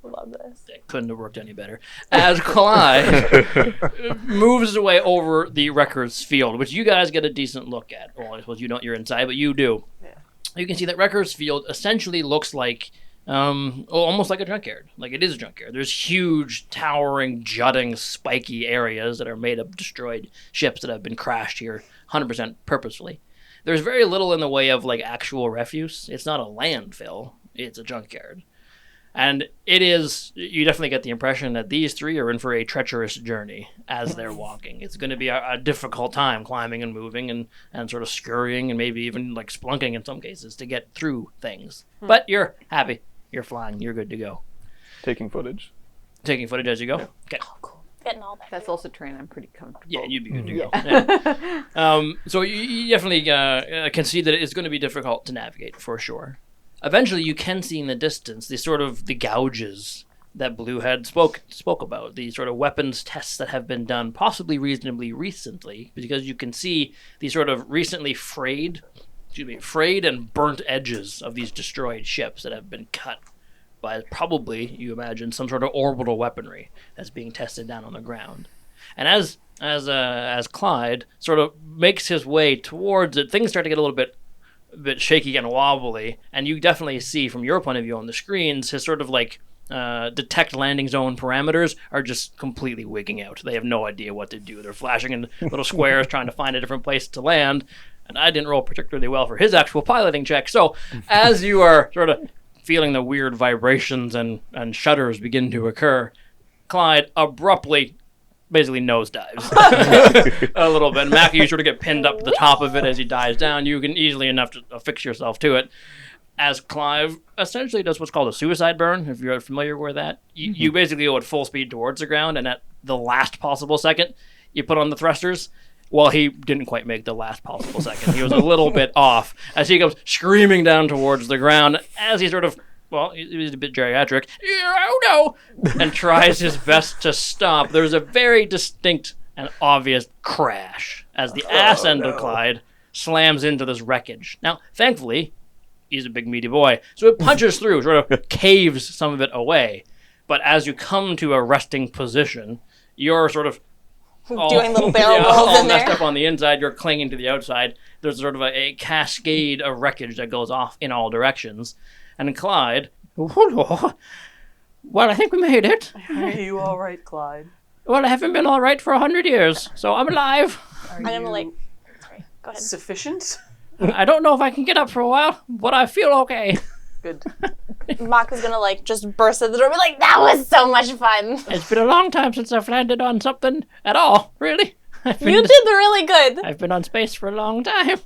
Love this. That couldn't have worked any better. As Clyde moves away over the Wrecker's Field, which you guys get a decent look at. Well, I suppose you're inside, but you do. Yeah. You can see that Wrecker's Field essentially looks like almost like a junkyard. Like it is a junkyard. There's huge, towering, jutting, spiky areas that are made of destroyed ships that have been crashed here 100% purposefully. There's very little in the way of actual refuse. It's not a landfill. It's a junkyard. And it is, you definitely get the impression that these 3 are in for a treacherous journey as they're walking. It's going to be a difficult time climbing and moving and sort of scurrying and maybe even splunking in some cases to get through things. But you're happy. You're flying. You're good to go. Taking footage. Taking footage as you go? Okay. Oh, cool. Getting all that. That's also terrain I'm pretty comfortable. Yeah, you'd be good to go. Yeah. So you definitely can see that it's going to be difficult to navigate for sure. Eventually, you can see in the distance the gouges that Bluehead spoke about, the sort of weapons tests that have been done, possibly reasonably recently, because you can see these sort of recently frayed and burnt edges of these destroyed ships that have been cut by probably, you imagine, some sort of orbital weaponry that's being tested down on the ground. And as as Clyde sort of makes his way towards it, things start to get a bit shaky and wobbly, and you definitely see from your point of view on the screens his sort of like detect landing zone parameters are just completely wigging out. They have no idea what to do. They're flashing in little squares trying to find a different place to land, and I didn't roll particularly well for his actual piloting check. So as you are sort of feeling the weird vibrations and shudders begin to occur, Clyde abruptly basically nosedives a little bit. And Maku, you sort of get pinned up to the top of it as he dives down. You can easily enough to affix yourself to it. As Clive essentially does what's called a suicide burn, if you're familiar with that. You basically go at full speed towards the ground, and at the last possible second, you put on the thrusters. Well, he didn't quite make the last possible second. He was a little bit off as he goes screaming down towards the ground as he sort of, well, he's a bit geriatric, oh no, and tries his best to stop. There's a very distinct and obvious crash as the ass end of Clyde slams into this wreckage. Now, thankfully, he's a big meaty boy, so it punches through, sort of caves some of it away. But as you come to a resting position, you're sort of doing little barrel rolls all in messed there. up on the inside. You're clinging to the outside. There's sort of a cascade of wreckage that goes off in all directions. And Clyde, well, I think we made it. Are you all right, Clyde? Well, I haven't been all right for 100 years, so I'm alive. Are I'm gonna you like, sorry, go ahead. sufficient? I don't know if I can get up for a while, but I feel okay. Good. Maku's gonna like just burst at the door and be like, that was so much fun. It's been a long time since I've landed on something at all, really. You did really good. I've been on space for a long time.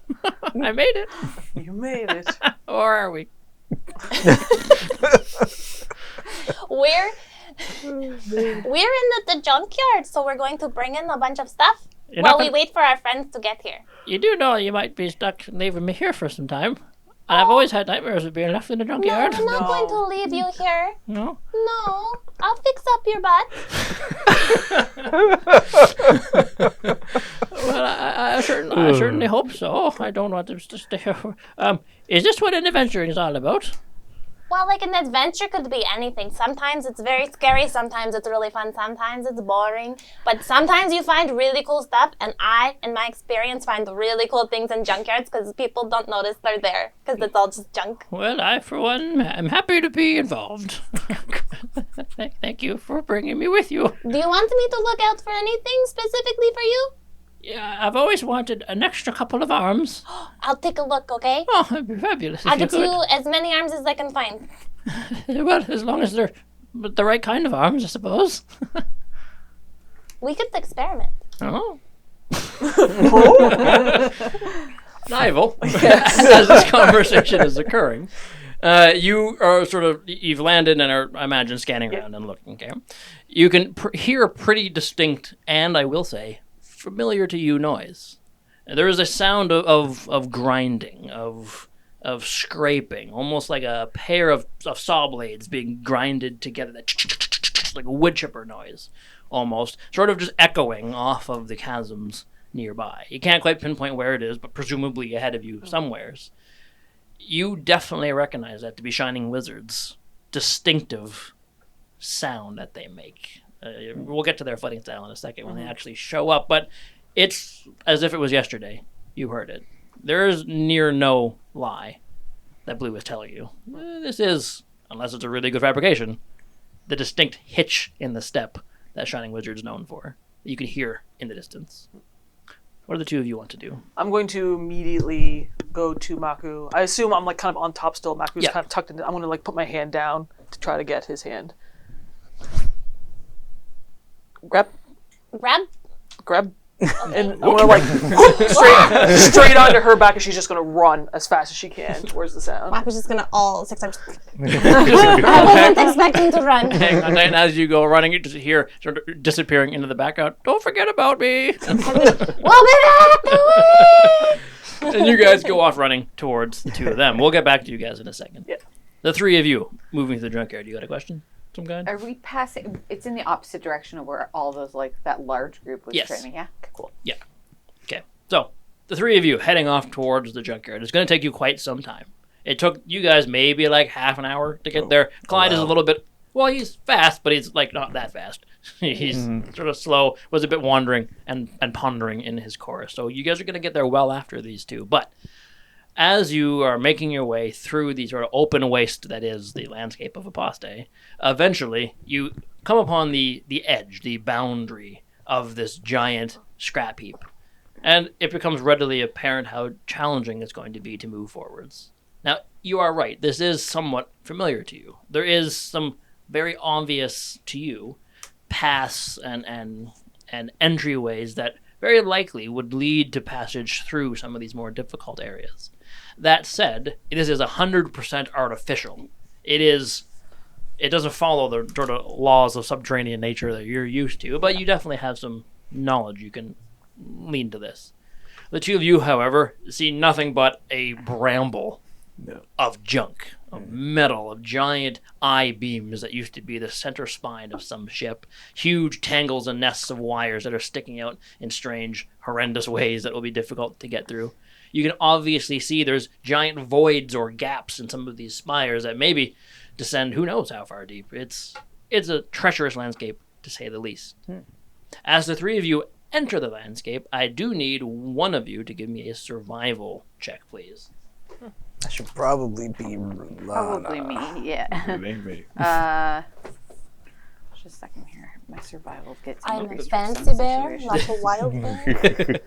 I made it. You made it. Or are we? We're in the junkyard, so we're going to bring in a bunch of stuff You're while not we gonna- wait for our friends to get here. You do know you might be stuck leaving me here for some time. I've always had nightmares of being left in a No, junkyard. I'm not No. going to leave you here. No? No, I'll fix up your butt. Well, I certainly hope so. I don't want to stay here. Is this what an adventure is all about? Well, like an adventure could be anything. Sometimes it's very scary, sometimes it's really fun, sometimes it's boring. But sometimes you find really cool stuff, and I, in my experience, find really cool things in junkyards because people don't notice they're there because it's all just junk. Well, I, for one, am happy to be involved. Thank you for bringing me with you. Do you want me to look out for anything specifically for you? Yeah, I've always wanted an extra couple of arms. I'll take a look, okay? Oh, that'd be fabulous if I'll you get could. you as many arms as I can find. Well, as long as they're the right kind of arms, I suppose. We could experiment. Oh. Nival, as this conversation is occurring, you are you've landed and are, I imagine, scanning around and looking, okay? You can hear a pretty distinct, and I will say, familiar to you noise. There is a sound of grinding, of scraping, almost like a pair of saw blades being grinded together, like a wood chipper noise, almost, sort of just echoing off of the chasms nearby. You can't quite pinpoint where it is, but presumably ahead of you somewheres. You definitely recognize that to be Shining Wizard's distinctive sound that they make. We'll get to their fighting style in a second when they actually show up, but it's as if it was yesterday you heard it. There is near no lie that Blue is telling you. This is, unless it's a really good fabrication, the distinct hitch in the step that Shining Wizard's known for, that you can hear in the distance. What do the two of you want to do? I'm going to immediately go to Maku. I assume I'm like kind of on top still. Maku's Yeah. kind of tucked in. I'm going to like put my hand down to try to get his hand. Grab. And I'm gonna like straight onto her back, and she's just gonna run as fast as she can towards the sound. Maku's just gonna all 6 times. I wasn't expecting to run. And as you go running, you just hear sort of disappearing into the background, "Don't forget about me!" We'll be back away. And you guys go off running towards the two of them. We'll get back to you guys in a second. Yeah. The three of you moving to the junkyard. You got a question? Some kind? Are we passing? It's in the opposite direction of where all those, like, that large group was Yes. training, yeah? Cool. Yeah. Okay. So, the three of you heading off towards the junkyard. It's going to take you quite some time. It took you guys maybe like half an hour to get there. Clyde is a little bit, well, he's fast, but he's like not that fast. He's sort of slow, was a bit wandering and pondering in his chorus. So you guys are going to get there well after these two. But as you are making your way through the sort of open waste that is the landscape of Apostae, eventually you come upon the edge, the boundary of this giant scrap heap. And it becomes readily apparent how challenging it's going to be to move forwards. Now, you are right. This is somewhat familiar to you. There is some very obvious to you paths and entryways that very likely would lead to passage through some of these more difficult areas. That said, this is 100% artificial. It doesn't follow the sort of laws of subterranean nature that you're used to, but you definitely have some knowledge you can lean to this. The two of you, however, see nothing but a bramble of junk, of metal, of giant I-beams that used to be the center spine of some ship, huge tangles and nests of wires that are sticking out in strange, horrendous ways that will be difficult to get through. You can obviously see there's giant voids or gaps in some of these spires that maybe descend who knows how far deep. It's a treacherous landscape, to say the least. As the three of you enter the landscape, I do need one of you to give me a survival check, please. That should probably be Probably me, yeah. It ain't me. Just a second here. My survival gets I'm a increased for fancy some bear, situations. not a wild bear.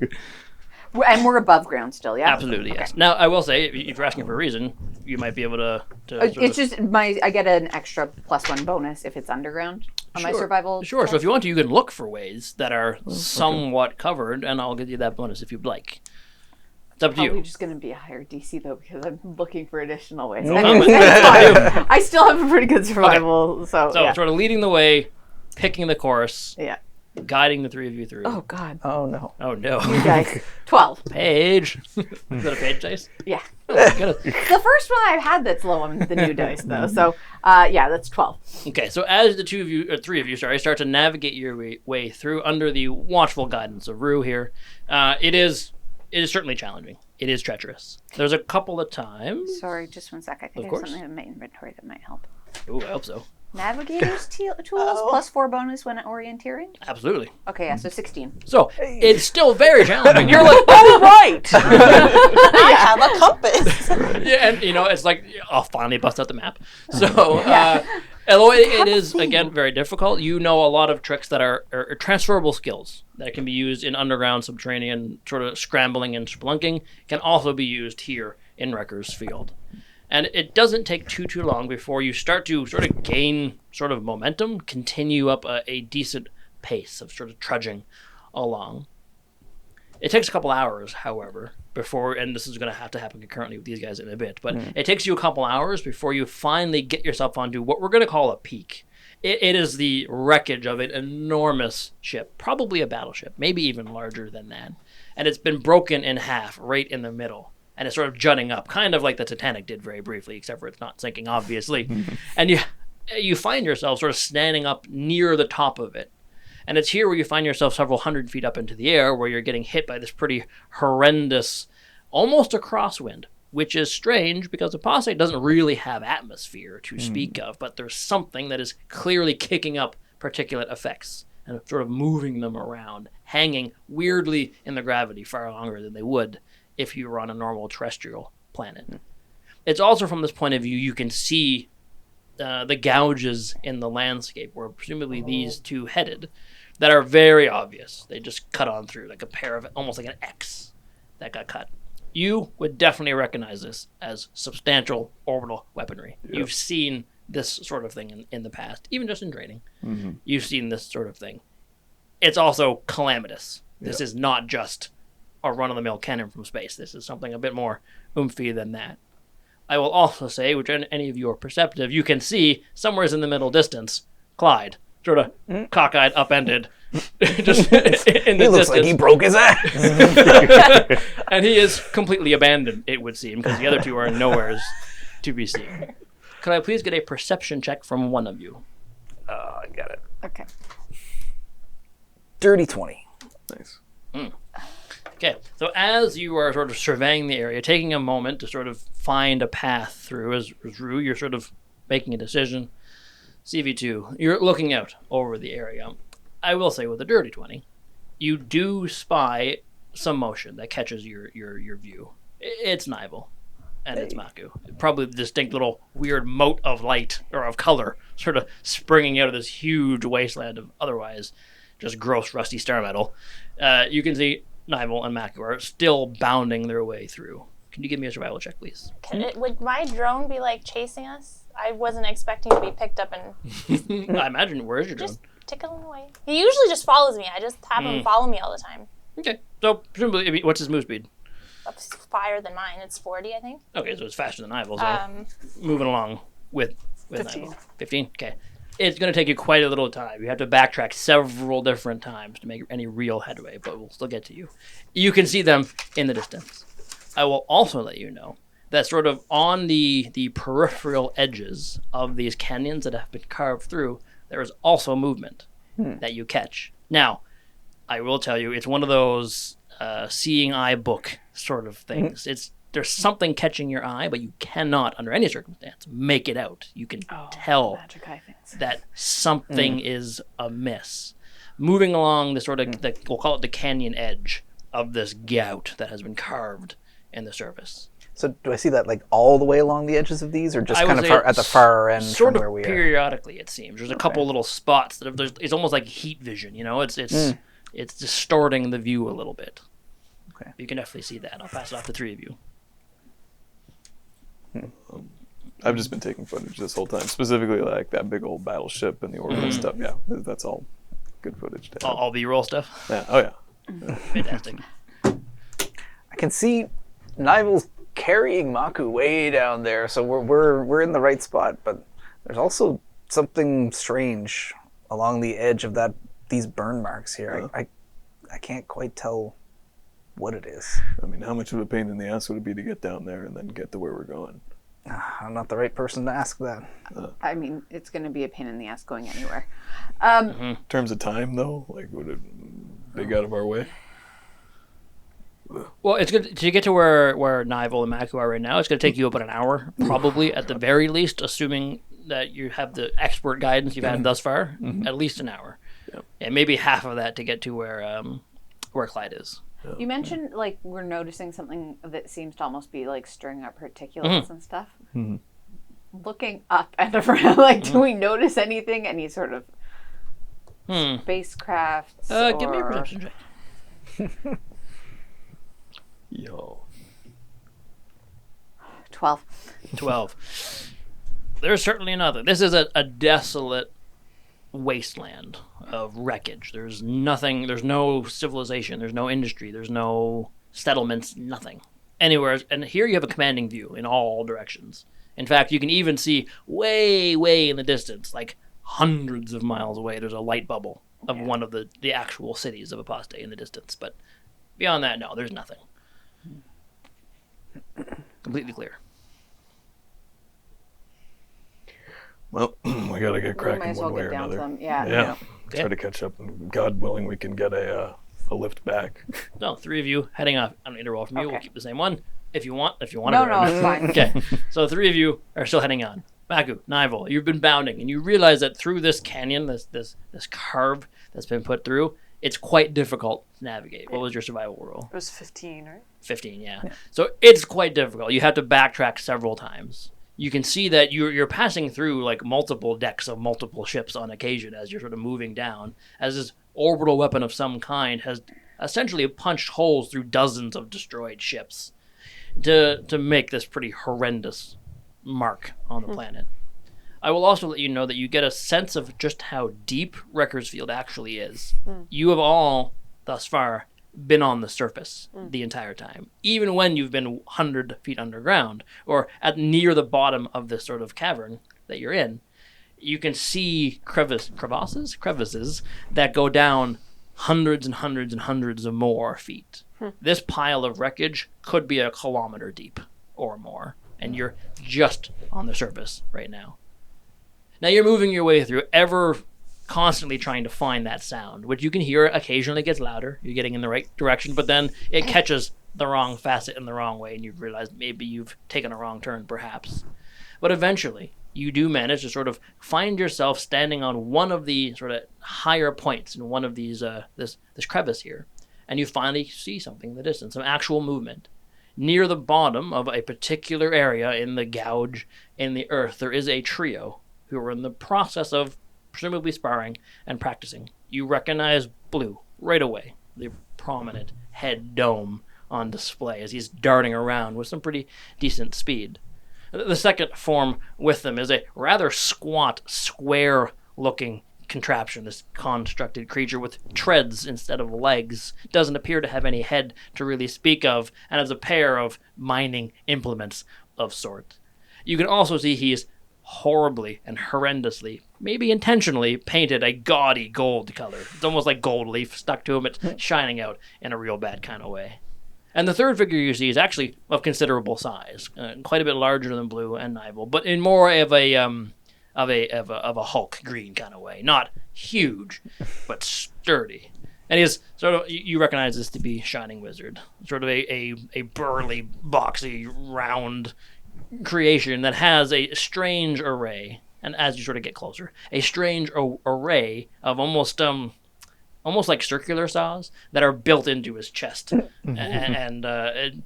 And we're above ground still, yeah? Absolutely, yes. Now, I will say, if you're asking for a reason, you might be able to sort It's of- just I get an extra +1 bonus if it's underground on my survival. Sure, so if you want to, you can look for ways that are somewhat covered, and I'll give you that bonus if you'd like. It's up to Probably you. just going to be a higher DC though because I'm looking for additional ways. No, Anyways, but- that's fine. I still have a pretty good survival, so So, yeah. sort of leading the way, picking the course, Yeah. guiding the three of you through. Oh God, Oh no. Oh, no. you guys. 12. Page. Is that a page dice? Yeah. Oh, my goodness. The first one I've had that's low on the new dice though, so yeah, that's 12. Okay, so as the three of you, start to navigate your way through under the watchful guidance of Rue here, it is certainly challenging. It is treacherous. There's a couple of times. Sorry, just one sec. I think Of I have course. something in my inventory that might help. Ooh, I hope so. Navigator's tools +4 bonus when orienteering. Absolutely. Okay, yeah, so 16. So it's still very challenging. You're like, oh right. I have a compass. Yeah, and it's like I'll finally bust out the map. So although it is again very difficult, you know a lot of tricks that are transferable skills that can be used in underground, subterranean sort of scrambling and spelunking can also be used here in Wrecker's Field. And it doesn't take too long before you start to sort of gain sort of momentum, continue up a decent pace of sort of trudging along. It takes a couple hours, however, before, and this is going to have to happen concurrently with these guys in a bit, but it takes you a couple hours before you finally get yourself onto what we're going to call a peak. It is the wreckage of an enormous ship, probably a battleship, maybe even larger than that. And it's been broken in half right in the middle. And it's sort of jutting up, kind of like the Titanic did very briefly, except for it's not sinking, obviously. And you find yourself sort of standing up near the top of it. And it's here where you find yourself several hundred feet up into the air, where you're getting hit by this pretty horrendous, almost a crosswind, which is strange because Apostae doesn't really have atmosphere to speak of, but there's something that is clearly kicking up particulate effects and sort of moving them around, hanging weirdly in the gravity far longer than they would if you were on a normal terrestrial planet. It's also from this point of view you can see the gouges in the landscape where presumably these two headed that are very obvious. They just cut on through like a pair of, almost like an X that got cut. You would definitely recognize this as substantial orbital weaponry. Yep. You've seen this sort of thing in the past, even just in training. You've seen this sort of thing. It's also calamitous. This is not just a run-of-the-mill cannon from space. This is something a bit more oomphy than that. I will also say, which any of you are perceptive, you can see somewhere in the middle distance, Clyde, sort of cockeyed, upended, just in the distance. He looks like he broke his ass. And he is completely abandoned, it would seem, because the other two are nowhere to be seen. Could I please get a perception check from one of you? I got it. Okay. Dirty 20. Nice. Okay, so as you are sort of surveying the area, taking a moment to sort of find a path through, as Rue, you're sort of making a decision. CV2, you're looking out over the area, I will say with a dirty 20, you do spy some motion that catches your view. It's Nival, and it's Maku. Probably the distinct little weird mote of light or of color sort of springing out of this huge wasteland of otherwise just gross rusty star metal. You can see Nival and Maku are still bounding their way through. Can you give me a survival check, please? Would my drone be like chasing us? I wasn't expecting to be picked up and I imagine, where is your drone? just tickling away. He usually just follows me. I just have him follow me all the time. Okay, so presumably, I mean, what's his move speed? Up higher than mine. It's 40, I think. Okay, so it's faster than Nival, so moving along with 15. Nival. 15? Okay. It's going to take you quite a little time. You have to backtrack several different times to make any real headway, but we'll still get to you. You can see them in the distance. I will also let you know that sort of on the peripheral edges of these canyons that have been carved through, there is also movement that you catch. Now, I will tell you, it's one of those seeing eye book sort of things. There's something catching your eye, but you cannot, under any circumstance, make it out. You can tell Magic eye things. that something is amiss. Moving along the sort of, we'll call it the canyon edge of this gout that has been carved in the surface. So do I see that like all the way along the edges of these, or just I kind would of say at the far end sort from of where we are? periodically, it seems. There's a couple little spots that it's almost like heat vision. You know, it's distorting the view a little bit. Okay. You can definitely see that. I'll pass it off to three of you. I've just been taking footage this whole time, specifically like that big old battleship and the orbital stuff. Yeah, that's all good footage to have. All B-roll stuff. Yeah. Oh yeah. Fantastic. I can see Nival's carrying Maku way down there, so we're in the right spot. But there's also something strange along the edge of these burn marks here. I can't quite tell what it is. I mean, how much of a pain in the ass would it be to get down there and then get to where we're going? I'm not the right person to ask that. I mean, it's going to be a pain in the ass going anywhere. In terms of time, though, like would it big out of our way? Well, it's good to get to where Nival and Maku are right now. It's going to take you about an hour, probably at the very least, assuming that you have the expert guidance you've had thus far. At least an hour, and maybe half of that to get to where Clyde is. You mentioned like we're noticing something that seems to almost be like stirring up particulates and stuff. Looking up and around, like, do we notice anything? Any sort of spacecrafts? Give me a perception check. Yo. 12. There's certainly another. This is a desolate wasteland of wreckage. There's nothing. There's no civilization. There's no industry. There's no settlements. Nothing anywhere. And here you have a commanding view in all directions. In fact, you can even see way, way in the distance, like hundreds of miles away, there's a light bubble of one of the actual cities of Apostae in the distance. But beyond that, no, there's nothing. Completely clear. Well, we gotta get cracking might as well one way get or down to another. them. Yeah. Yeah. Try to catch up, and God willing, we can get a lift back. No, three of you heading off on an interval from you. We'll Okay. keep the same one if you want. If you want No, to. no, it's fine. Okay, so three of you are still heading on. Maku, Nival, you've been bounding, and you realize that through this canyon, this carve that's been put through, it's quite difficult to navigate. What was your survival roll? It was 15, right? 15, yeah. So it's quite difficult. You have to backtrack several times. You can see that you're passing through like multiple decks of multiple ships on occasion as you're sort of moving down, as this orbital weapon of some kind has essentially punched holes through dozens of destroyed ships to make this pretty horrendous mark on the planet. I will also let you know that you get a sense of just how deep Reckersfield actually is. You have all, thus far, been on the surface the entire time, even when you've been 100 feet underground or at near the bottom of this sort of cavern that you're in. You can see crevices that go down hundreds and hundreds and hundreds of more feet. This pile of wreckage could be a kilometer deep or more, and you're just on the surface right now. Now you're moving your way through, ever constantly trying to find that sound, which you can hear occasionally gets louder. You're getting in the right direction, but then it catches the wrong facet in the wrong way, and you realize maybe you've taken a wrong turn, perhaps. But eventually, you do manage to sort of find yourself standing on one of the sort of higher points in one of these this crevice here, and you finally see something in the distance, some actual movement. Near the bottom of a particular area in the gouge in the earth, there is a trio who are in the process of presumably sparring and practicing. You recognize Blue right away, the prominent head dome on display as he's darting around with some pretty decent speed. The second form with them is a rather squat, square-looking contraption, this constructed creature with treads instead of legs, doesn't appear to have any head to really speak of, and has a pair of mining implements of sorts. You can also see he's horribly and horrendously, maybe intentionally, painted a gaudy gold color. It's almost like gold leaf stuck to him. It's shining out in a real bad kind of way. And the third figure you see is actually of considerable size, quite a bit larger than Blue and Nivel, but in more of a Hulk green kind of way. Not huge, but sturdy. And he's sort of, you recognize this to be Shining Wizard, sort of a burly, boxy, round creation that has a strange array, and as you sort of get closer, a strange array of almost like circular saws that are built into his chest and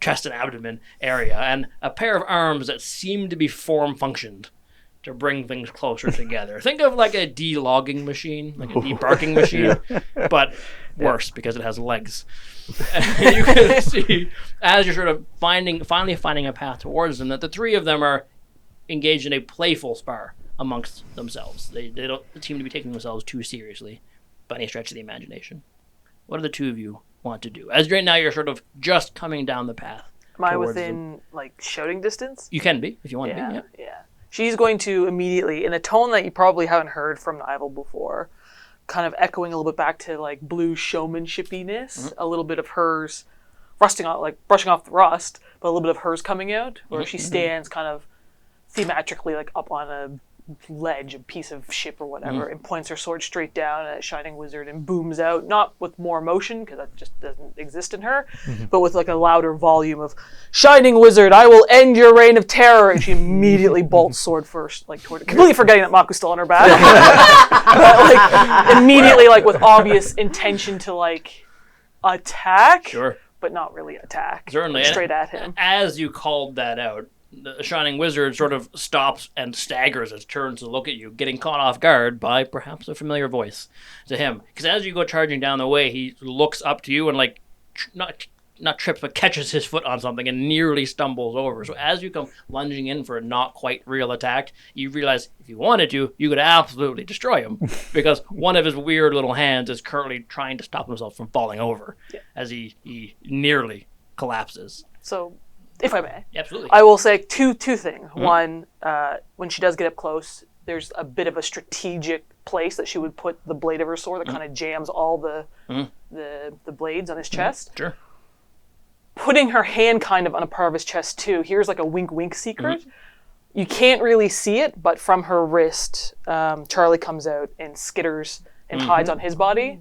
chest and abdomen area, and a pair of arms that seem to be form-functioned to bring things closer together. Think of like a de-logging machine, like a debarking machine, but worse because it has legs. And you can see, as you're sort of finally finding a path towards them, that the three of them are engaged in a playful spar amongst themselves. They don't seem to be taking themselves too seriously by any stretch of the imagination. What do the two of you want to do? As right now you're sort of just coming down the path. Am I within, like, shouting distance? You can be, if you want to be, Yeah. She's going to immediately, in a tone that you probably haven't heard from Nivel before, kind of echoing a little bit back to, like, Blue showmanshipiness, a little bit of hers brushing off the rust, but a little bit of hers coming out, where she stands kind of thematically, like, up on a ledge, a piece of ship or whatever, and points her sword straight down at Shining Wizard and booms out, not with more emotion, because that just doesn't exist in her, but with like a louder volume of, "Shining Wizard, I will end your reign of terror," and she immediately bolts sword first, like toward it, completely forgetting that Maku's still on her back. But like immediately, like with obvious intention to like attack, Sure. but not really attack. Certainly. Like, straight at him. As you called that out, the Shining Wizard sort of stops and staggers as turns to look at you, getting caught off guard by perhaps a familiar voice to him. Because as you go charging down the way, he looks up to you and like not trips, but catches his foot on something and nearly stumbles over. So as you come lunging in for a not quite real attack, you realize if you wanted to, you could absolutely destroy him because one of his weird little hands is currently trying to stop himself from falling over as he nearly collapses. So, if I may, Absolutely. I will say two things. One, when she does get up close, there's a bit of a strategic place that she would put the blade of her sword that kind of jams all the blades on his chest. Sure. Putting her hand kind of on a part of his chest too. Here's like a wink secret. You can't really see it, but from her wrist, Charlie comes out and skitters and hides on his body.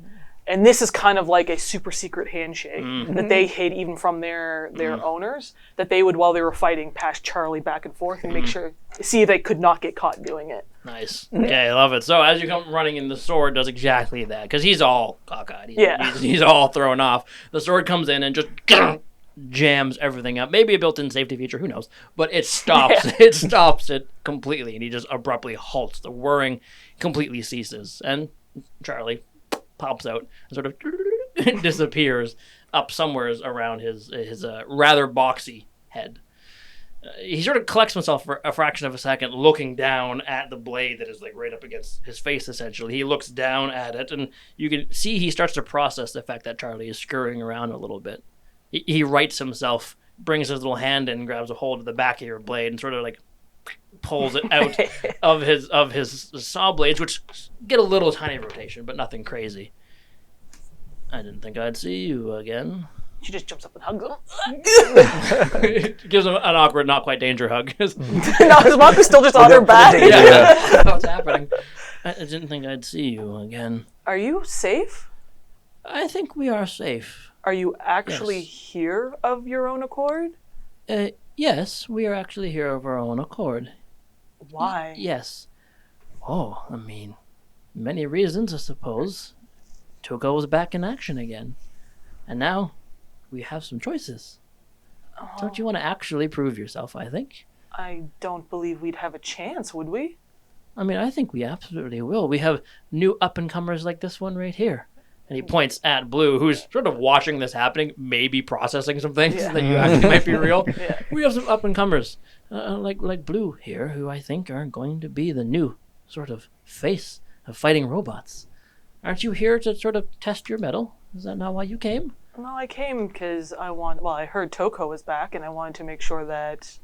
And this is kind of like a super secret handshake that they hid even from their owners, that they would, while they were fighting, pass Charlie back and forth and see if they could not get caught doing it. Nice. Okay, I love it. So as you come running in, the sword does exactly that, because he's all cockeyed. He's all thrown off. The sword comes in and just jams everything up. Maybe a built-in safety feature, who knows? But it stops. It stops it completely, and he just abruptly halts. The whirring completely ceases, and Charlie pops out and sort of disappears up somewhere around his rather boxy head. He sort of collects himself for a fraction of a second, looking down at the blade that is like right up against his face, essentially. He looks down at it, and you can see he starts to process the fact that Charlie is scurrying around a little bit. He rights himself, brings his little hand in, grabs a hold of the back of your blade, and sort of like pulls it out of his saw blades, which get a little tiny rotation, but nothing crazy. I didn't think I'd see you again. She just jumps up and hugs him. Gives him an awkward, not quite danger hug. No, his Maku's still just on her back. Yeah. What's happening? I didn't think I'd see you again. Are you safe? I think we are safe. Are you actually here of your own accord? Yes, we are actually here of our own accord. Why? Yes. Oh, I mean, many reasons, I suppose. Togo was back in action again. And now we have some choices. Don't you want to actually prove yourself, I think? I don't believe we'd have a chance, would we? I mean, I think we absolutely will. We have new up-and-comers like this one right here. And he points at Blue, who's sort of watching this happening, maybe processing some things that you actually might be real. Yeah. We have some up-and-comers, like Blue here, who I think are going to be the new sort of face of fighting robots. Aren't you here to sort of test your mettle? Is that not why you came? No, I came because I heard Toko was back, and I wanted to make sure that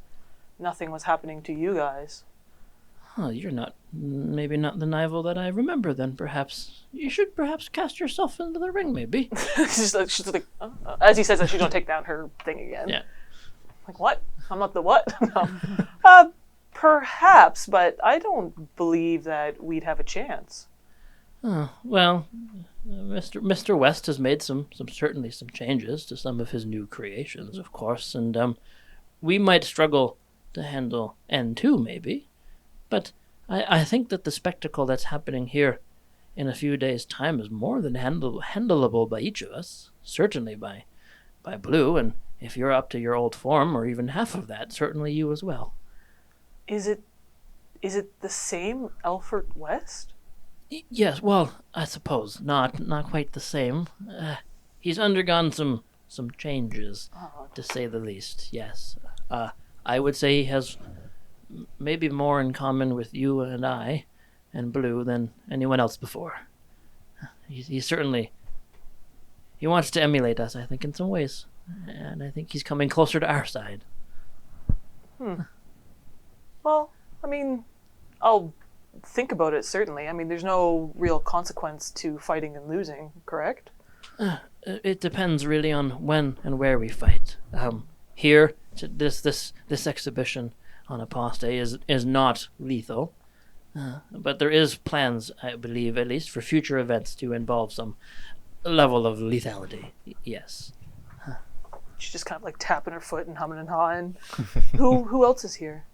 nothing was happening to you guys. Huh, you're maybe not the Nival that I remember then, perhaps. You should perhaps cast yourself into the ring, maybe. she's like as he says that, she's gonna take down her thing again. Yeah. Like, what? I'm not the what? No. Perhaps, but I don't believe that we'd have a chance. Oh, well, Mr. West has made certainly some changes to some of his new creations, of course, and we might struggle to handle N2, maybe. But I think that the spectacle that's happening here in a few days' time is more than handleable by each of us. Certainly by Blue, and if you're up to your old form, or even half of that, certainly you as well. Is it the same Elfert West? Yes, well, I suppose not quite the same. He's undergone some changes, to say the least. Yes, I would say he has maybe more in common with you and I, and Blue, than anyone else before. He certainly wants to emulate us, I think, in some ways, and I think he's coming closer to our side. Well, I mean, I'll think about it, certainly. I mean, there's no real consequence to fighting and losing, correct? It depends really on when and where we fight. Here, this exhibition on Apostae is not lethal, but there is plans, I believe, at least for future events to involve some level of lethality. Yes. She's just kind of like tapping her foot and humming and hawing. Who else is here?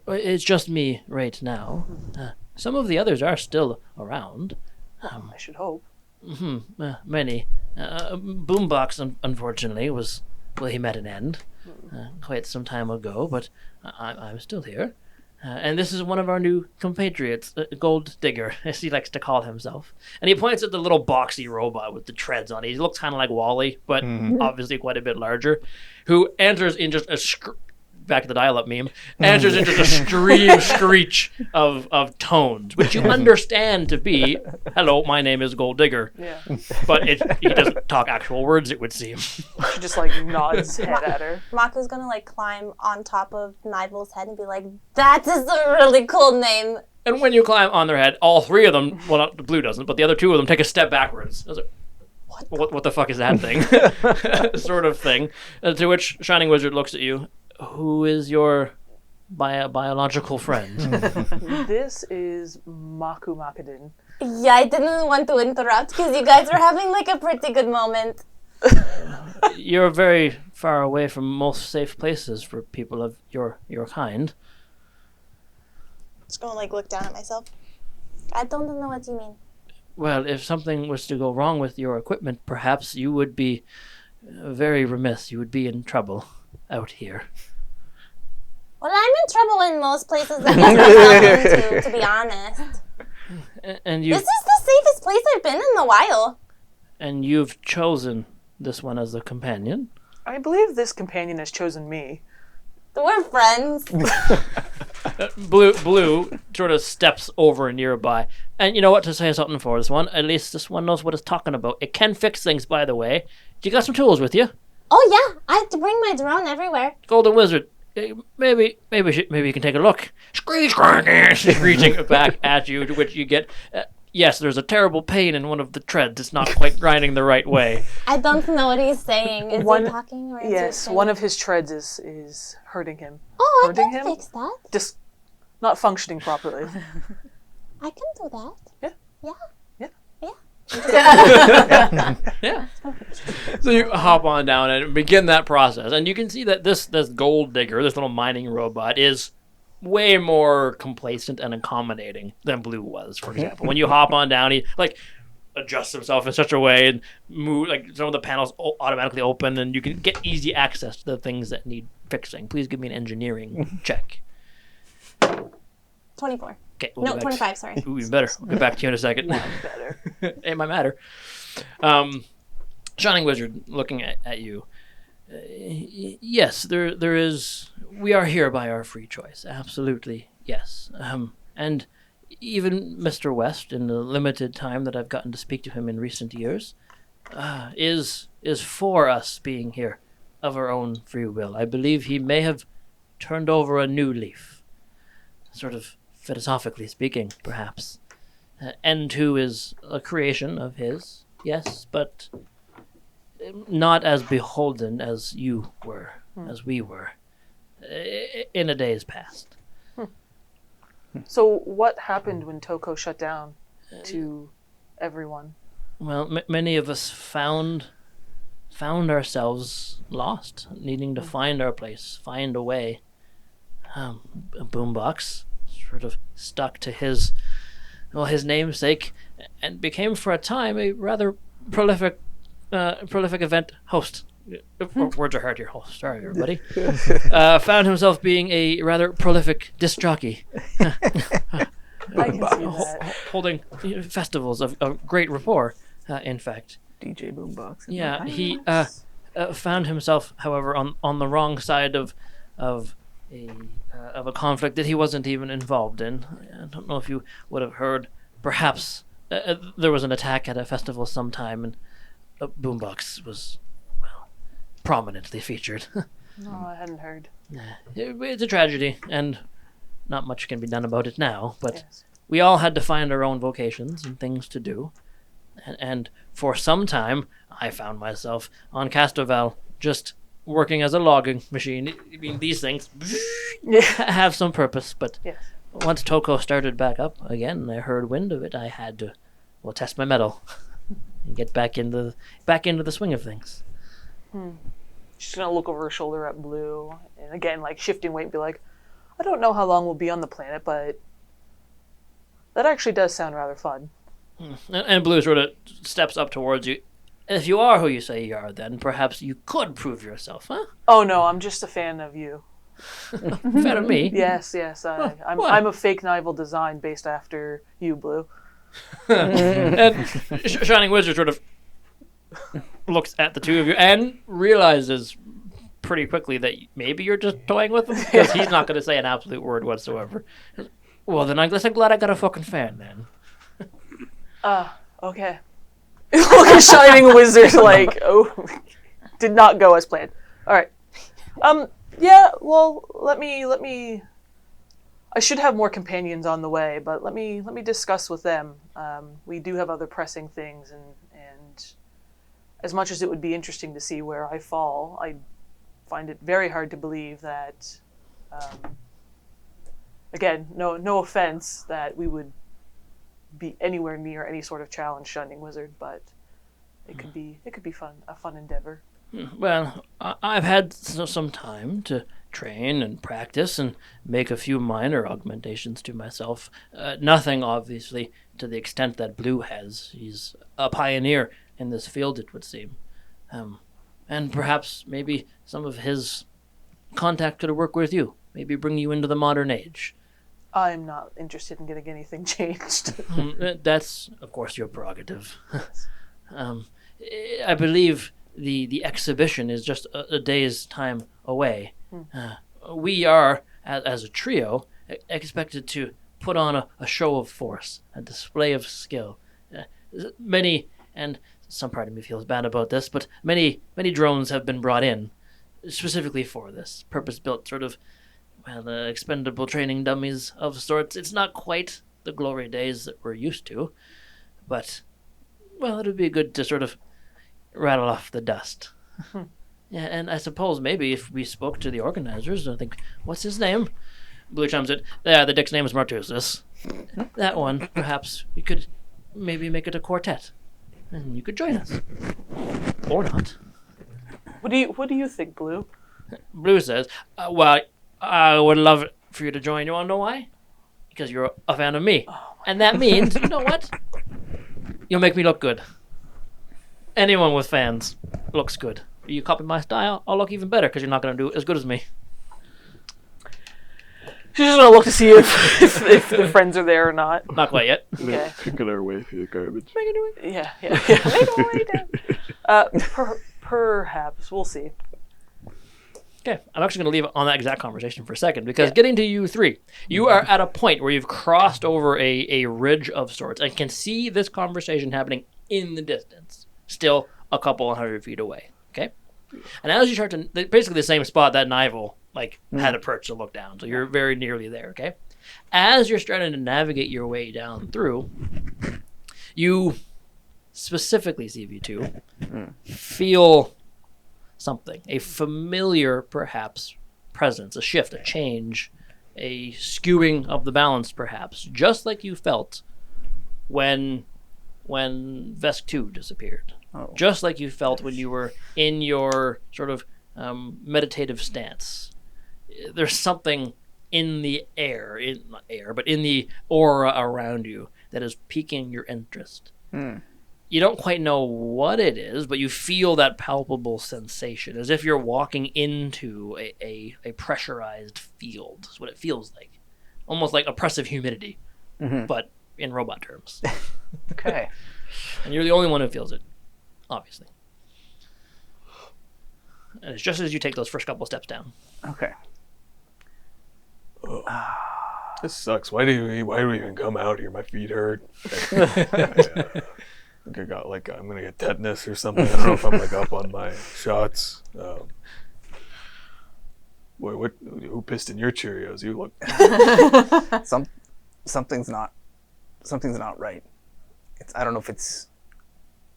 It's just me right now. Some of the others are still around. I should hope. Many. Boombox, unfortunately, he met an end quite some time ago, but I'm still here. And this is one of our new compatriots, Gold Digger, as he likes to call himself. And he points at the little boxy robot with the treads on it. He looks kind of like Wally, but obviously quite a bit larger, who enters in just a back to the dial-up meme, enters into a screech of tones, which you understand to be, hello, my name is Gold Digger. Yeah. But he doesn't talk actual words, it would seem. She just like nods head at her. Maku's gonna like climb on top of Nival's head and be like, that is a really cool name. And when you climb on their head, all three of them, well, not the Blue doesn't, but the other two of them take a step backwards. I was like, what the fuck is that thing? Sort of thing. To which Shining Wizard looks at you. Who is your biological friend? This is Maku Makadin. Yeah, I didn't want to interrupt because you guys were having like a pretty good moment. You're very far away from most safe places for people of your kind. Just gonna like look down at myself. I don't know what you mean. Well, if something was to go wrong with your equipment, perhaps you would be very remiss. You would be in trouble out here. Well, I'm in trouble in most places that I've been to be honest. And you. This is the safest place I've been in a while. And you've chosen this one as a companion. I believe this companion has chosen me. We're friends. Blue sort of steps over nearby. And you know what, to say something for this one, at least this one knows what it's talking about. It can fix things, by the way. You got some tools with you? Oh yeah, I have to bring my drone everywhere. Golden Wizard, maybe you can take a look. Screeching back at you, to which you get, yes, there's a terrible pain in one of the treads. It's not quite grinding the right way. I don't know what he's saying. Is he talking or is yes, he one of his treads is hurting him. Oh, hurting I can him? fix that. Just not functioning properly. I can do that. Yeah. Yeah. Yeah. So you hop on down and begin that process, and you can see that this Gold Digger, this little mining robot, is way more complacent and accommodating than Blue was, for example. When you hop on down, he like adjusts himself in such a way and move like some of the panels automatically open, and you can get easy access to the things that need fixing. Please give me an engineering check. 24. Okay, No, 25, sorry. Ooh, even better. We'll get back to you in a second. Better. It might matter. Shining Wizard, looking at you. Yes, there is. We are here by our free choice. Absolutely, yes. And even Mr. West, in the limited time that I've gotten to speak to him in recent years, is for us being here of our own free will. I believe he may have turned over a new leaf, sort of philosophically speaking, perhaps. N2 is a creation of his, yes, but not as beholden as you were, as we were, in a days past. So what happened when Toko shut down to everyone? Well, many of us found ourselves lost, needing to find our place, find a way. Boombox sort of stuck to his namesake, and became for a time a rather prolific event host. Words are hard here. Oh, sorry, everybody. Found himself being a rather prolific disc jockey. I can see that. Holding festivals of great rapport, in fact. DJ Boombox. Yeah, he found himself, however, on the wrong side of a conflict that he wasn't even involved in. I don't know if you would have heard. Perhaps there was an attack at a festival sometime, and Boombox was, well, prominently featured. No, I hadn't heard. It's a tragedy, and not much can be done about it now. But Yes. we all had to find our own vocations and things to do. And for some time, I found myself on Castrovel just working as a logging machine. I mean, these things have some purpose, but Yes. once Toko started back up again, I heard wind of it. I had to, test my mettle and get back into the swing of things. She's gonna look over her shoulder at Blue, and again, like shifting weight, and be like, I don't know how long we'll be on the planet, but that actually does sound rather fun. And Blue sort of steps up towards you. If you are who you say you are, then perhaps you could prove yourself, huh? Oh no, I'm just a fan of you. Fan of me? Yes. I'm what? I'm a fake Nival design based after you, Blue. And Shining Wizard sort of looks at the two of you and realizes pretty quickly that maybe you're just toying with him, because he's not going to say an absolute word whatsoever. Well, then I guess I'm glad I got a fucking fan, then. Okay. Look at Shining Wizard like, oh, did not go as planned. All right. Yeah. Well, let me. I should have more companions on the way, but let me discuss with them. We do have other pressing things, and as much as it would be interesting to see where I fall, I find it very hard to believe that. Again, no offense that we would be anywhere near any sort of challenge, Shining Wizard, but it could be fun, a fun endeavor. Well, I've had some time to train and practice and make a few minor augmentations to myself. Nothing, obviously, to the extent that Blue has. He's a pioneer in this field, it would seem. And perhaps maybe some of his contact could work with you. Maybe bring you into the modern age. I'm not interested in getting anything changed. That's, of course, your prerogative. I believe the exhibition is just a day's time away. We are, as a trio, expected to put on a show of force, a display of skill. Many, and some part of me feels bad about this, but many drones have been brought in specifically for this, purpose-built sort of, expendable training dummies of sorts. It's not quite the glory days that we're used to, but, it would be good to sort of rattle off the dust. Yeah, and I suppose maybe if we spoke to the organizers, I think, what's his name? Blue chimes in. Yeah, the dick's name is Martusis. That one, perhaps we could maybe make it a quartet, and you could join us. Or not. What do you think, Blue? Blue says, I would love for you to join. You want to know why? Because you're a fan of me. And that means, you know what? You'll make me look good. Anyone with fans looks good. You copy my style, I'll look even better because you're not going to do as good as me. She's just gonna look to see if the friends are there or not. Not quite yet. Okay. Picking our way through the garbage. Yeah. Make our way down. Perhaps we'll see. Okay, I'm actually going to leave it on that exact conversation for a second because getting to you three, you are at a point where you've crossed over a ridge of sorts and can see this conversation happening in the distance, still a couple 100 feet away. Okay, and as you start to basically the same spot that Nival had a perch to look down, so you're very nearly there. Okay, as you're starting to navigate your way down through, you specifically, CV2, feel something, a familiar, perhaps, presence, a shift, a change, a skewing of the balance, perhaps, just like you felt when Vesk 2 disappeared. Oh. Just like you felt when you were in your sort of meditative stance. There's something in the air, not air, but in the aura around you that is piquing your interest. You don't quite know what it is, but you feel that palpable sensation, as if you're walking into a pressurized field. That's what it feels like. Almost like oppressive humidity, but in robot terms. Okay. And you're the only one who feels it, obviously. And it's just as you take those first couple steps down. Okay. This sucks. Why do we even come out here? My feet hurt. I think I got I'm gonna get tetanus or something. I don't know if I'm up on my shots. Boy, who pissed in your Cheerios? You look. Something's not right. I don't know if it's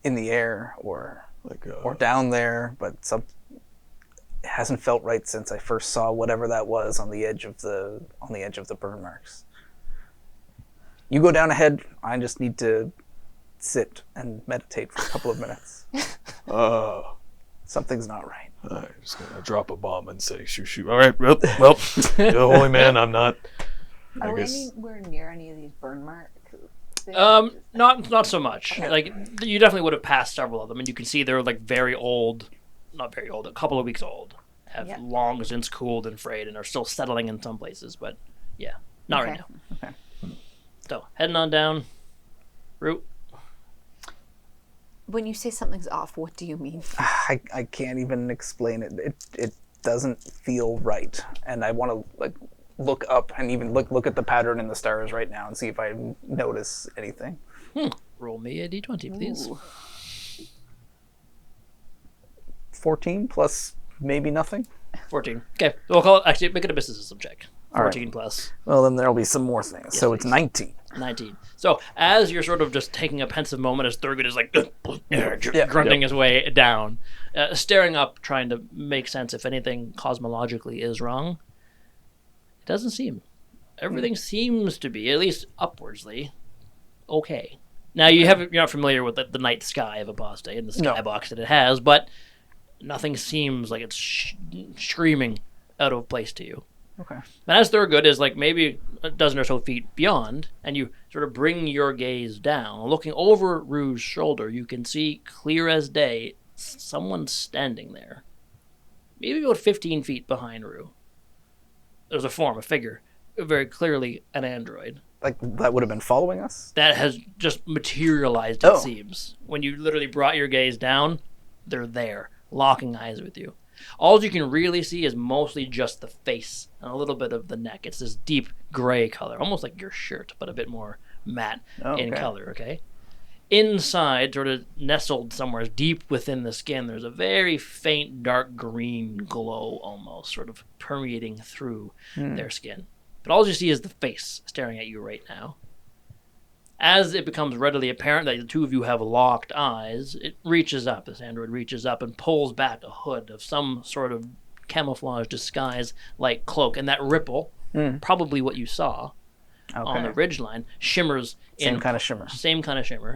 in the air or down there, but it hasn't felt right since I first saw whatever that was on the edge of the burn marks. You go down ahead. I just need to sit and meditate for a couple of minutes. Something's not right. I'm just gonna drop a bomb and say shoo. All right, well, you're the holy man. I'm not. Are we anywhere near any of these burn marks? Not so much. You definitely would have passed several of them, and you can see they're very old, not very old, a couple of weeks old. Have long since cooled and frayed, and are still settling in some places. But yeah, not right now. Okay. So heading on down, route. When you say something's off, what do you mean? I can't even explain it. It doesn't feel right, and I want to look up and even look at the pattern in the stars right now and see if I notice anything. Roll me a d20, please. Ooh. 14 plus maybe nothing. 14. Okay, we'll call it. Actually, make it a mysticism check. All 14 right. plus. Well, then there'll be some more things. Yes, so please. It's 19. 19. So as you're sort of just taking a pensive moment, as Thurgood is grunting his way down, staring up, trying to make sense if anything cosmologically is wrong, it doesn't seem. Everything seems to be, at least upwardsly, okay. Now you're not familiar with the night sky of Apostae and the skybox that it has, but nothing seems like it's screaming out of place to you. Okay. And as Thurgood is maybe a dozen or so feet beyond, and you sort of bring your gaze down, looking over Rue's shoulder, you can see clear as day someone standing there. Maybe about 15 feet behind Rue. There's a form, a figure, very clearly an android. That would have been following us? That has just materialized, it seems. When you literally brought your gaze down, they're there, locking eyes with you. All you can really see is mostly just the face and a little bit of the neck. It's this deep gray color, almost like your shirt, but a bit more matte in color, okay? Inside, sort of nestled somewhere deep within the skin, there's a very faint dark green glow almost, sort of permeating through their skin. But all you see is the face staring at you right now. As it becomes readily apparent that the two of you have locked eyes, this android reaches up and pulls back a hood of some sort of camouflage disguise-like cloak, and that ripple, probably what you saw on the ridgeline, shimmers Same kind of shimmer.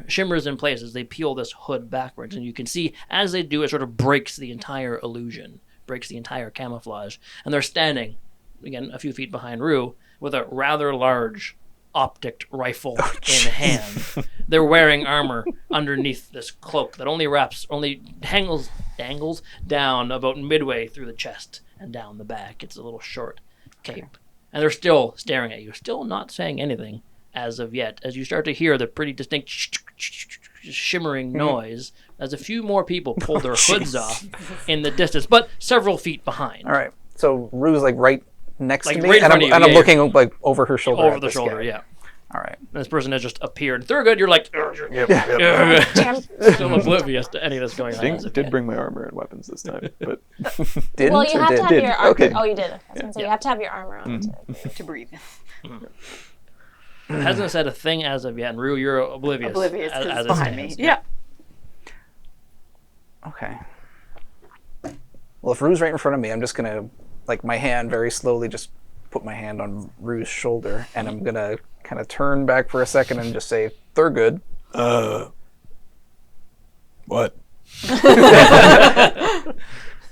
Shimmers in place as they peel this hood backwards, and you can see as they do, it sort of breaks the entire illusion, breaks the entire camouflage, and they're standing again, a few feet behind Rue, with a rather large optic rifle in hand. They're wearing armor underneath this cloak that only dangles down about midway through the chest and down the back. It's a little short cape. And they're still staring at you, still not saying anything as of yet, as you start to hear the pretty distinct shimmering noise as a few more people pull their hoods off in the distance, but several feet behind. All right. So Rue's like right next Like to me, right in and front of you, I'm yeah, looking like over her shoulder. Over at the this shoulder, guy. yeah. All right. And this person has just appeared. Thurgood, you're like, still oblivious to any of this going on. as of Did yet. bring my armor and weapons this time, but Didn't Well, you or have to did? have Did. your armor. Okay. Oh, you did. I was gonna say you have to have your armor on to breathe. It hasn't said a thing as of yet, and Rue, you're oblivious. Oblivious as, because as it's it behind me. stands. Yeah. Okay. Well, if Rue's right in front of me, I'm just gonna, like, my hand very slowly just put my hand on Rue's shoulder, and I'm gonna kind of turn back for a second and just say, "Thurgood." what?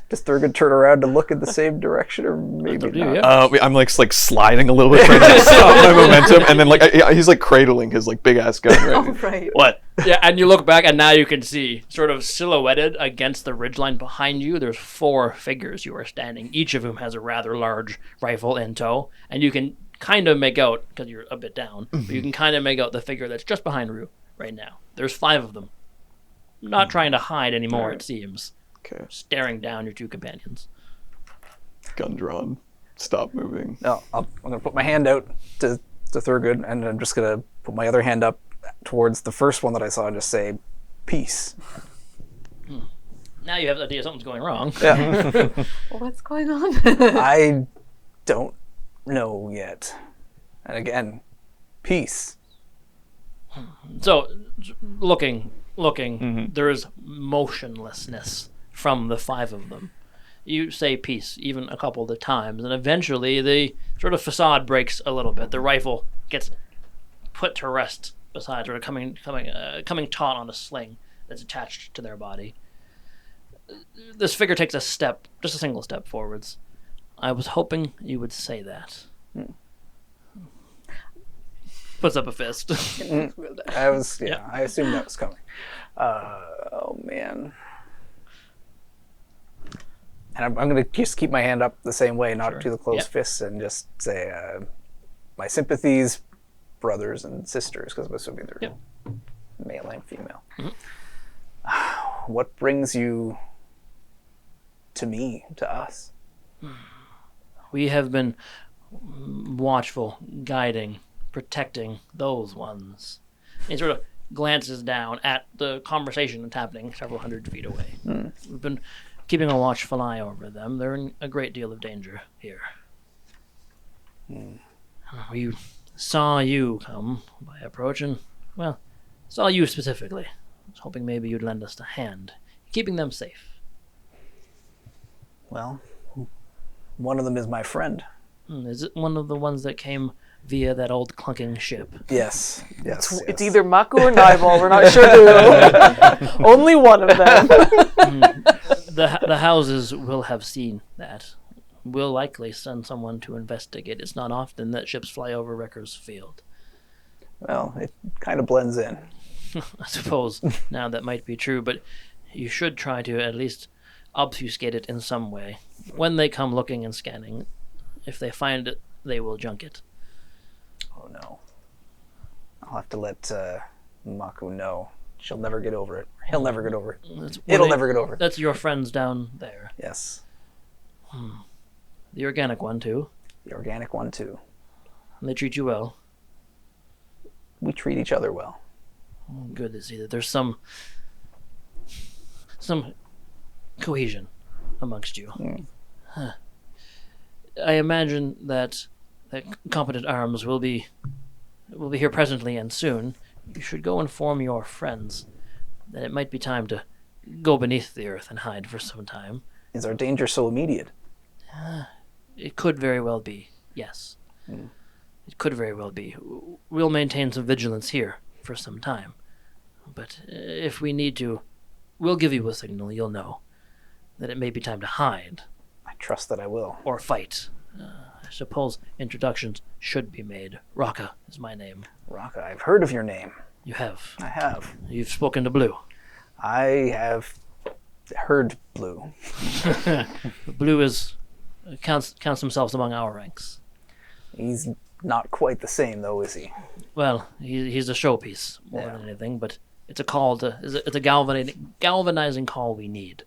Does Thurgood turn around to look in the same direction, or maybe up to you, not? yeah. I'm like sliding a little bit trying to stop my momentum, and then he's like cradling his like big ass gun. Right? Right. What? Yeah, and you look back, and now you can see, sort of silhouetted against the ridgeline behind you, there's 4 figures you are standing, each of whom has a rather large rifle in tow, and you can kind of make out, because you're a bit down, but you can kind of make out the figure that's just behind Rue right now. There's 5 of them. Not trying to hide anymore, it seems. Okay. Staring down your 2 companions. Gun drawn. Stop moving. No, I'm gonna put my hand out to Thurgood, and I'm just gonna put my other hand up towards the first one that I saw and just say, "Peace." Now you have the idea something's going wrong. Yeah. What's going on? I don't know yet. And again, peace. So, looking, there is motionlessness from the 5 of them. You say peace even a couple of times, and eventually the sort of facade breaks a little bit. The rifle gets put to rest beside, sort of coming taut on a sling that's attached to their body. This figure takes a step, just a single step forwards. I was hoping you would say that. Puts up a fist. I assumed that was coming. Oh man. And I'm going to just keep my hand up the same way, not do the closed fists, and just say, my sympathies, brothers and sisters, because I'm assuming they're male and female. What brings you to me, to us? We have been watchful, guiding, protecting those ones. He sort of glances down at the conversation that's happening several hundred feet away. We've been keeping a watchful eye over them. They're in a great deal of danger here. We saw you come by approaching. Well, saw you specifically. I was hoping maybe you'd lend us a hand, keeping them safe. Well, one of them is my friend. Is it one of the ones that came via that old clunking ship? Yes. It's either Maku or Naival. We're not sure who. Only one of them. The houses will have seen that. We'll likely send someone to investigate. It's not often that ships fly over Wrecker's Field. Well, it kind of blends in. I suppose now that might be true, but you should try to at least obfuscate it in some way. When they come looking and scanning, if they find it, they will junk it. Oh no. I'll have to let Maku know. She'll never get over it. He'll never get over it. It'll never get over it. That's your friends down there. Yes. The organic one, too. The organic one, too. And they treat you well. We treat each other well. Good to see that there's some cohesion amongst you. Huh. I imagine that competent arms will be here presently and soon. You should go inform your friends that it might be time to go beneath the earth and hide for some time. Is our danger so immediate? It could very well be, yes. It could very well be. We'll maintain some vigilance here for some time. But if we need to, we'll give you a signal. You'll know that it may be time to hide. I trust that I will. Or fight. I suppose introductions should be made. Raka is my name. Raka, I've heard of your name. You have. I have. You've spoken to Blue. I have heard Blue. Blue counts himself among our ranks. He's not quite the same, though, is he? Well, he's a showpiece more than anything, but it's a galvanizing call we need.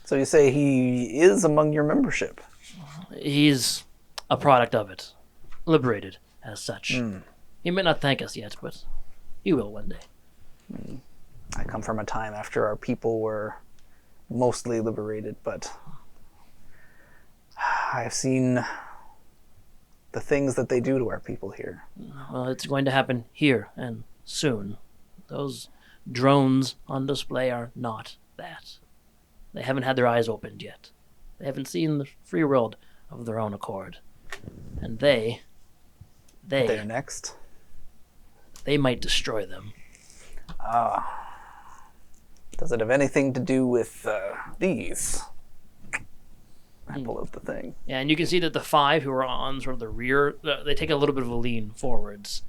So you say he is among your membership? He's a product of it, liberated as such. He may not thank us yet, but he will one day. I come from a time after our people were mostly liberated, but I've seen the things that they do to our people here. Well, it's going to happen here and soon. Those drones on display are not that. They haven't had their eyes opened yet. They haven't seen the free world of their own accord. And they're next. They might destroy them. Does it have anything to do with these? I pull out the thing. Yeah, and you can see that the 5 who are on sort of the rear, they take a little bit of a lean forwards,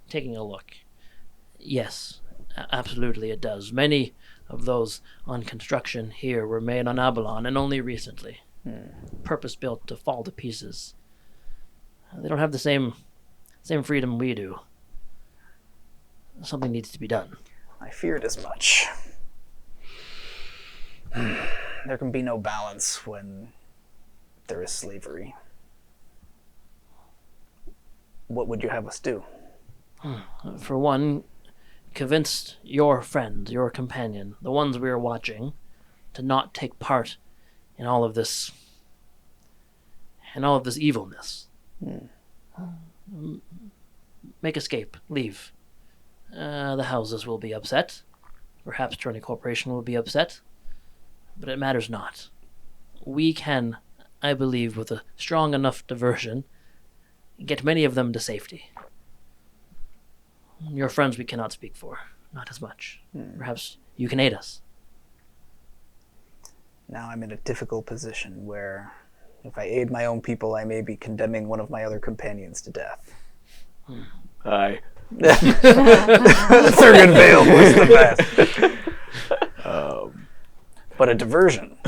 taking a look. Yes, absolutely it does. Many of those on construction here were made on Abalon, and only recently. Purpose-built to fall to pieces. They don't have the same freedom we do. Something needs to be done. I feared as much. There can be no balance when there is slavery. What would you have us do? For one, convince your friend, your companion, the ones we are watching, to not take part in all of this evilness. Make escape. Leave. The houses will be upset. Perhaps Turney Corporation will be upset. But it matters not. We can, I believe, with a strong enough diversion, get many of them to safety. Your friends we cannot speak for. Not as much. Perhaps you can aid us. Now I'm in a difficult position where if I aid my own people, I may be condemning one of my other companions to death. Aye. Thurgan Vale was the best. But a diversion.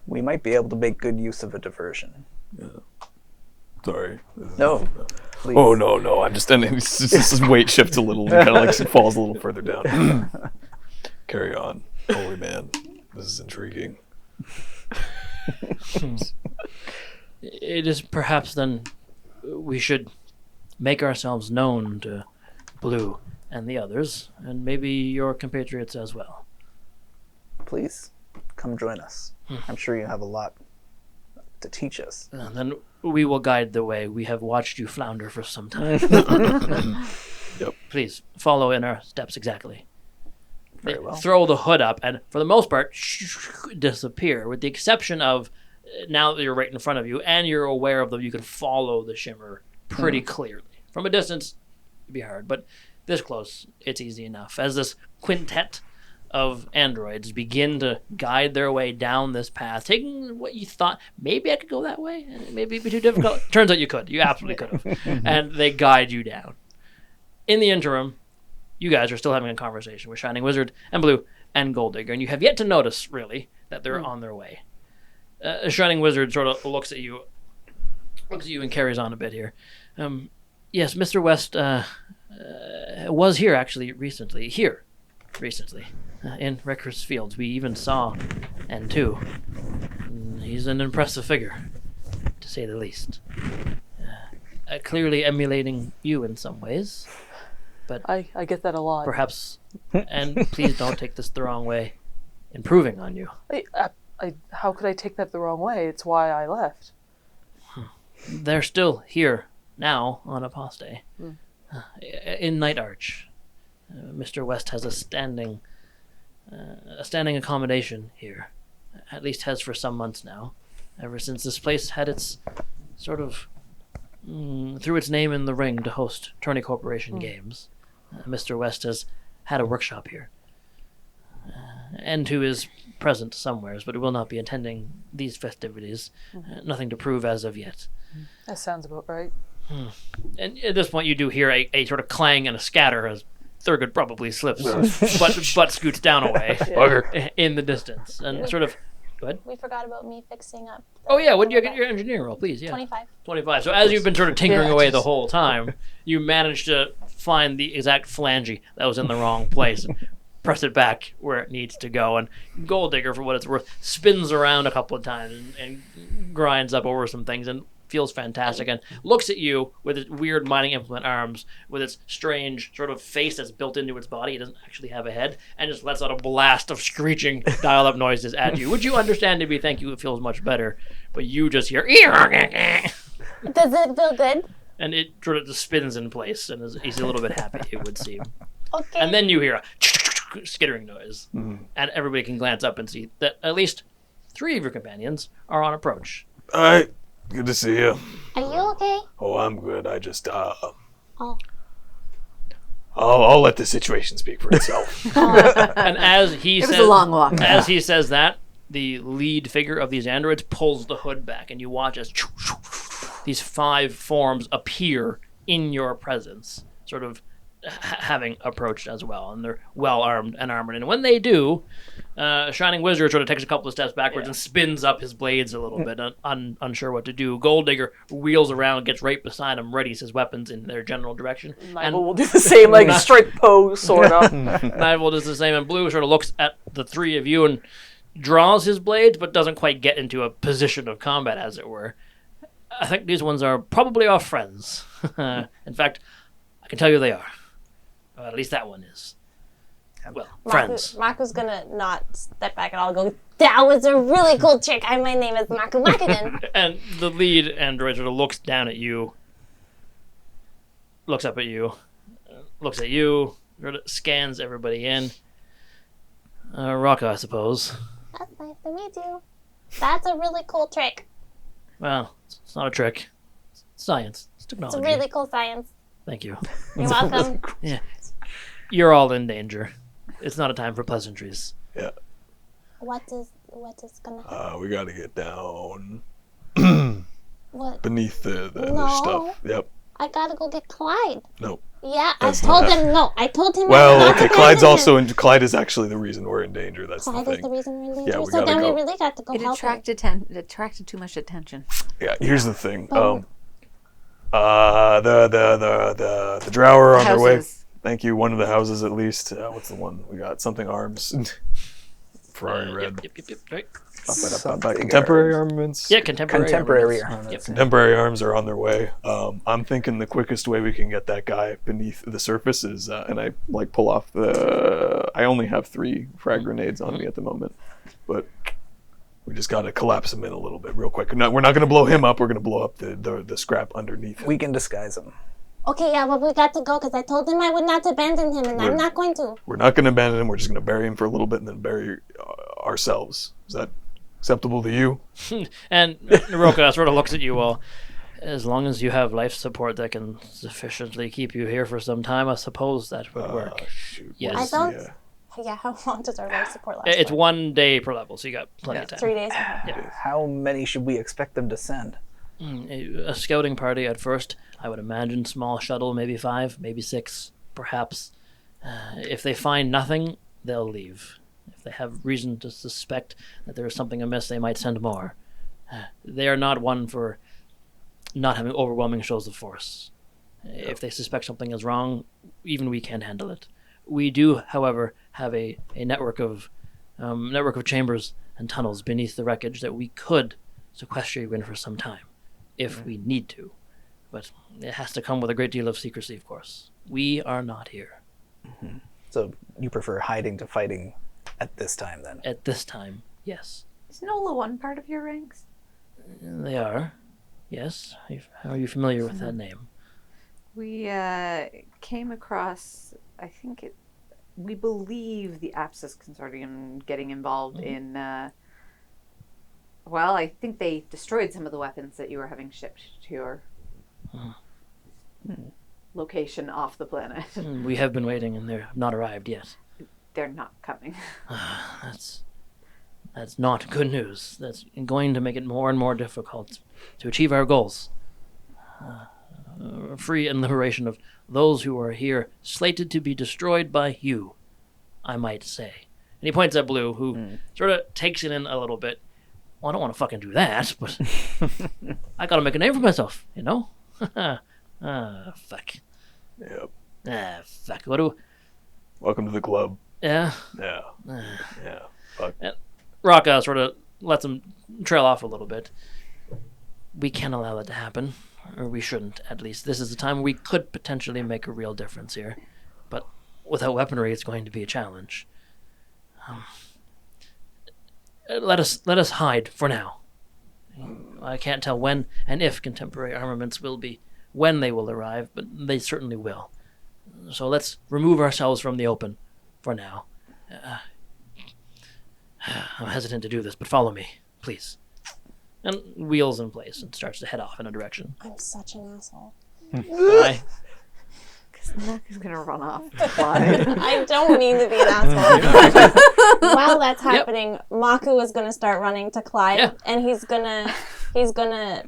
We might be able to make good use of a diversion. Sorry. No. Please. Oh, no. I'm just ending. His weight shifts a little and kind of falls a little further down. Carry on. Holy man. This is intriguing. It is perhaps then we should make ourselves known to Blue and the others, and maybe your compatriots as well. Please, come join us. I'm sure you have a lot to teach us. And then we will guide the way. We have watched you flounder for some time. Yep. Please, follow in our steps exactly. Very well. Throw the hood up, and for the most part, disappear, with the exception of now that you're right in front of you, and you're aware of them, you can follow the shimmer pretty clearly. From a distance, it'd be hard, but this close, it's easy enough. As this quintet of androids begin to guide their way down this path, taking what you thought, maybe I could go that way, maybe it'd be too difficult. Turns out you could. You absolutely could have. And they guide you down. In the interim, you guys are still having a conversation with Shining Wizard and Blue and Gold Digger, and you have yet to notice, really, that they're on their way. Shining Wizard sort of looks at you and carries on a bit here. Yes, Mr. West was here, actually, recently. In Wrecker's Fields. We even saw N2. He's an impressive figure, to say the least. Clearly emulating you in some ways. But I get that a lot. perhaps, and please don't take this the wrong way, improving on you. How could I take that the wrong way? It's why I left. They're still here now on Apostae. In Night Arch. Mr. West has a standing accommodation here. At least has for some months now. Ever since this place had its sort of threw its name in the ring to host Turney Corporation games. Mr. West has had a workshop here. and who is present somewheres, but will not be attending these festivities. Nothing to prove as of yet. That sounds about right. And at this point, you do hear a sort of clang and a scatter as Thurgood probably slips, but scoots down away Bugger. in the distance, and sort of. Go ahead. We forgot about me fixing up. Oh yeah, what do you get your engineer roll, please? Yeah. 25. 25. So as you've been sort of tinkering away the whole time, you managed to find the exact flange that was in the wrong place and press it back where it needs to go. And Gold Digger, for what it's worth, spins around a couple of times and grinds up over some things and feels fantastic and looks at you with its weird mining implement arms, with its strange sort of face that's built into its body. It doesn't actually have a head, and just lets out a blast of screeching dial-up noises at you, which you understand to be thank you. It feels much better, but you just hear Does it feel good? and it sort of just spins in place, and he's a little bit happy, it would seem. Okay. And then you hear a skittering noise, and everybody can glance up and see that at least 3 of your companions are on approach. All right. Good to see you. Are you okay? Oh, I'm good. I just, Oh. I'll let the situation speak for itself. And as he It says, was a long walk. as he says that, the lead figure of these androids pulls the hood back, and you watch as these 5 forms appear in your presence, sort of having approached as well, and they're well armed and armored. And when they do, Shining Wizard sort of takes a couple of steps backwards and spins up his blades a little bit, unsure what to do. Gold Digger wheels around, gets right beside him, readies his weapons in their general direction. Nigel will do the same, like straight pose, sort of. Nigel does the same, and Blue sort of looks at the 3 of you and draws his blades, but doesn't quite get into a position of combat, as it were. I think these ones are probably our friends. In fact, I can tell you they are. At least that one is. Well, friends. Maku's gonna not step back at all. Go, that was a really cool trick. My name is Maku Makinen. And the lead android sort of looks down at you, looks up at you, looks at you, sort of scans everybody in. Rocco, I suppose. That's nice to meet you. That's a really cool trick. Well, it's not a trick. It's science. It's It's technology. really cool science. Thank you. You're welcome. Yeah. You're all in danger. It's not a time for pleasantries. Yeah. What is gonna happen? We got to get down What? beneath the No. stuff. Yep. I gotta go get Clyde. No. Yeah, That's I told not him no. I told him Well, not okay. to Clyde's abandon him. also Clyde is actually the reason we're in danger. That's Clyde the is thing. the reason we're in danger. Yeah, we so gotta then go. we really got to go It help him. attracted too much attention. Yeah. Here's the thing. Oh. The drower on their way. Houses. Thank you. One of the houses at least. What's the one we got? Something arms. Ferrari red. Yep, right. Contemporary armaments. Yeah, contemporary. armaments. Yep. Contemporary arms are on their way. I'm thinking the quickest way we can get that guy beneath the surface is, and I like pull off the. I only have 3 frag grenades on me at the moment, but we just got to collapse him in a little bit real quick. We're not going to blow him up. We're going to blow up the scrap underneath him. We can disguise him. Okay, yeah, but we got to go because I told him I would not abandon him, and I'm not going to. We're not going to abandon him. We're just going to bury him for a little bit and then bury ourselves. Is that acceptable to you? And Naroka sort of looks at you all. As long as you have life support that can sufficiently keep you here for some time, I suppose that would work. Shoot. Yes. I don't. Yeah. Yeah, how long does our life support last? It's for? 1 day per level, so you got plenty of time. 3 days. How many should we expect them to send? A scouting party at first, I would imagine. Small shuttle, maybe 5, maybe 6, perhaps. If they find nothing, they'll leave. If they have reason to suspect that there is something amiss, they might send more. They are not one for not having overwhelming shows of force. If they suspect something is wrong, even we can't handle it. We do, however, have a network of chambers and tunnels beneath the wreckage that we could sequester you in for some time, if we need to. But it has to come with a great deal of secrecy, of course. We are not here. So you prefer hiding to fighting at this time, then? At this time, yes. Is Nola one part of your ranks? They are. Yes. Are you familiar with that name? We came across, we believe the Apsis Consortium getting involved in, I think they destroyed some of the weapons that you were having shipped to your location off the planet. We have been waiting, and they have not arrived yet. they're not coming. That's not good news. That's going to make it more and more difficult to achieve our goals. Free and liberation of those who are here, slated to be destroyed by you, I might say. And he points at Blue, who sort of takes it in a little bit. Well, I don't want to fucking do that, but I gotta make a name for myself, you know? Fuck. Yep. Fuck. What do... Welcome to the club. Yeah? Yeah. Yeah. Fuck. And Raka sort of lets him trail off a little bit. We can't allow that to happen. Or we shouldn't, at least. This is the time we could potentially make a real difference here. But without weaponry, it's going to be a challenge. Let us hide for now. I can't tell when and if contemporary armaments will be, when they will arrive, but they certainly will. So let's remove ourselves from the open for now. I'm hesitant to do this, but follow me, please. And wheels in place and starts to head off in a direction. I'm such an asshole. Why? Because Mac is going to run off to Clyde. I don't mean to be an asshole. While that's happening, Maku is gonna start running to Clyde, and he's gonna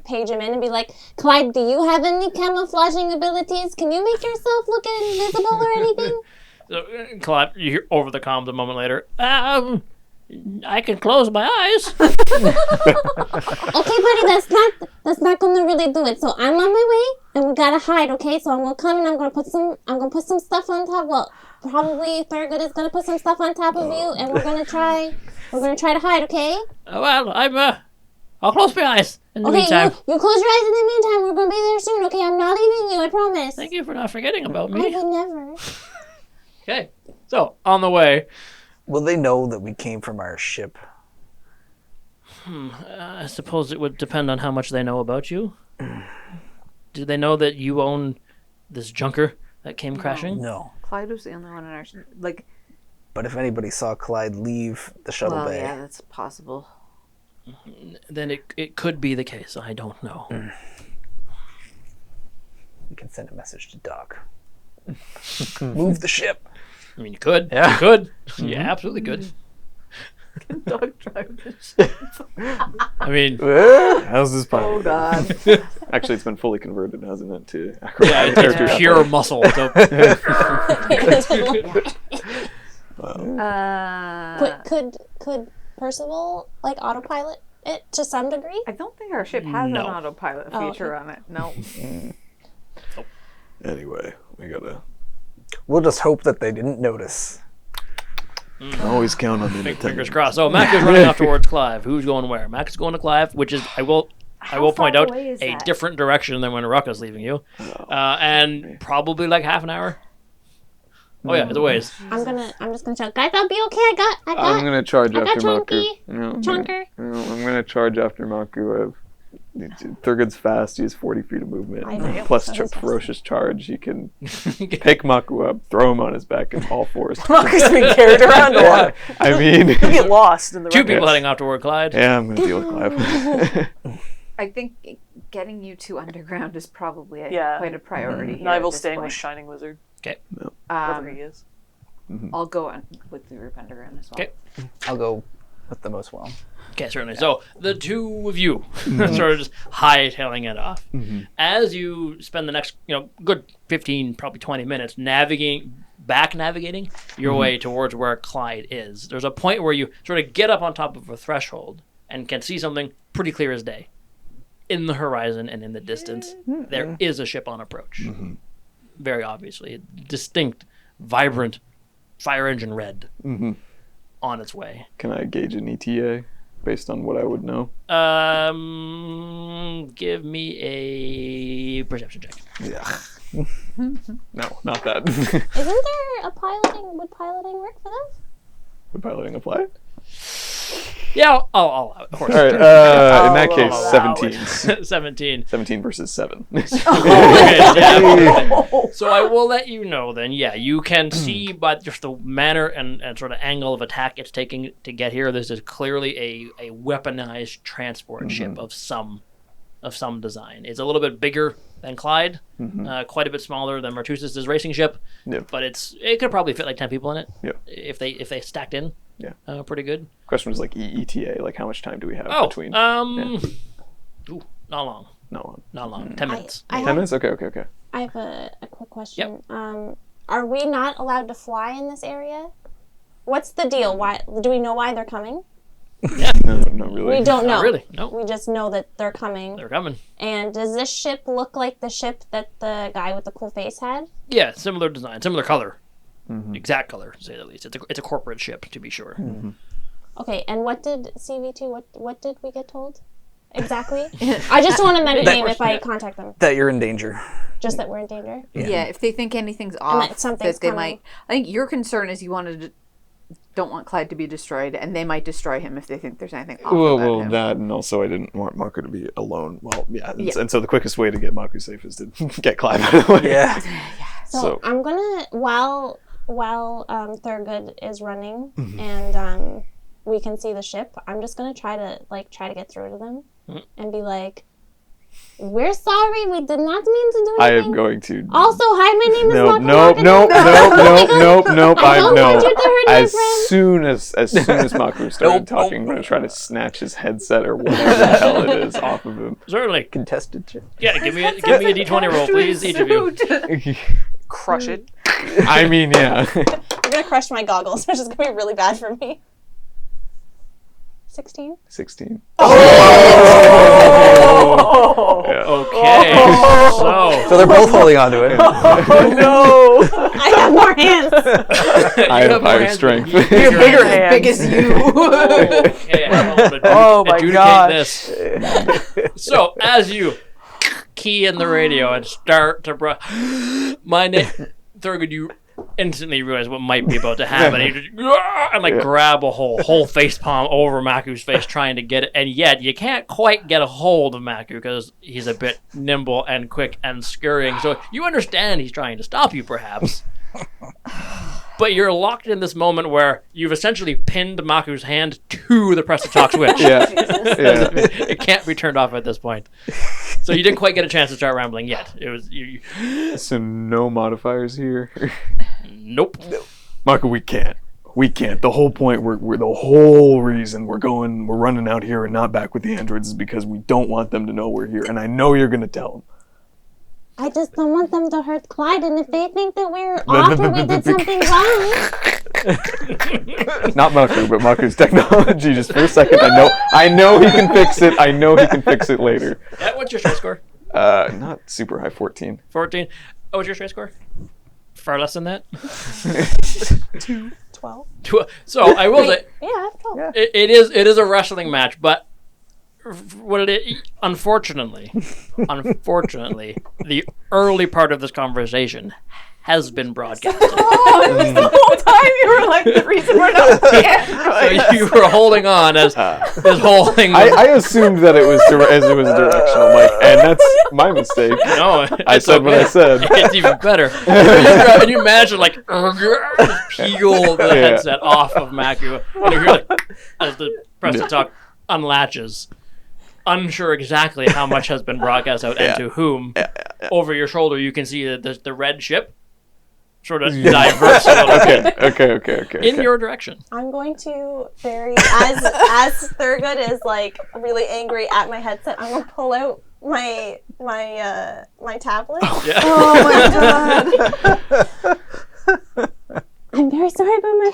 page him in and be like, Clyde, do you have any camouflaging abilities? Can you make yourself look invisible or anything? So, Clyde, you hear over the comms a moment later. I can close my eyes. Okay, buddy, that's not gonna really do it. So I'm on my way, and we gotta hide. Okay, so I'm gonna come and I'm gonna put some stuff on top. Well, probably Thurgood is gonna put some stuff on top of you, and we're gonna try to hide. Okay. Well, I'll close my eyes in the Okay, meantime. you close your eyes in the meantime. We're gonna be there soon. Okay, I'm not leaving you. I promise. Thank you for not forgetting about I me. would never. Okay, so on the way. Will they know that we came from our ship? I suppose it would depend on how much they know about you. Do they know that you own this junker that came crashing? No. Clyde was the only one in our... But if anybody saw Clyde leave the shuttle bay... yeah, that's possible. Then it could be the case. I don't know. We can send a message to Doc. Move the ship. I mean, you could. Yeah. You could. You absolutely could. Dog drive the ship. I mean, How's this part? Oh, God. Actually, it's been fully converted, hasn't it? To yeah, it's pure muscle. So. Could Percival autopilot it to some degree? I don't think our ship has No. an autopilot feature on it. No. Anyway, we gotta We'll just hope that they didn't notice. always count on the Fingers attendance. crossed. So Mac is running off towards Clive. Who's going where? Mac is going to Clive, which is I will point far out away is a that? different direction than when Rucka's leaving you, and probably like half an hour. Oh yeah, it's a ways. I'm just gonna shout, guys, I'll be okay. I got I'm gonna charge I got after Maku. Chunky. No, Chunker. no, I'm gonna charge after Maku. Thurgood's fast. He has 40 feet of movement. I know. Plus That is fast. ferocious charge. He can pick Maku up, throw him on his back, and all fours. Maku's being carried around a lot. I mean, You get lost in the Two wreckage. people heading off toward Clyde. yeah, I'm gonna deal with Clive. I think getting you two underground is probably Yeah. quite a priority. here at Nivel's this staying point. with Shining Wizard, Okay. wherever he is. I'll go on with the group underground as well. Okay. I'll go with the most well. Okay, certainly. So the two of you sort of just hightailing it off. As you spend the next, good 15, probably 20 minutes navigating your way towards where Clyde is. There's a point where you sort of get up on top of a threshold and can see something pretty clear as day. In the horizon and in the distance, there is a ship on approach. Very obviously. Distinct, vibrant, fire engine red on its way. Can I gauge an ETA based on what I would know? Give me a perception check. Yeah. No, not that. Isn't there a would piloting work for them? Would piloting apply? Yeah, I'll allow it. Of course. All right. In that I'll case, allow 17. 17. 17 versus 7. Okay, yeah. So I will let you know then, you can see by just the manner and sort of angle of attack it's taking to get here, this is clearly a weaponized transport ship of some of some design. It's a little bit bigger than Clyde, quite a bit smaller than Martus's racing ship, but it could probably fit like 10 people in it if they stacked in pretty good. Question was like ETA, like how much time do we have between? Ooh, not long. Not long. 10 minutes. 10 minutes? Okay. I have a quick question. Are we not allowed to fly in this area? What's the deal? Why do we know why they're coming? No, not really. We don't know. Not really. No. We just know that they're coming. They're coming. And does this ship look like the ship that the guy with the cool face had? Yeah, similar design, similar color. Exact color, to say the least. It's a corporate ship, to be sure. Okay, and what did CV2, what did we get told? Exactly? I just want to metagame if I contact them. That you're in danger. Just that we're in danger? Yeah, if they think anything's off, that something's they coming. might. I think your concern is you don't want Clyde to be destroyed, and they might destroy him if they think there's anything off about him. That, and also I didn't want Maku to be alone. Well, and so the quickest way to get Maku safe is to get Clyde out of the way. Yeah. So I'm gonna, while Thurgood is running and we can see the ship, I'm just gonna try to get through to them and be like, we're sorry, we did not mean to do anything. I am going to. Also, hi, my name is Maku. Nope. I don't want you to hurt my As friend. soon as Maku started talking, I'm going to try to snatch his headset or whatever the hell it is off of him. Certainly. Contested check. Yeah, give me a d20 roll, please, each of you. Crush it. I mean, yeah. I'm gonna crush my goggles, which is gonna be really bad for me. 16? 16. Okay. So they're both holding on to it. I have more hands! I have higher strength. You're bigger hands. Big as you. Okay, I want to Oh my adjudicate gosh. this. So, as you key in the radio and start to my name, Thurgood, you instantly realize what might be about to happen. And you just grab a whole face palm over Maku's face trying to get it, and yet you can't quite get a hold of Maku because he's a bit nimble and quick and scurrying. So you understand he's trying to stop you, perhaps. But you're locked in this moment where you've essentially pinned Maku's hand to the press to talk switch. It can't be turned off at this point. So you didn't quite get a chance to start rambling yet. It was you. So no modifiers here. Nope. Maku, we can't. The whole point, we're the whole reason we're running out here and not back with the androids is because we don't want them to know we're here. And I know you're going to tell them. I just don't want them to hurt Clyde, and if they think that we're off or we did something wrong... Not Maku, but Maku's technology, just for a second. I know he can fix it. I know he can fix it later. What's your strength score? Not super high, 14. 14. Oh, what's your strength score? Far less than that? 12. So, I will say... Yeah, I have 12. It is a wrestling match, but what it is, unfortunately, the early part of this conversation has been broadcasted. It was the whole time you were like, the reason we're not the androids. So you were holding on as this whole thing. I assumed that it was directional, Mike, and that's my mistake. No, I said what I said. It's even better. And you imagine like peel the headset off of Maku, and you hear like as the press to talk unlatches. Unsure exactly how much has been broadcast out and to whom. Over your shoulder, you can see that the red ship sort of diverts a little bit. Okay. In your direction. I'm going to as Thurgood is like really angry at my headset, I'm going to pull out my tablet. Yeah. Oh my god. I'm very sorry about my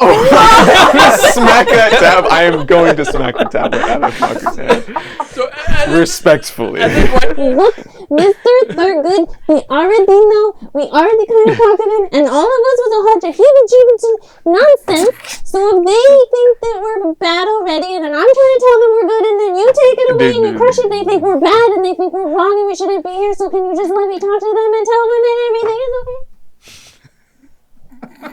Smack that tab. I am going to smack the tablet out of Maku's hand. So, Respectfully. Look, Mr. Thurgood, we already know, we already kind of talked about it, and all of us was a bunch of heebie-jeebie nonsense. So if they think that we're bad already, and I'm trying to tell them we're good, and then you take it away and you crush it, they think we're bad, and they think we're wrong, and we shouldn't be here, so can you just let me talk to them and tell them that everything is okay?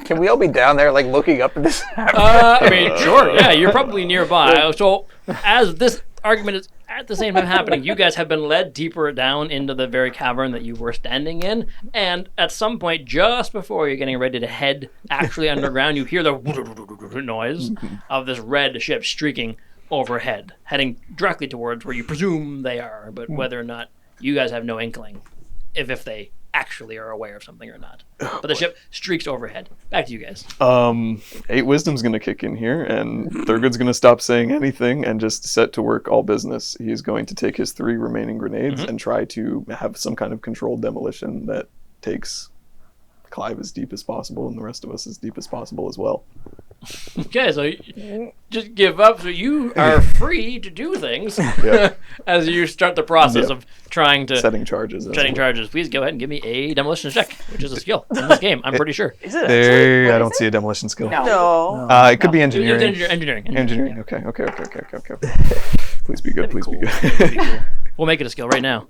Can we all be down there, like, looking up at this? I mean, sure, yeah, you're probably nearby. So, as this argument is at the same time happening, you guys have been led deeper down into the very cavern that you were standing in, and at some point, just before you're getting ready to head actually underground, you hear the noise of this red ship streaking overhead, heading directly towards where you presume they are, but whether or not you guys have no inkling if they actually are aware of something or not. But the ship streaks overhead. Back to you guys. 8 wisdom's gonna kick in here, and Thurgood's gonna stop saying anything and just set to work all business. He's going to take his 3 remaining grenades and try to have some kind of controlled demolition that takes Clive as deep as possible and the rest of us as deep as possible as well. Okay, so just give up. So you are free to do things as you start the process of trying to setting charges. Charges. Please go ahead and give me a demolition check, which is a skill in this game. I'm pretty sure. Is it There, I don't see a demolition skill. No. It could be engineering. Engineering. Okay. Please be good. Please be good. Cool. We'll make it a skill right now.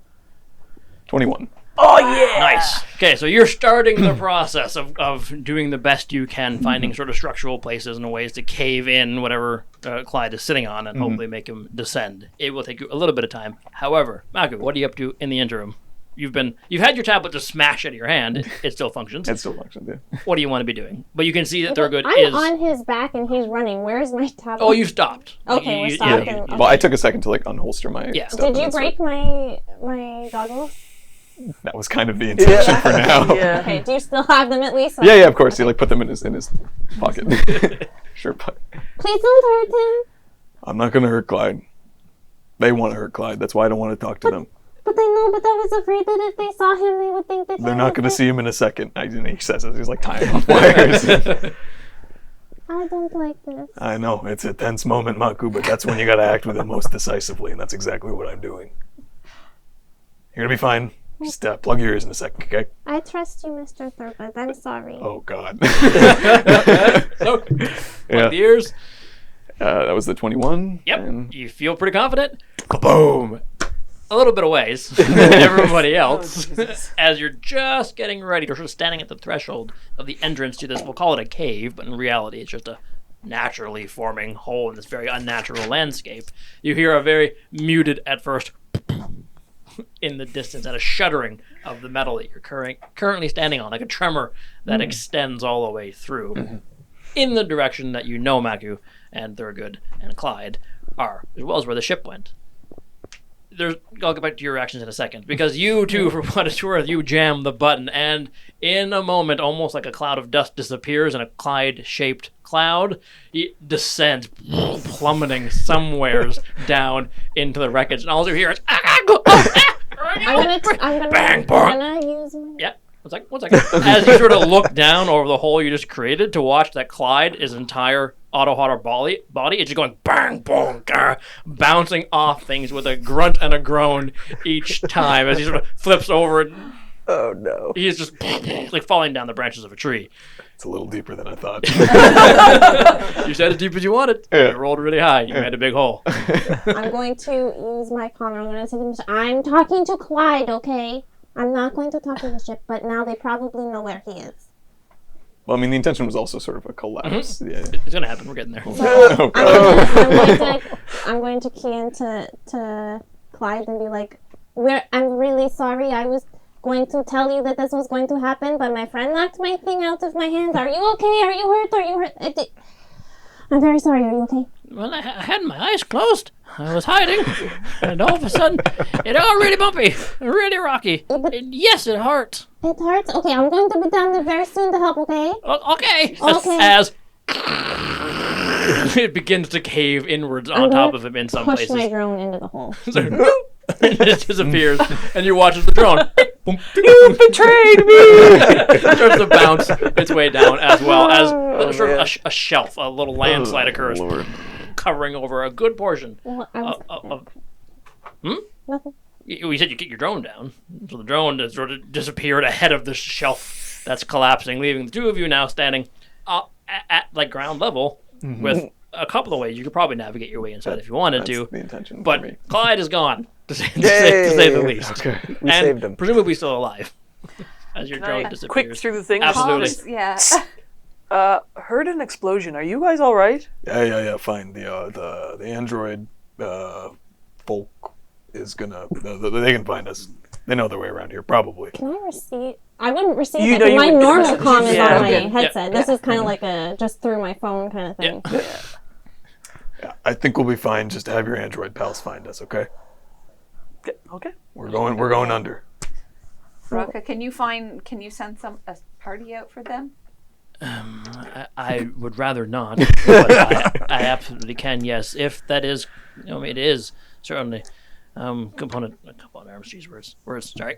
21. Oh yeah. Nice. Okay, so you're starting the process of doing the best you can, finding sort of structural places and ways to cave in whatever Clyde is sitting on and hopefully make him descend. It will take you a little bit of time. However, Maku, what are you up to in the interim? You've had your tablet just smash out of your hand. It still functions. Yeah. What do you want to be doing? But you can see that Thurgood is on his back and he's running. Where is my tablet? Oh, you stopped. Okay, we're stopped. Well, I took a second to unholster my stuff. Did you break my goggles? That was kind of the intention for now. Yeah. Okay, do you still have them at least? Yeah, of course. He put them in his pocket. Sure, but Please don't hurt him. I'm not gonna hurt Clyde. They want to hurt Clyde. That's why I don't want to talk to them. But I was afraid that if they saw him, they would think that They're not gonna see him in a second. He says as he's tying off wires. I don't like this. I know it's a tense moment, Maku, but that's when you gotta act with it most decisively, and that's exactly what I'm doing. You're gonna be fine. Just plug your ears in a second, okay? I trust you, Mr. Thurgood. I'm sorry. Oh, God. So, plug the ears. That was the 21. Yep. And You feel pretty confident. Kaboom! A little bit of ways than everybody else as you're just getting ready. You're sort of standing at the threshold of the entrance to this, we'll call it a cave, but in reality it's just a naturally forming hole in this very unnatural landscape. You hear a very muted at first in the distance and a shuddering of the metal that you're currently standing on, like a tremor that extends all the way through in the direction that you know Maku and Thurgood and Clyde are, as well as where the ship went. I'll get back to your reactions in a second, because you too, for what it's worth, you jam the button, and in a moment, almost like a cloud of dust disappears in a Clyde-shaped cloud, it descends, plummeting somewheres down into the wreckage, and all you hear is I'm gonna use my... Yeah. One second. As you sort of look down over the hole you just created to watch that Clyde, his entire auto-hotter body, it's just going bang, boom, grr, bouncing off things with a grunt and a groan each time as he sort of flips over. Oh, no. He's just like falling down the branches of a tree. it's a little deeper than I thought. You said as deep as you wanted. Yeah. You rolled really high. You made a big hole. I'm going to use my comment. I'm going to say to him, I'm talking to Clyde, okay? I'm not going to talk to the ship, but now they probably know where he is. Well, I mean, the intention was also sort of a collapse. Yeah. It's going to happen. We're getting there. Oh, God. I'm going to key into Clyde and be like, I'm really sorry. I was going to tell you that this was going to happen, but my friend knocked my thing out of my hand. Are you okay? Are you hurt? Are you hurt? I'm very sorry. Are you okay? Well, I had my eyes closed. I was hiding, and all of a sudden, it got really bumpy, really rocky. And yes, it hurt. It hurts? Okay, I'm going to be down there very soon to help, okay? Okay. Okay. As it begins to cave inwards on top of him in some push places. my drone into the hole. So, it disappears, and you watch as the drone You betrayed me! starts to bounce its way down, as well as sort of a shelf, a little landslide occurs, Lord. covering over a good portion Well, I was, of nothing. You said you get your drone down, so the drone has sort of disappeared ahead of the shelf that's collapsing, leaving the two of you now standing at like ground level with a couple of ways you could probably navigate your way inside if you wanted to. The intention But for me. Clyde is gone, to say the least. Okay. We And saved him. presumably still alive as your drone Quick disappears. through the thing. Absolutely. Yeah. Heard an explosion. Are you guys all right? Yeah, fine. The android folk is gonna. They can find us. They know their way around here, probably. Can I receive? I wouldn't receive You it. know you My wouldn't normal receive it. comm is Yeah, on my okay. headset. This is kind of like a just through my phone kind of thing. Yeah, I think we'll be fine. Just have your android pals find us, okay? Okay. We're going under. Roka, can you send a party out for them? I would rather not, but I absolutely can. Yes, if that is, it is certainly component arms. Geez, words. Sorry.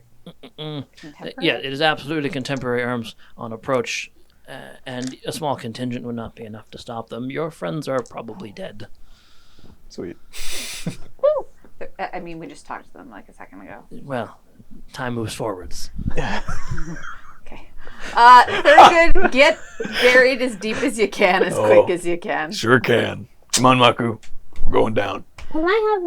Yeah, it is absolutely contemporary arms on approach, and a small contingent would not be enough to stop them. Your friends are probably dead. Sweet. I mean, we just talked to them like a second ago. Well, time moves forwards. Okay. Thurgood, get buried as deep as you can, as quick as you can. Sure can. Come on, Maku. We're going down. Can I have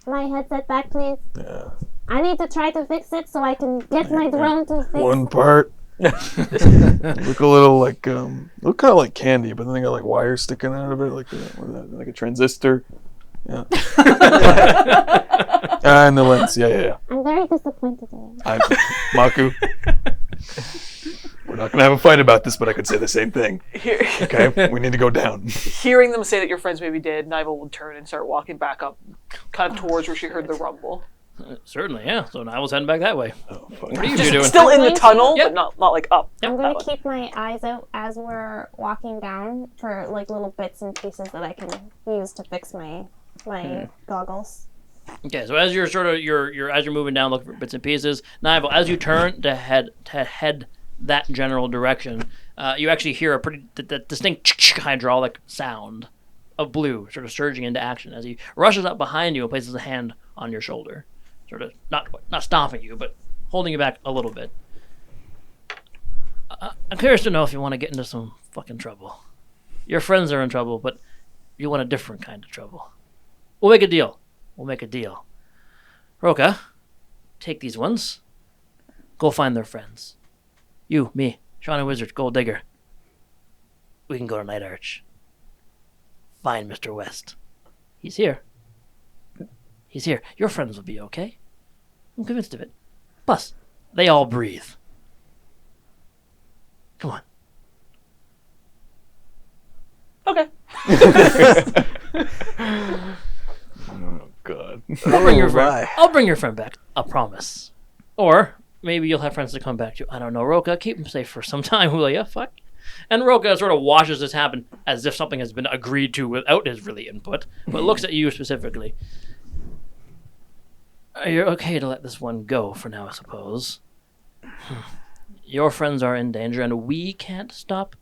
my headset back, please? Yeah. I need to try to fix it so I can get my drone to fix One part. Look a little like look kind of like candy, but then they got like wires sticking out of it, like a transistor. Yeah. And the lens. Yeah. I'm very disappointed in it. Maku. We're not gonna have a fight about this, but I could say the same thing. Okay, we need to go down. Hearing them say that your friends may be dead, Nival will turn and start walking back up, kind of towards where she heard the rumble. Certainly, yeah. So now I was heading back that way. Oh, fuck. What are you two doing? Still in the tunnel, Yep. but not like up. I'm that going way. to keep my eyes out as we're walking down for like little bits and pieces that I can use to fix my goggles. Okay, so as you're as you're moving down, looking for bits and pieces, Nival, as you turn to head that general direction, you actually hear a pretty distinct hydraulic sound of Blue sort of surging into action as he rushes up behind you and places a hand on your shoulder, sort of not stopping you, but holding you back a little bit. I'm curious to know if you want to get into some fucking trouble. Your friends are in trouble, but you want a different kind of trouble. We'll make a deal. Roka, take these ones. Go find their friends. You, me, Shawnee Wizard, Gold Digger. We can go to Night Arch. Find Mr. West. He's here. Your friends will be okay. I'm convinced of it. Plus, they all breathe. Come on. Okay. Oh God. I'll bring your friend back. I'll promise. Or maybe you'll have friends to come back to. I don't know, Roka. Keep him safe for some time, will ya? Fuck. And Roka sort of watches this happen as if something has been agreed to without his really input, but looks at you specifically. Are you okay to let this one go for now, I suppose? Your friends are in danger, and we can't stop.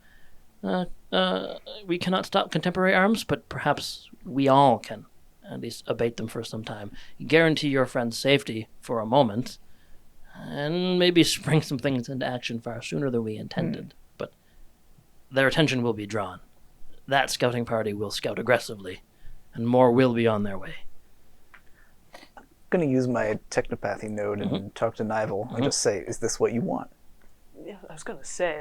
We cannot stop contemporary arms, but perhaps we all can at least abate them for some time. Guarantee your friends' safety for a moment, and maybe spring some things into action far sooner than we intended. But their attention will be drawn. That scouting party will scout aggressively, and more will be on their way. I'm going to use my technopathy node and talk to Nival and just say, is this what you want? Yeah, I was gonna say,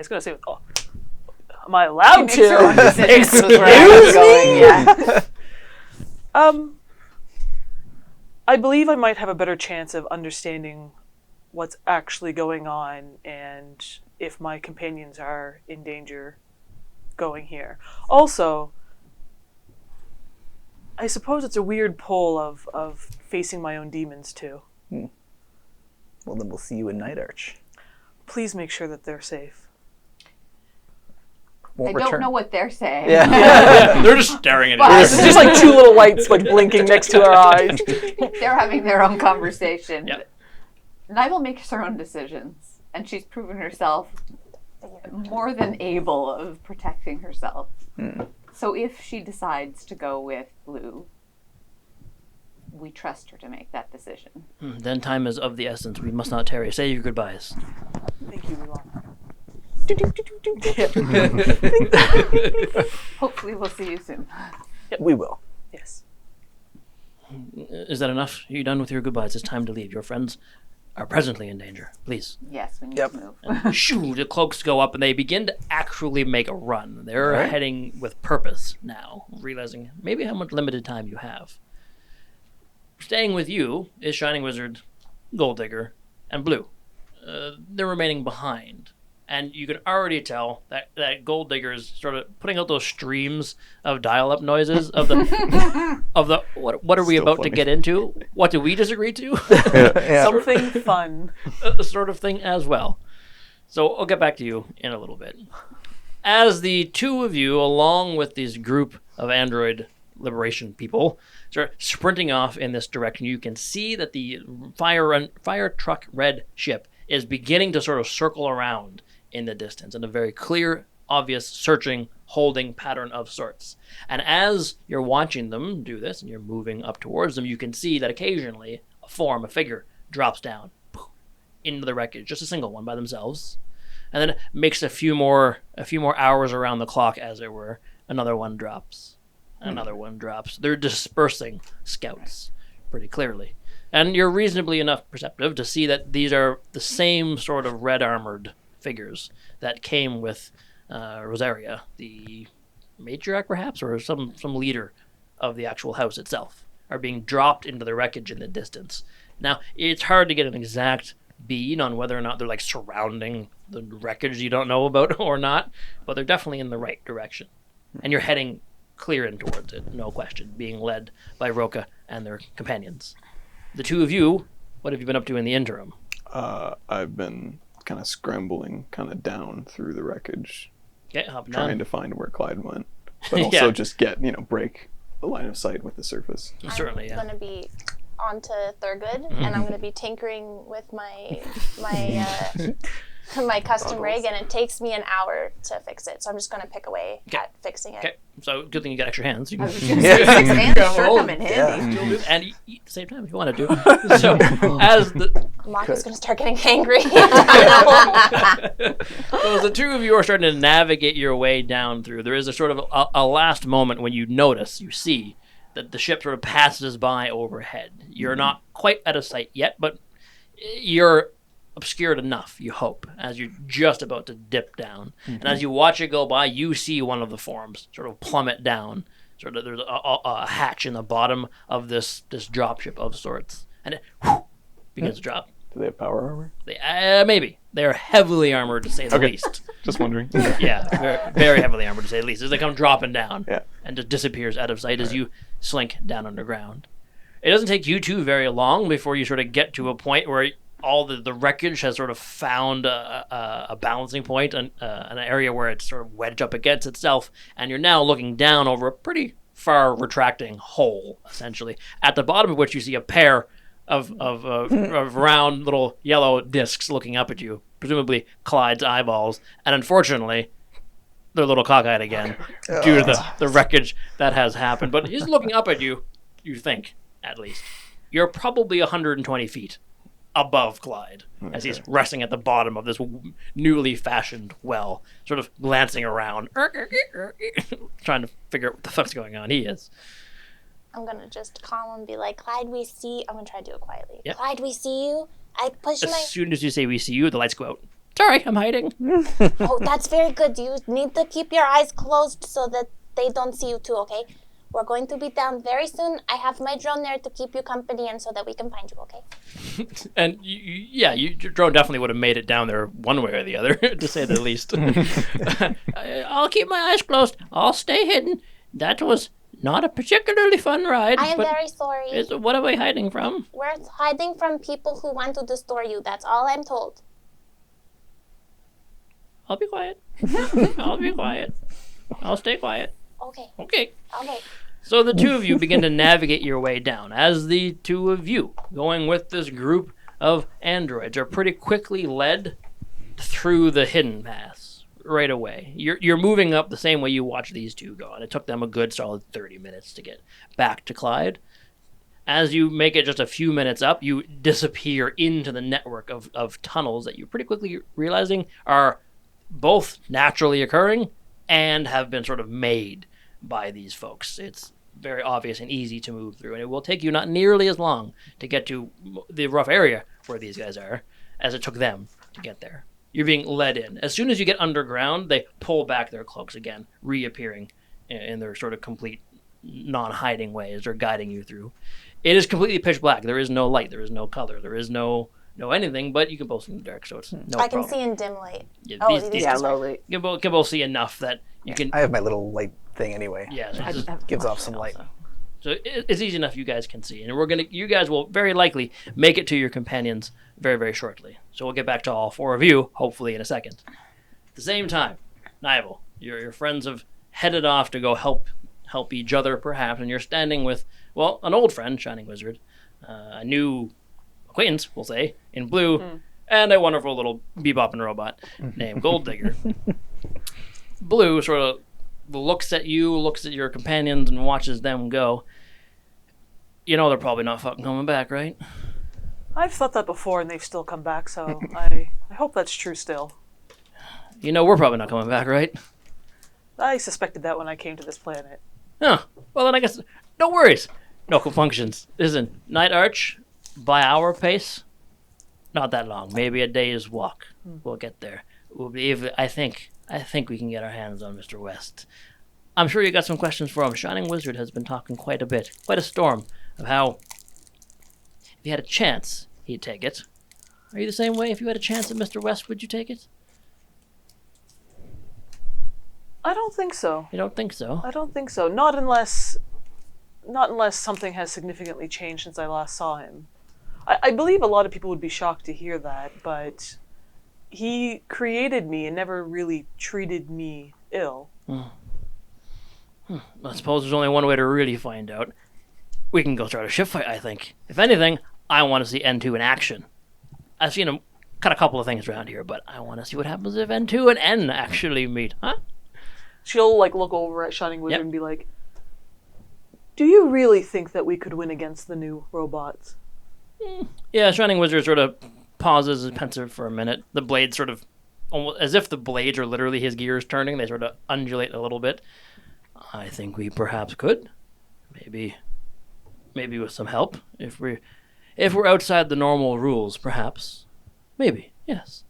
am I allowed She makes her own to? decisions was where I was going, yeah. I believe I might have a better chance of understanding what's actually going on and if my companions are in danger going here. Also, I suppose it's a weird pull of facing my own demons too. Well, then we'll see you in Night Arch. Please make sure that they're safe. Won't I don't return. know what they're saying. Yeah. They're just staring at It's just like two little lights like blinking next to their eyes. They're having their own conversation. Yep. Nival makes her own decisions, and she's proven herself more than able of protecting herself. So if she decides to go with Blue, we trust her to make that decision. Then time is of the essence. We must not tarry. Say your goodbyes. Thank you, Elon. Hopefully we'll see you soon. We will. Yes. Is that enough? Are you done with your goodbyes? It's time to leave. Your friends are presently in danger. Please. Yes, we need Yep. to move. Shoo, the cloaks go up and they begin to actually make a run. They're Right. heading with purpose now, realizing maybe how much limited time you have. Staying with you is Shining Wizard, Gold Digger, and Blue. They're remaining behind and you can already tell that Gold Digger is sort of putting out those streams of dial-up noises of the what are we Still about to funny. get into? What do we disagree to? Something fun. Sort of thing as well. So I'll get back to you in a little bit. As the two of you, along with this group of android liberation people, start sprinting off in this direction, you can see that the fire truck red ship is beginning to sort of circle around in the distance in a very clear, obvious, searching, holding pattern of sorts. And as you're watching them do this and you're moving up towards them, you can see that occasionally a figure drops down into the wreckage, just a single one by themselves, and then makes a few more hours around the clock, as it were. Another one drops. Another one drops. They're dispersing scouts pretty clearly. And you're reasonably enough perceptive to see that these are the same sort of red armored figures that came with Rosaria, the matriarch perhaps, or some leader of the actual house itself, are being dropped into the wreckage in the distance. Now, it's hard to get an exact bead on whether or not they're like surrounding the wreckage you don't know about or not, but they're definitely in the right direction. And you're heading clear in towards it, no question, being led by Roka and their companions. The two of you, what have you been up to in the interim? I've been kind of scrambling kind of down through the wreckage, Okay, hopping trying down. to find where Clyde went, but also Yeah. just get, break the line of sight with the surface. Certainly, I'm yeah. gonna be onto Thurgood, and I'm gonna be tinkering with my my custom rig, and it takes me an hour to fix it. So I'm just gonna pick away at fixing it. Okay, so good thing you got extra hands. You can Six hands sure come in handy. still do and eat at the same time if you want to. So as the Maku's gonna start getting angry. So as the two of you are starting to navigate your way down through, there is a sort of a last moment when you see that the ship sort of passes by overhead. You're not quite out of sight yet, but you're obscured enough, you hope, as you're just about to dip down. And as you watch it go by, you see one of the forms sort of plummet down. Sort of there's a hatch in the bottom of this dropship of sorts. And it begins to drop. Do they have power armor? Maybe. They're heavily armored, to say the least. Just wondering. Yeah, very, very heavily armored, to say the least, as they come dropping down Yeah. and just disappears out of sight as you slink down underground. It doesn't take you two very long before you sort of get to a point where all the wreckage has sort of found a balancing point, an area where it's sort of wedged up against itself, and you're now looking down over a pretty far retracting hole, essentially, at the bottom of which you see a pair of round little yellow discs looking up at you, presumably Clyde's eyeballs, and unfortunately, they're a little cockeyed again due to the wreckage that has happened. But he's looking up at you, you think, at least. You're probably 120 feet above Clyde as he's resting at the bottom of this newly fashioned well, sort of glancing around, trying to figure out what the fuck's going on. He is. I'm gonna just call him and be like, Clyde, we see. I'm gonna try to do it quietly. Yep. Clyde, we see you. I pushed As my. soon as you say we see you, the lights go out. Sorry, I'm hiding. Oh, that's very good. You need to keep your eyes closed so that they don't see you too. Okay. We're going to be down very soon. I have my drone there to keep you company and so that we can find you. Okay. And your drone definitely would have made it down there one way or the other, to say the least. I'll keep my eyes closed. I'll stay hidden. That was not a particularly fun ride. I am but very sorry. what are we hiding from? We're hiding from people who want to destroy you. That's all I'm told. I'll be quiet. I'll be quiet. I'll stay quiet. Okay. Okay. Okay. So the two of you begin to navigate your way down, as the two of you, going with this group of androids, are pretty quickly led through the hidden paths right away. You're moving up the same way you watch these two go, and it took them a good solid 30 minutes to get back to Clyde. As you make it just a few minutes up, you disappear into the network of tunnels that you're pretty quickly realizing are both naturally occurring and have been sort of made by these folks. It's very obvious and easy to move through, and it will take you not nearly as long to get to the rough area where these guys are as it took them to get there. You're being led in. As soon as you get underground, they pull back their cloaks again, reappearing in their sort of complete non-hiding way as they're guiding you through. It is completely pitch black. There is no light. There is no color. There is no know anything, but you can both see in the dark, so it's no I can problem. see in dim light. Yeah, Oh, these these Yeah, guys are- low light. you can both see enough that you can. I have my little light thing anyway. Yeah, so it's just- Gives off some light. So it's easy enough you guys can see, and you guys will very likely make it to your companions very, very shortly. So we'll get back to all 4 of you, hopefully in a second. At the same time, Nibel, your friends have headed off to go help each other, perhaps, and you're standing with, well, an old friend, Shining Wizard, a new acquaintance, we'll say, in blue, and a wonderful little bebop and robot named Gold Digger. Blue sort of looks at you, looks at your companions, and watches them go. You know they're probably not fucking coming back, right? I've thought that before, and they've still come back. So I hope that's true still. You know we're probably not coming back, right? I suspected that when I came to this planet. Huh. Well, then I guess no worries. No compunctions. Listen, Night Arch, by our pace, not that long. Maybe a day's walk. We'll get there. We'll be able, I think we can get our hands on Mr. West. I'm sure you got some questions for him. Shining Wizard has been talking quite a storm, of how if you had a chance, he'd take it. Are you the same way? If you had a chance at Mr. West, would you take it? I don't think so. You don't think so? I don't think so. Not unless something has significantly changed since I last saw him. I believe a lot of people would be shocked to hear that, but he created me and never really treated me ill. I suppose there's only one way to really find out. We can go start a ship fight, I think. If anything, I want to see N2 in action. I've seen him cut a couple of things around here, but I want to see what happens if N2 and N actually meet, huh? She'll look over at Shining Wizard Yep. and be like, "Do you really think that we could win against the new robots?" Yeah, Shining Wizard sort of pauses and pensive for a minute. The blades sort of, almost as if the blades are literally his gears turning, they sort of undulate a little bit. I think we perhaps could. Maybe with some help. If we're outside the normal rules, perhaps. Maybe, yes.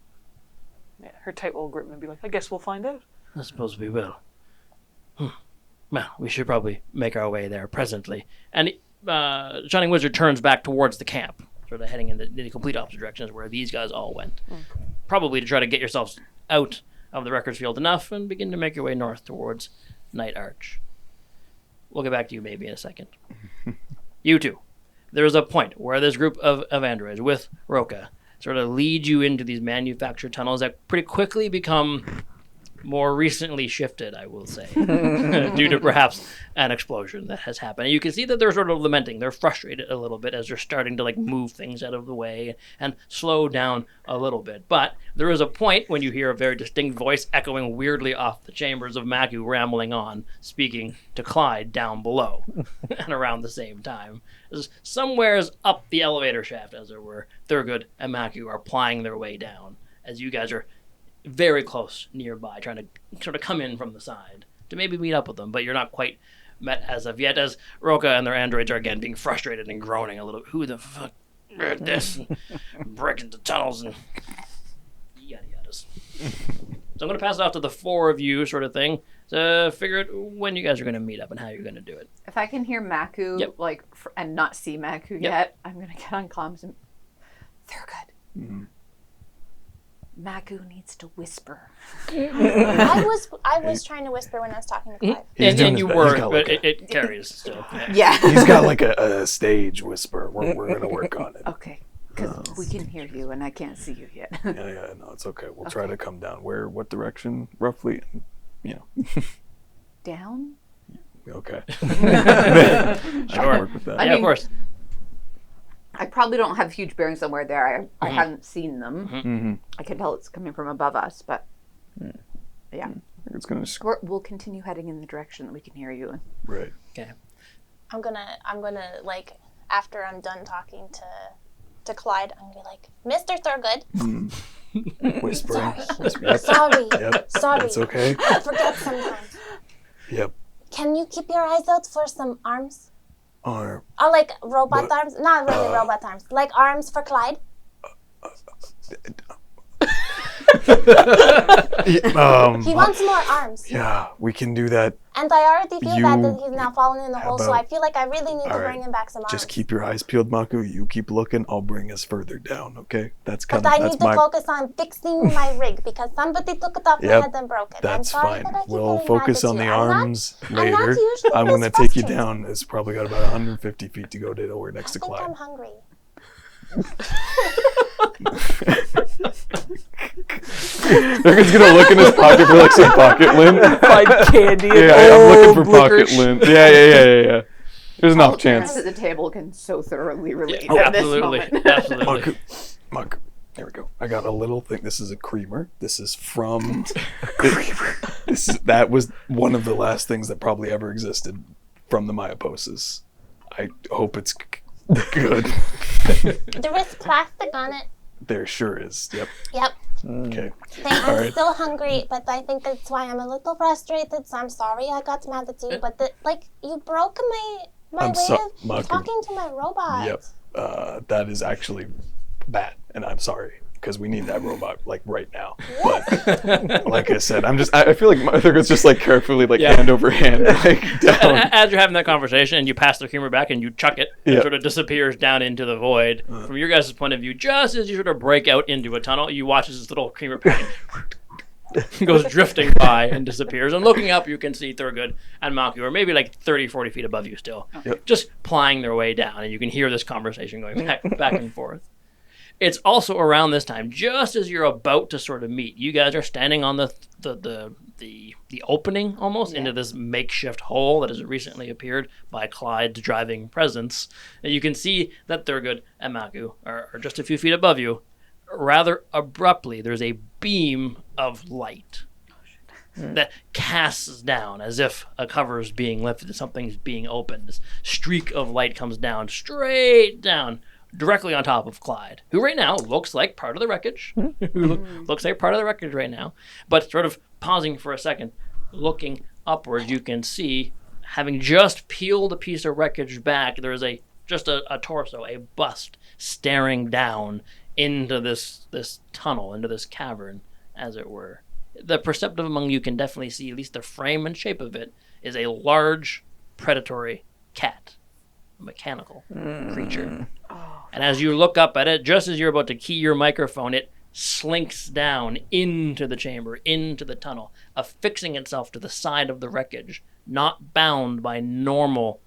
Yeah, her tight little grip and be like, "I guess we'll find out." I suppose we will. Well, we should probably make our way there presently. And Shining Wizard turns back towards the camp, sort of heading in the complete opposite direction as where these guys all went. Probably to try to get yourselves out of the records field enough and begin to make your way north towards Night Arch. We'll get back to you maybe in a second. You two. There is a point where this group of androids with Roka sort of lead you into these manufactured tunnels that pretty quickly become more recently shifted, I will say, due to perhaps an explosion that has happened. And you can see that they're sort of lamenting. They're frustrated a little bit as they're starting to move things out of the way and slow down a little bit. But there is a point when you hear a very distinct voice echoing weirdly off the chambers of Maku rambling on, speaking to Clyde down below and around the same time. Somewheres up the elevator shaft, as it were, Thurgood and Maku are plying their way down as you guys are very close nearby, trying to sort of come in from the side to maybe meet up with them, but you're not quite met as of yet, as Roka and their androids are again being frustrated and groaning a little. Who the fuck did this? Breaking the tunnels and yada yadas. So I'm going to pass it off to the 4 of you, sort of thing, to figure out when you guys are going to meet up and how you're going to do it. If I can hear Maku, Yep. and not see Maku yet, I'm gonna get on comms and they're good. Maku needs to whisper. I was trying to whisper when I was talking to Clive. He's doing And his you best. were, He's got but like it carries still. Yeah. Yeah. He's got like a stage whisper. We're going to work on it. Okay, because we can hear you and I can't see you yet. Yeah, no, it's okay. We'll try to come down. What direction, roughly? Down? Okay. I can work with that. I Yeah, mean, of course. I probably don't have huge bearings somewhere there. I haven't seen them. Mm-hmm. I can tell it's coming from above us, but yeah. It's going to... We'll continue heading in the direction that we can hear you. Right. Okay. I'm gonna after I'm done talking to Clyde, I'm gonna be like, "Mr. Thurgood, Whispering. sorry, Yep. sorry, That's okay. I forget sometimes. Yep. Can you keep your eyes out for some arms? Or... Or like robot What? arms? Not really robot arms. Like arms for Clyde." He wants more arms. Yeah, we can do that. And I already feel bad You- that he's now fallen in the hole, so I feel like I really need to Alright, bring him back some arms. Just keep your eyes peeled, Maku. You keep looking. I'll bring us further down, okay? That's But kind of I that's need to my. focus on fixing my rig because somebody took it off my Yep, head and broke it. I'm That's sorry fine. that I keep We'll getting mad focus at on you. the I'm not- arms I'm not later. usually I'm this gonna take you frustrated. down. It's probably got about 150 feet to go to nowhere I next to think I'm Clyde. hungry. Durgan's gonna look in his pocket for like some pocket lint. Find candy. And Yeah, I'm looking for licorice. pocket lint. Yeah. There's enough Parents chance. at the table can so thoroughly relate Yeah, at this absolutely. moment. Absolutely. Maku. There we go. I got a little thing. This is a creamer. This is from. That was one of the last things that probably ever existed from the Mayaposes. I hope it's good. There is plastic on it. There sure is. Yep. Yep. Okay. I'm Alright. still hungry, but I think that's why I'm a little frustrated. So I'm sorry I got mad at you, but you broke my I'm way so- of Maku. talking to my robot. Yep. That is actually bad, and I'm sorry because we need that robot like right now. But like I said, I feel like Durgan's just like carefully like Yeah. hand over hand like And down. as you're having that conversation and you pass the humor back and you chuck it, it Yeah. sort of disappears down into the void. From your guys' point of view, just as you sort of break out into a tunnel, you watch as this little creamer packet goes drifting by and disappears. And looking up, you can see Thurgood and Maku are maybe like 30, 40 feet above you still, Yep. just plying their way down. And you can hear this conversation going back and forth. It's also around this time, just as you're about to sort of meet. You guys are standing on the opening almost into this makeshift hole that has recently appeared by Clyde's driving presence. And you can see that Thurgood and Maku are just a few feet above you. Rather abruptly, there's a beam of light that casts down as if a cover is being lifted, something's being opened. This streak of light comes down, straight down, directly on top of Clyde, who right now looks like part of the wreckage. Looks like part of the wreckage right now. But sort of pausing for a second, looking upwards, you can see, having just peeled a piece of wreckage back, there is just a torso, a bust, staring down into this tunnel, into this cavern, as it were. The perceptive among you can definitely see, at least the frame and shape of it, is a large predatory cat, a mechanical creature. And as you look up at it, just as you're about to key your microphone, it slinks down into the chamber, into the tunnel, affixing itself to the side of the wreckage, not bound by normal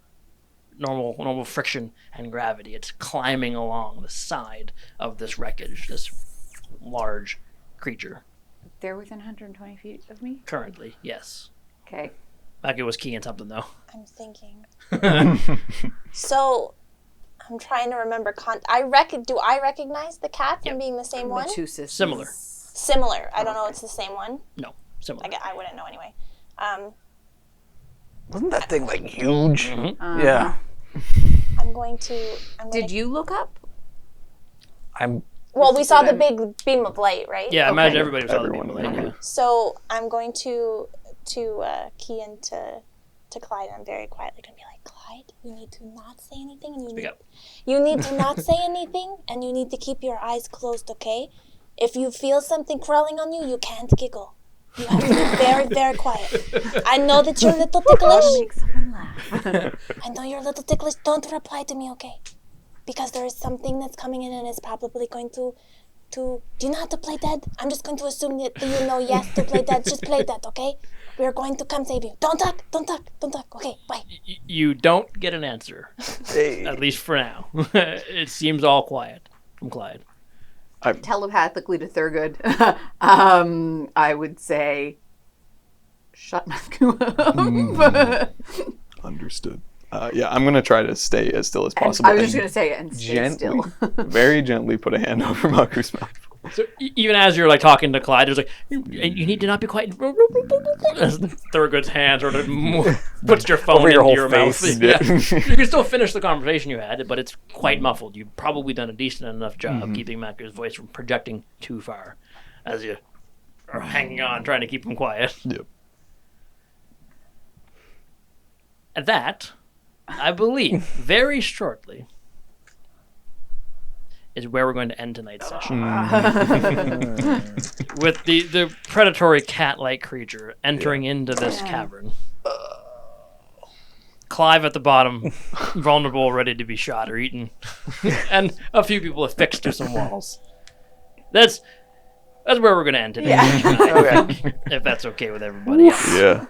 friction and gravity. It's climbing along the side of this wreckage, this large creature. They're within 120 feet of me? Currently, yes. Okay. Maku was keying something, though. I'm thinking. So, I'm trying to remember. Do I recognize the cat from Yep. being the same one? The two sisters. Similar. Similar. I don't know. It's the same one. No, similar. I wouldn't know anyway. Wasn't that thing like huge? Mhm. Yeah. I'm going to. Did you look up? Well, we saw the big beam of light, right? Yeah, I Okay. imagine everybody saw the Everyone beam of light, yeah. So I'm going to key into Clyde. I'm very quietly going to be like, Clyde, you need to not say anything, and Speak up. you need to not say anything, and you need to keep your eyes closed, okay? If you feel something crawling on you, you can't giggle. You have to be very, very quiet. I know that you're a little ticklish. Make someone laugh. I know you're a little ticklish. Don't reply to me, okay? Because there is something that's coming in and is probably going to. Do you know how to play dead? I'm just going to assume that you know yes to play dead. Just play dead, okay? We're going to come save you. Don't talk. Okay, bye. You don't get an answer, Hey. at least for now. It seems all quiet from Clyde. Telepathically to Thurgood, I would say, shut Maku up. Understood. Yeah, I'm gonna try to stay as still as And possible. I was and just going to say it and stay still. very gently put a hand over Maku's mouth. So even as you're like talking to Clyde, there's like, you need to not be quiet. As Thurgood's hand sort of puts your phone Over your into whole your face. mouth. Yeah. You can still finish the conversation you had, but it's quite muffled. You've probably done a decent enough job keeping Maku's voice from projecting too far as you are hanging on, trying to keep him quiet. Yep. At that, I believe, very shortly, is where we're going to end tonight's session. With the predatory cat-like creature entering into this cavern. Clive at the bottom, vulnerable, ready to be shot or eaten. And a few people affixed to some walls. That's where we're going to end today's session, I think, if that's okay with everybody else. Yeah.